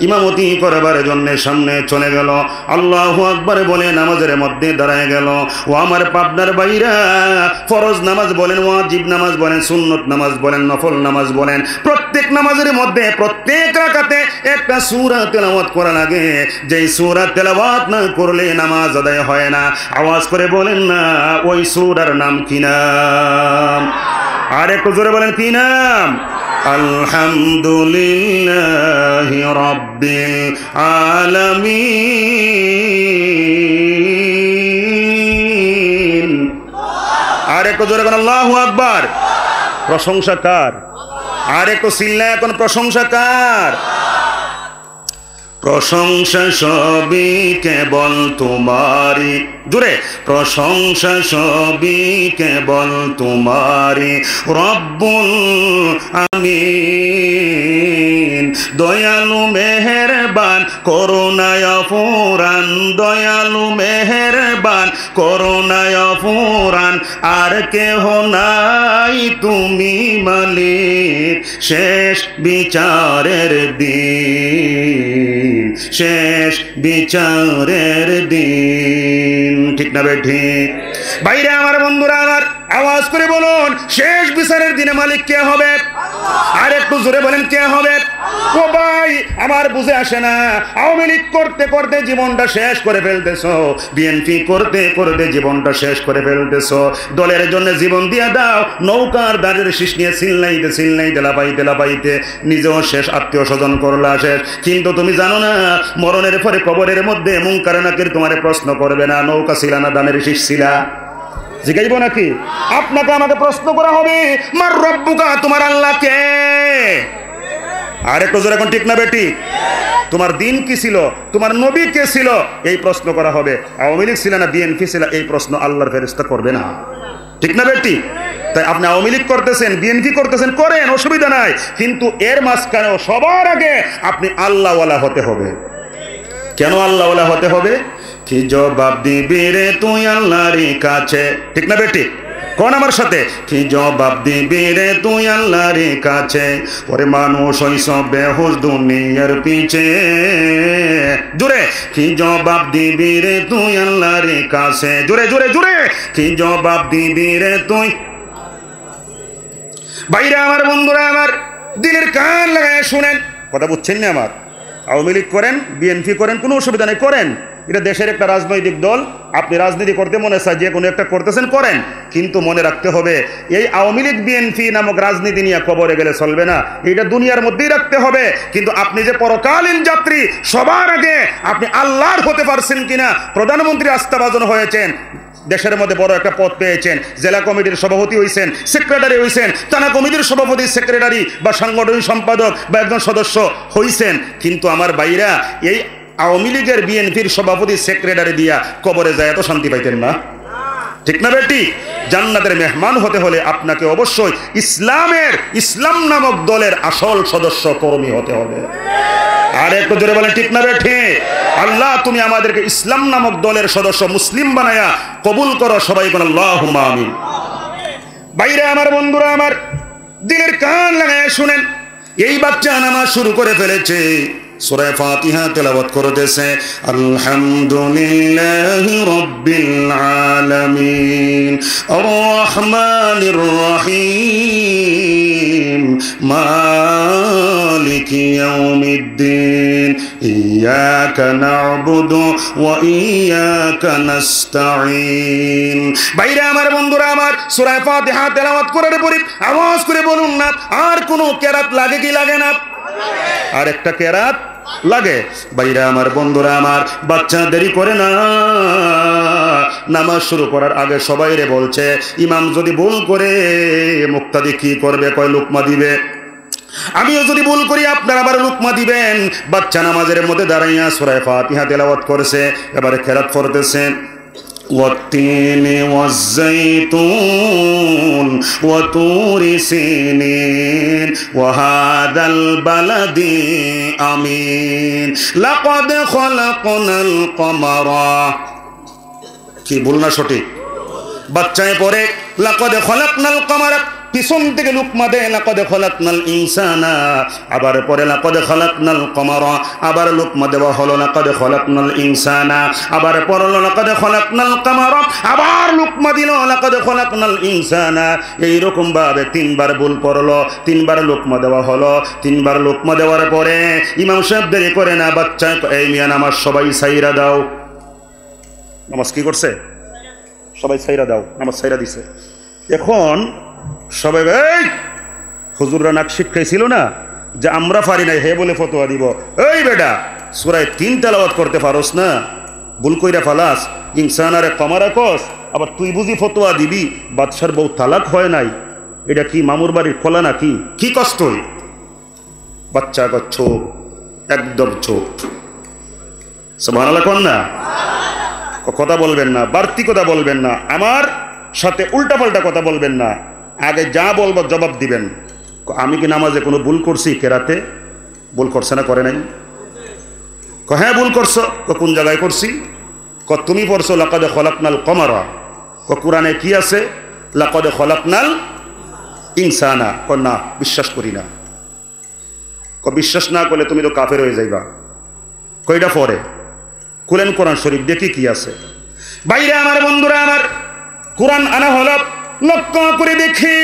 ইমামতি করবার জন্য সামনে চলে গেল। আল্লাহু আকবার বলে নামাজের মধ্যে দাঁড়ায় গেল। ও আমার পাবনার বাইরা, ফরজ নামাজ বলেন, ওয়াজিব নামাজ বলেন, সুন্নত নামাজ বলেন, নফল নামাজ বলেন, প্রত্যেক নামাজের মধ্যে প্রত্যেক রাকাতে একটা সূরা তেলাওয়াত করা লাগে। যেই সূরা তেলাওয়াত না করলে নামাজ আদায় হয় না। আওয়াজ করে বলেন না, ওই সূরার নাম কি নাম? আর একটু জোরে বলেন, কি নাম? আলহামদুলিল্লাহি রাব্বিল আলামিন। আর একটু জোরে বলেন, আল্লাহু আকবার। প্রশংসা কার? আর একটু চিল্লায় এখন, প্রশংসা কার? প্রশংসা সবই কেবল তোমারি। জোরে, প্রশংসা সবই কেবল তোমারি, রব্বুল আমিন। দয়ালু মেহেরবান, করুণায় অফুরান, দয়ালু মেহেরবান, করুণায় অফুরান। আর কেহ নাই, তুমি মালিক, শেষ বিচারের দিন, শেষ বিচারের দিন। ঠিক না বেঠি? বাইরে আমার, বন্ধুরা আমার, আওয়াজ করে বলুন, শেষ বিচারের দিনে মালিক কে হবে? আর একটু জোরে বলেন, কে হবে? ও ভাই আমার বুঝে আসে না, আওয়ামী লীগ করতে করতে জীবনটা শেষ করে ফেলতেছো, বিএনপি করতে করতে জীবনটা শেষ করে ফেলতেছো। দলের জন্য জীবন দিয়ে দাও, নৌকার দাঁড়ের শীষ নিয়ে চিল্লাইতে লাপাইতে নিজেও শেষ, আত্মীয় স্বজন করলা শেষ। কিন্তু তুমি জানো না, মরণের পরে কবরের মধ্যে মুনকার নাকির তোমারে প্রশ্ন করবে না, নৌকা ছিলা না দানের শীষ ছিলা? জিগাইব নাকি? আপনাকে আমাকে প্রশ্ন করা হবে, মার রব্বুকা, তোমার আল্লাহ কে? আর একটু জোরে এখন ঠিক না বেটি? তোমার দিন কি ছিল, তোমার নবী কে ছিল, এই প্রশ্ন করা হবে। আওয়ামী লীগ ছিল না বিএনপি ছিল, এই প্রশ্ন আল্লাহর ফেরেশতা করবে না। ঠিক না বেটি? তাই আপনি আওয়ামী লীগ করতেছেন, বিএনপি করতেছেন, করেন, অসুবিধা নাই, কিন্তু এর মাঝখানেও সবার আগে আপনি আল্লাহওয়ালা হতে হবে। কেন আল্লাহওয়ালা হতে হবে? কি জবাব দিবি রে তুই আল্লাহর কাছে? ঠিক না বেটি? কোন আমার সাথে? কি জবাব দিবি রে তুই আল্লাহর কাছে? ওরে মানুষ হইছ বেহুশ দুনিয়ার পিছে। জোরে, কি জবাব দিবি রে তুই আল্লাহর কাছে? জোরে জোরে জোরে, কি জবাব দিবি রে তুই? ভাইরা আমার, বন্ধুরা আমার, দিলের কান লাগায় শুনেন, কথা বুঝছেন না আমার? আওয়ামী লীগ করেন, বিএনপি করেন, কোনো অসুবিধা নেই, করেন। এটা দেশের একটা রাজনৈতিক দল, আপনি রাজনীতি করতে মনে চায় যে কোনো একটা করতেছেন, করেন, কিন্তু মনে রাখতে হবে এই আওয়ামী লীগ বিএনপি নামক রাজনীতি নিয়ে কবরে গেলে চলবে না, এটা দুনিয়ার মধ্যেই রাখতে হবে। কিন্তু আপনি যে পরকালীন যাত্রী, সবার আগে আপনি আল্লাহর হতে পারছেন কিনা? প্রধানমন্ত্রী আস্থাভাজন হয়েছেন, দেশের মধ্যে বড় একটা পদ পেয়েছেন, জেলা কমিটির সভাপতি হয়েছেন, সেক্রেটারি হয়েছেন, থানা কমিটির সভাপতি, সেক্রেটারি বা সাংগঠনিক সম্পাদক বা একজন সদস্য হয়েছেন, কিন্তু আমার ভাইরা এই আওয়ামী লীগের বিএনপির সভাপতি সেক্রেটারি দিয়া কবরে যায় এত শান্তি পাইতেন না? ঠিক না বেটি? জান্নাতের মেহমান হতে হলে আপনাকে অবশ্যই ইসলাম নামক দলের আসল সদস্য কর্মী হতে হবে। আর একটু জোরে বলেন ঠিক না বেঠি? আল্লাহ তুমি আমাদেরকে ইসলাম নামক দলের সদস্য মুসলিম বানায়া কবুল করো, সবাই বলেন আল্লাহুম্মা আমিন। ভাইরা আমার, বন্ধুরা আমার, দিলের কান লাগায় শুনেন, এই বাচ্চা নামাজ শুরু করে ফেলেছে, সূরা ফাতিহা তেলাওয়াত করতেছে, আলহামদুলিল্লাহি রাব্বিল আলামিন আর রহমানির রহিম মালিকি ইয়াউমিদ্দিন ইয়াকা না'বুদু ওয়া ইয়াকা নাস্তাঈন। ভাইরা আমার, বন্ধুরা আমার, সূরা ফাতিহা তেলাওয়াত করার পরে আওয়াজ করে বলুন না, আর কোনো কেরাত লাগে কি লাগে না? আর একটা কেরাত লাগে। ভাইরা আমার, বন্ধুরা আমার, বাচ্চা দেরি করে না, নামাজ শুরু করার আগে সবাই রে বলছে, ইমাম যদি ভুল করে মুক্তাদি কি করবে? কয় লুকমা দিবে। আমিও যদি ভুল করি আপনারা আবার লুকমা দিবেন। বাচ্চা নামাজের মধ্যে দাঁড়াইয়া সূরা ফাতিহা তেলাওয়াত করেছে, এবারে কেরাত পড়তেছে, والتين والزيتون وطور سينين وهذا البلد أمين لقد خلقنا القمر। কি বলনা সঠিক? বাচ্চায় পরে লাকাদ খলাকনাল কমার, পিছন থেকে লুকমা দেয় লাকাদ খলাকনাল ইনসানা, আবার পরে লাকাদ খলাকনাল কমারা, আবার লুকমা দেওয়া হলো লাকাদ খলাকনাল ইনসানা, আবার পড়লো লাকাদ খলাকনাল কমারা, আবার লুকমা দিল লাকাদ খলাকনাল ইনসানা। এইরকম ভাবে তিনবার ভুল পড়লো, তিনবার লুকমা দেওয়া হলো। তিনবার লুকমা দেওয়ার পরে ইমাম সাহেব দেরি করে না, বাচ্চা এই মিয়া নামাজ সবাই সাইরা দাও। নামাজ কি করছে? সবাই সাইরা দাও, নামাজ সাইরা দিছে। এখন সবাই, এই হুজুররা নাক শিক্ষাইছিল না যে আমরা পারি নাই, হে বলে ফতোয়া দিব। এই বেটা, সূরা 3 তেলাওয়াত করতে পারোস না, ভুল কইরা ফালাস, ইনসানারে কমারা কস, আবার তুই বুঝি ফতোয়া দিবি বাদশার বউ তালাক হয় নাই? এটা কি মামুর বাড়ির খোলা নাকি? কি কষ্ট? বাচ্চা চোখ, একদম চোখ। সুবহানাল্লাহ কোন না? কথা বলবেন না, বাড়তি কথা বলবেন না, আমার সাথে উল্টাপাল্টা কথা বলবেন না, আগে যা বলবো জবাব দিবেন। আমি কি নামাজে কোনো ভুল করছি? কেরাতে ভুল করছে না করে নাই? হ্যাঁ ভুল করছো। কোন জায়গায় করছি? তুমি পড়ছো লাকাদ খলাকনাল কমারা। কোরআনে কি আছে? লাকাদ খলাকনাল ইনসানা। না, বিশ্বাস করি না। বিশ্বাস না করলে তুমি তো কাফের হয়ে যাইবা। কয়টা পরে খুলেন কোরআন শরীফ, দেখি কি আছে। বাইরে আমার, বন্ধুরা আমার, কোরআন আনা হলো, লক্ষ্য করে দেখি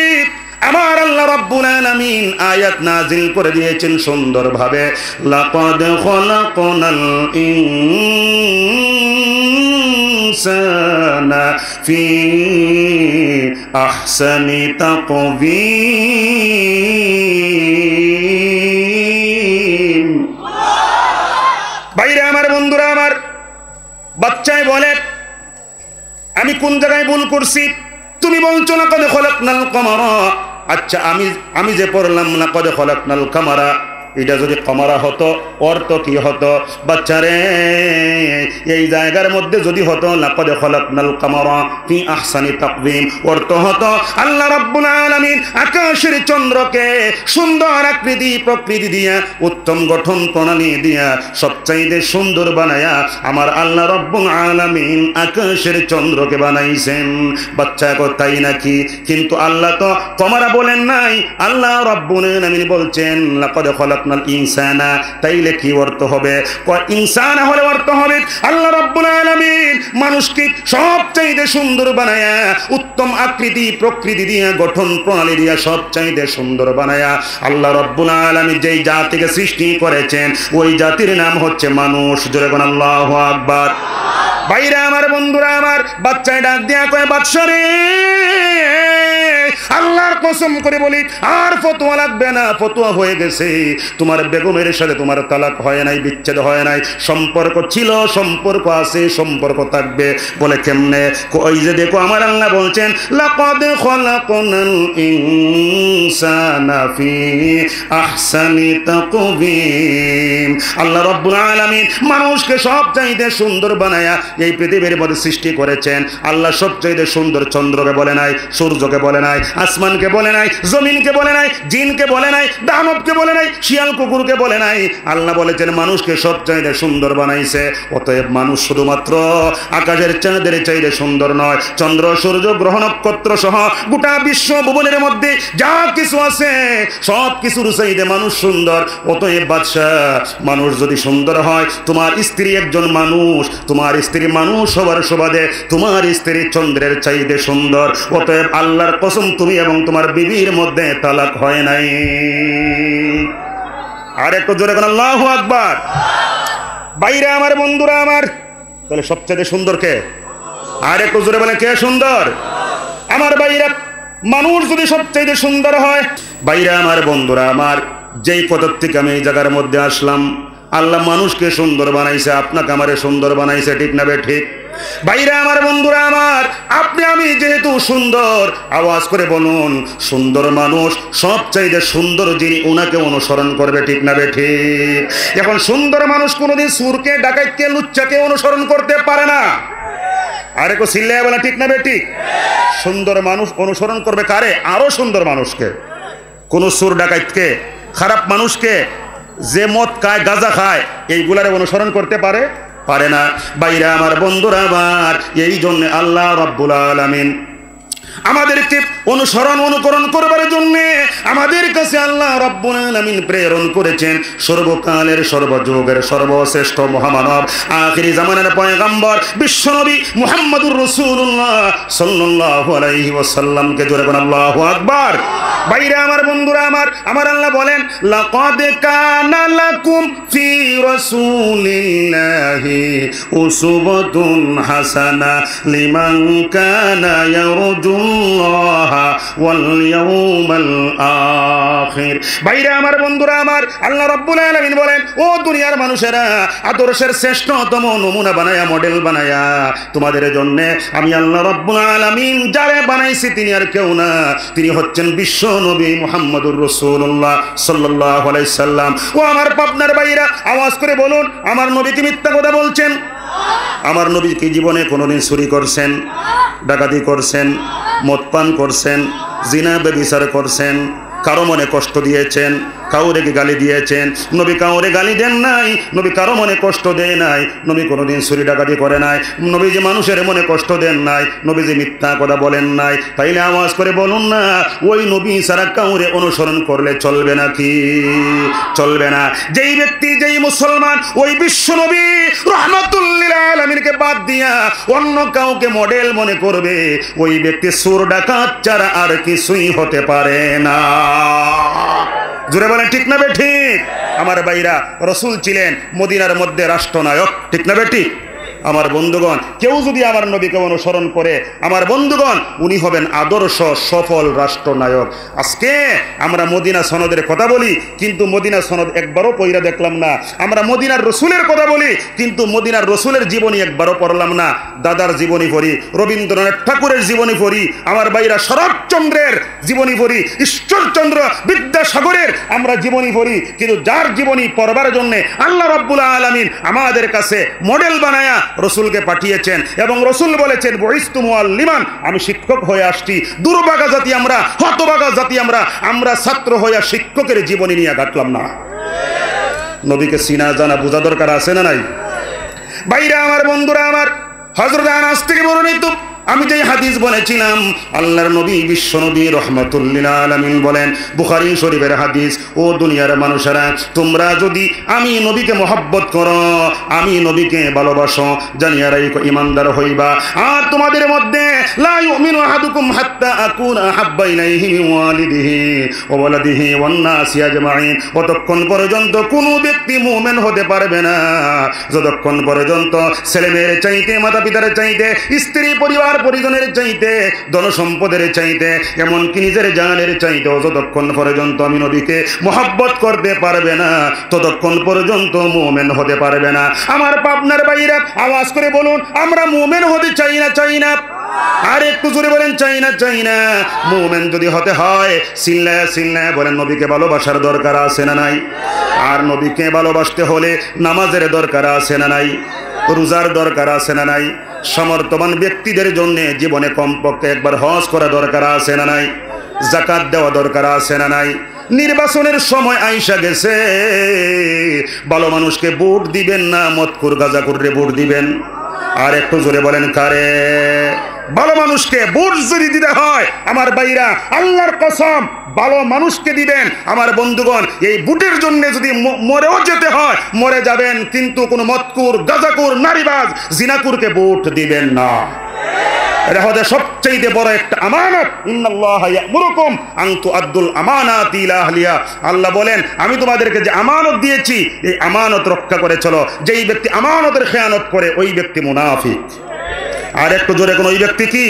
আমার আল্লাহ রাব্বুল আলামিন আয়াত নাজিল করে দিয়েছেন সুন্দরভাবে। লাকাদ খলাকনাল ইনসানা ফি আহসানি তাকওয়িম। বাইরে আমার, বন্ধুরা আমার, বাচ্চায় বলে আমি কোন জায়গায় ভুল করছি? তুমি বলছো লাকাদ খলাকনাল কামারা, আচ্ছা আমি যে পড়লাম লাকাদ খলাকনাল কামারা, এটা যদি কমারা হতো অর্থ কি হতো? বাচ্চারে এই জায়গার মধ্যে যদি হতো লাকাদ খলাকনাল কামারা ফি আহসানি তাকওয়িম, অর্থ হতো আল্লাহ রাব্বুল আলামিন আকাশের চন্দ্রকে সুন্দর আকৃতি প্রকৃতি দিয়া উত্তম গঠন প্রণালী দিয়া সবচাইতে সুন্দর বানায়া আমার আল্লাহ রাব্বুল আলামিন আকাশের চন্দ্রকে বানাইছেন। বাচ্চা তাই নাকি? কিন্তু আল্লাহ তো কমারা বলেন নাই, আল্লাহ রাব্বুল আলামিন বলছেন লাকাদ খলাকনাল ইনসানা। তাইলে কি অর্থ হবে? ইনসানা হলে অর্থ হবে আল্লাহ রাব্বুল আলামিন মানুষকে সবচাইতে সুন্দর বানায়া উত্তম আকৃতি প্রকৃতি দিয়া গঠন প্রণালী দিয়া সবচাইতে সুন্দর বানায়া আল্লাহ রাব্বুল আলামিন যেই জাতিকে সৃষ্টি করেছেন ওই জাতির নাম হচ্ছে মানুষ। জোরে বলেন আল্লাহু আকবার। ভাইরা আমার, বন্ধুরা আমার, বাচ্চায় ডাক দিয়া কয় বাদশা রে, আল্লাহর কসম করে বলি আর ফতোয়া লাগবে না, ফতোয়া হয়ে গেছে। তোমার বেগমের সাথে তোমার তালাক হয় নাই, বিচ্ছেদ হয় নাই, সম্পর্ক ছিল, সম্পর্ক আছে, সম্পর্ক থাকবে। বলে কেমনে? ওই যে দেখো আমার আল্লাহ বলছেন লাকাদ খলাকনাল ইনসানা ফি আহসানি তাকওয়িম। আল্লাহ রাব্বুল আলামিন মানুষকে সবচাইতে সুন্দর বানায়া এই পৃথিবীর মধ্যে সৃষ্টি করেছেন। আল্লাহ সবচাইতে সুন্দর চন্দ্রকে বলে নাই, সূর্যকে বলে নাই, আসমানকে বলে নাই, জমিনকে বলে নাই, জিনকে বলে নাই, দানবকে বলে নাই, শিয়াল কুকুরকে বলে নাই। আল্লাহ বলেছেন মানুষকে সবচাইতে সুন্দর বানাইছে। অতএব মানুষ শুধুমাত্র আকাশের চাঁদের চাইতে সুন্দর নয়, চন্দ্র সূর্য গ্রহ নক্ষত্র সহ গোটা বিশ্ব ভুবনের মধ্যে যা কিছু আছে সব কিছুর চাইতে মানুষ সুন্দর। অতএব বাদশা, মানুষ যদি সুন্দর হয়, তোমার স্ত্রী একজন মানুষ, তোমার স্ত্রী মানুষ হবার সুবাদে তোমার স্ত্রী চন্দ্রের চাইতে সুন্দর। অতএব আল্লাহর কসম তুমি এবং তোমার বিবির মধ্যে তালাক হয় নাই। আর একটু জোরে বলেন আল্লাহু আকবার। বাইরে আমার, বন্ধুরা আমার, তাহলে সবচেয়ে সুন্দর কে? আর একটু জোরে বলেন কে সুন্দর? আমার বাইরে মানুষ যদি সবচেয়ে সুন্দর হয়, বাইরে আমার, বন্ধুরা আমার, যেই পথ থেকে আমি এই জায়গার মধ্যে আসলাম, আল্লাহ মানুষকে সুন্দর বানাইছে, আপনাকে আমারে সুন্দর বানাইছে, ঠিক না বে ঠিক? বাইরে আমার, বন্ধুরা আমার, আপনি আমি যেহেতু সুন্দর, আওয়াজ করে বলুন সুন্দর মানুষ সবচাইতে সুন্দর যিনি ওনাকে অনুসরণ করবে, ঠিক না বে ঠিক? এখন সুন্দর মানুষ কোনোদিন সুরকে ডাকাইতকে লুচ্চাকে অনুসরণ করতে পারে না। আরে কো সিল্লায় বলা ঠিক না বে ঠিক? সুন্দর মানুষ অনুসরণ করবে কারে? আরো সুন্দর মানুষকে। কোন সুর ডাকাইতকে, খারাপ মানুষকে, যে মদ খায় গাঁজা খায়, এইগুলারে অনুসরণ করতে পারে না। বাইরে আমার, বন্ধুরা আমার, এই জন্য আল্লাহ রাব্বুল আলামিন আমাদেরকে অনুকরণ করবার জন্য আমাদের কাছে আল্লাহ রাব্বুল আলামিন প্রেরণ করেছেন সর্বকালের সর্বযুগের সর্বশ্রেষ্ঠ মহামানব আখিরি জামানার পয়গম্বর বিশ্বনবী মুহাম্মদুর রাসূলুল্লাহ সাল্লাল্লাহু আলাইহি ওয়াসাল্লামকে। জোরে বলেন আল্লাহু আকবার। বাইরে আমার, বন্ধুরা আমার, আমার আল্লাহ বলেন লাকাদ কানা লাকুম ফি রাসূলিল্লাহি উসওয়াতুন হাসানা লিমান কানা ইয়ারজুল্লাহ ওয়াল ইয়াউমাল আখির। বাইরে আমার, বন্ধুরা আমার, আল্লাহ রাব্বুল আলামিন বলেন ও দুনিয়ার মানুষেরা, আদর্শের শ্রেষ্ঠতম নমুনা বানায়া, মডেল বানায়া তোমাদের জন্য আমি আল্লাহ রাব্বুল আলামিন যারে বানাইছি তিনি আর কেউ না, তিনি হচ্ছেন বিশ্ব নবী মুহাম্মদুর রাসূলুল্লাহ সাল্লাল্লাহু আলাইহি সাল্লাম। ও আমার পাবনার ভাইরা, আওয়াজ করে বলুন আমার নবী কি মিথ্যা কথা বলছেন? আমার নবী কি জীবনে কোনোদিন চুরি করছেন, ডাকাতি করছেন, মদ পান করছেন, জিনা ব্যভিচার করছেন, কারো মনে কষ্ট দিয়েছেন, কাউরে কি গালি দিয়েছেন? নবী কাউরে গালি দেন নাই, নবী কারো মনে কষ্ট দেয় নাই, নবী কোনোদিন চুরি ডাকাতি করে নাই, নবী যে মানুষের মনে কষ্ট দেন নাই, নবী যে মিথ্যা কথা বলেন নাই। তাইলে আওয়াজ করে বলুন না ওই নবী ছাড়া কাউরে অনুসরণ করলে চলবে নাকি? চলবে না। যেই ব্যক্তি, যেই মুসলমান ওই বিশ্ব নবী রাহমাতুল লিল আলামিনকে বাদ দিয়া অন্য কাউকে মডেল মনে করবে, ওই ব্যক্তি চোর ডাকাত ছাড়া আর কিছুই হতে পারে না। জোরে বলেন ঠিক না বে ঠিক? আমার ভাইরা, রাসূল ছিলেন মদিনার মধ্যে রাষ্ট্রনায়ক, ঠিক না বে ঠিক? আমার বন্ধুগণ, কেউ যদি আমার নবীকে অনুসরণ করে, আমার বন্ধুগণ, উনি হবেন আদর্শ সফল রাষ্ট্রনায়ক। আজকে আমরা মদিনা সনদের কথা বলি, কিন্তু মদিনা সনদ একবারও পড়া দেখলাম না। আমরা মদিনার রসুলের কথা বলি, কিন্তু মদিনার রসুলের জীবনী একবারও পড়লাম না। দাদার জীবনী পড়ি, রবীন্দ্রনাথ ঠাকুরের জীবনী পড়ি, আমার ভাইরা শরৎচন্দ্রের জীবনী পড়ি, ঈশ্বরচন্দ্র বিদ্যাসাগরের আমরা জীবনী পড়ি, কিন্তু যার জীবনী পড়বার জন্য আল্লাহ রাব্বুল আলামিন আমাদের কাছে মডেল বানায়া রসুলকে পাঠিয়েছেন, এবং রসুল বলেছেন বুইস্তু মুআল্লিমান, আমি শিক্ষক হয়ে আসছি। দুর্ভাগা জাতি আমরা, হতভাগা জাতি আমরা ছাত্র হইয়া শিক্ষকের জীবনী নিয়ে ঘাটলাম না। নবীকে চিনা জানা বোঝা দরকার আছে না নাই? ভাইরা আমার, বন্ধুরা আমার, হযরত আনাস থেকে বর্ণিত আমি যে হাদিস বলেছিলাম, আল্লাহর নবী বিশ্ব নবী রাহমাতুল লিল আলামিন বলেন, বুখারী শরীফের হাদিস, ও দুনিয়ার মানুষেরা, তোমরা যদি আমি নবীকে মহব্বত করো, আমি নবীকে ভালোবাসো, জানিয়া রাখো ঈমানদার হইবা। আর তোমাদের মধ্যে লা ইউমিনু আহাদুকুম হাত্তা আকুনা আহাব্বা ইলাইহি মিন ওয়ালিদিহি ওয়া ওয়ালাদিহি ওয়ান নাসি আজমাইন, ততক্ষণ পর্যন্ত কোনো ব্যক্তি মুমিন হতে পারবে না যতক্ষণ পর্যন্ত ছেলেমেয়ের চাইতে, মাতা পিতার চাইতে, স্ত্রী পরিবার পরিজনের চাইতে, ধনসম্পদের চাইতে, এমনকি নিজের জানের চাইতেও যতক্ষণ পর্যন্ত আমি নবীকে মহব্বত করতে পারবে না ততক্ষণ পর্যন্ত মুমিন হতে পারবে না। আমার পাবনার ভাইরা আওয়াজ করে বলুন, আমরা মুমিন হতে চাই না? চাই না? আর একটু জোরে বলেন, চাই না? চাই না? মুমিন যদি হতে হয়, চিল্লায়া চিল্লায়া বলেন, নবীকে ভালোবাসার দরকার আছে না নাই? আর নবীকে ভালোবাসতে হলে নামাজের দরকার আছে না নাই? রোজার দরকার আছে না নাই? সমর্থবান ব্যক্তিদের জন্য জীবনে কমপক্ষে একবার হজ করা দরকার আছে না নাই? যাকাত দেওয়া দরকার আছে না নাই? নির্বাচনের সময় আইসা গেছে, ভালো মানুষকে ভোট দিবেন না মদখোর গাঁজাখোররে ভোট দিবেন? আর একটু জোরে বলেন, কারে? ভালো মানুষকে ভোট যদি দিতে হয়, আমার ভাইরা আল্লাহর কসম ভালো মানুষকে দিবেন। আমার বন্ধুগণ, এই ভোটের জন্য যদি মরেও যেতে হয় মরে যাবেন, কিন্তু কোনো মদখোর, গাঁজাখোর, নারীবাজ, জিনাকুরকে ভোট দিবেন না। এটা হচ্ছে সবচেয়ে বড় একটা আমানত। ইন্নাল্লাহা ইয়া'মুরুকুম আন তুআদ্দুল আমানাতি ইলা আহলিহা, আল্লাহ বলেন আমি তোমাদেরকে যে আমানত দিয়েছি এই আমানত রক্ষা করে চলো। যেই ব্যক্তি আমানতের খেয়ানত করে ওই ব্যক্তি মুনাফিক। আর একটু জোরে কোন, ওই ব্যক্তি কি?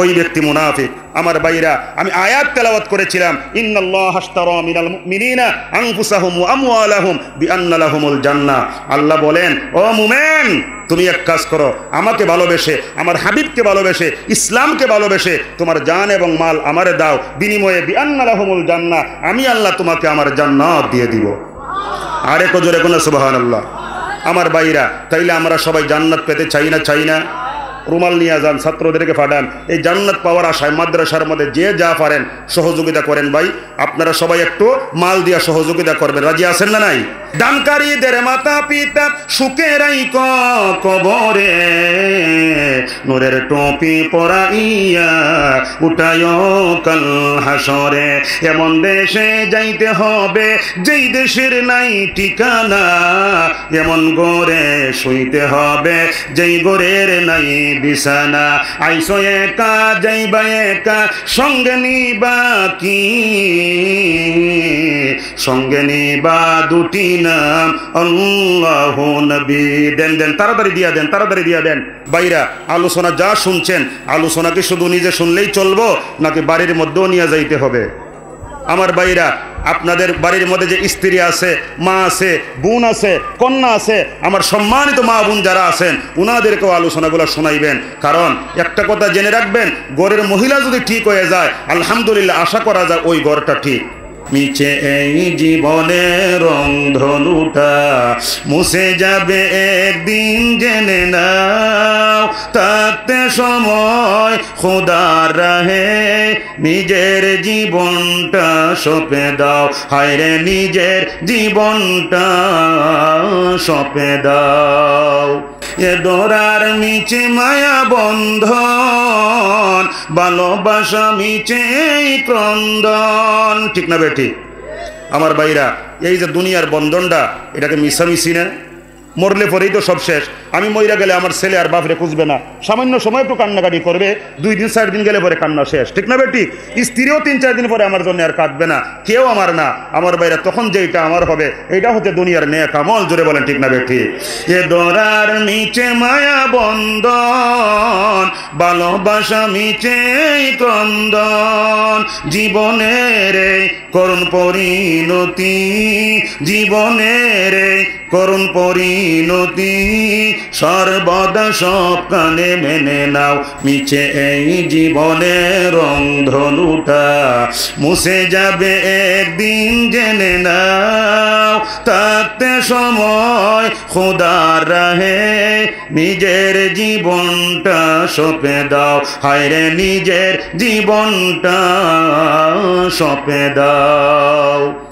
ওই ব্যক্তি মুনাফিক। আমার ভাইরা, আমি আয়াত তেলাওয়াত করেছিলাম, ইন্নাল্লাহা আশতারা মিনাল মুমিনিনা আনফুসাহুম ওয়া আমওয়ালাহুম বিআন্না লাহুমুল জান্নাহ। আল্লাহ বলেন, ও মুমিন, তুমি এক কাজ করো, আমাকে ভালোবেসে, আমার হাবিবকে ভালোবেসে, ইসলামকে ভালোবেসে তোমার জান এবং মাল আমারে দাও, বিনিময়ে বিআন্না লাহুমুল জান্নাহ, আমি আল্লাহ তোমাকে আমার জান্নাত দিয়ে দিব। আর একটু জোরে কোন সুবহানাল্লাহ। আমার ভাইরা, তাইলে আমরা সবাই জান্নাত পেতে চাই না? চাই না? রুমাল নিয়ে যান, ছাত্রদেরকে পাঠান, এই জান্নাত পাওয়ার আশায় মাদ্রাসার মধ্যে যে যা পারেন সহযোগিতা করেন। ভাই আপনারা সবাই একটু মাল দিয়া সহযোগিতা করবেন, রাজি আছেন না নাই? দানকারীদের মাতা পিতা সুখে রাইক কবরে, নূরের টুপি পরাইয়া উঠায় কাল হাসরে। এমন দেশে যাইতে হবে যেই দেশের নাই ঠিকানা, এমন ঘরে শুইতে হবে যেই ঘরের নাই বিছানা। আইসো একা যাইবা একা, সঙ্গে নিবা কি? সঙ্গে নিবা দুটি নাম, আল্লাহ নবী। দেন দেন, তাড়াতাড়ি দিয়া দেন, তাড়াতাড়ি দিয়া দেন। ভাইরা, আলোচনা যা শুনছেন, আলোচনাকে শুধু নিজে শুনলেই চলবো নাকি বাড়ির মধ্যেও নিয়ে যাইতে হবে? আমার ভাইরা, আপনাদের বাড়ির মধ্যে যে স্ত্রী আছে, মা আছে, বোন আছে, কন্যা আছে, আমার সম্মানিত মা বোন যারা আছেন ওনাদেরকেও আলোচনাগুলো শোনাইবেন। কারণ একটা কথা জেনে রাখবেন, ঘরের মহিলা যদি ঠিক হয়ে যায়, আলহামদুলিল্লাহ আশা করা যায় ওই ঘরটা ঠিক। মিছে এই জীবনের রংধনুটা মুছে যাবে একদিন, জেনে নাও। থাকতে সময় খোদার রাহে নিজের জীবনটা সঁপে দাও। হায়রে নিজের জীবনটা সঁপে দাও। এ ডোরার মিছে মায়া বন্ধন, ভালোবাসা মিছে ক্রন্দন। ঠিক না বেটি? আমার ভাইরা, এই যে দুনিয়ার বন্ধনটা, এটাকে মিশামিশি না? মরলে পরেই তো সব শেষ। আমি মইরা গেলে আমার ছেলে আর বাপরে খুঁজবে না, সামান্য সময় একটু কান্নাকাটি করবে, 2 দিন 4 দিন গেলে পরে কান্না শেষ, ঠিক না বেটি? স্ত্রীও 3-4 দিন পরে আমার জন্য আর কাঁদবে না, কেউ আমার না, আমার বাইরে তখন যেটা আমার হবে এটা হতে দুনিয়ার নেক আমল। জোরে বলেন ঠিক না বেটি? এ দরার নিচে মায়া বন্ধন, ভালোবাসা মিছে ক্রন্দন, জীবনের করুণ পরিণতি, জীবনের করুণ পরিণতি, সর্বদা সব কানে মেনে নাও, মিছে এই জীবনের রংধনুটা মুছে যাবে একদিন জেনে নাও, থাকতে সময় খোদার রাহে নিজের জীবনটা সঁপে দাও, হায়রে নিজের জীবনটা সঁপে দাও।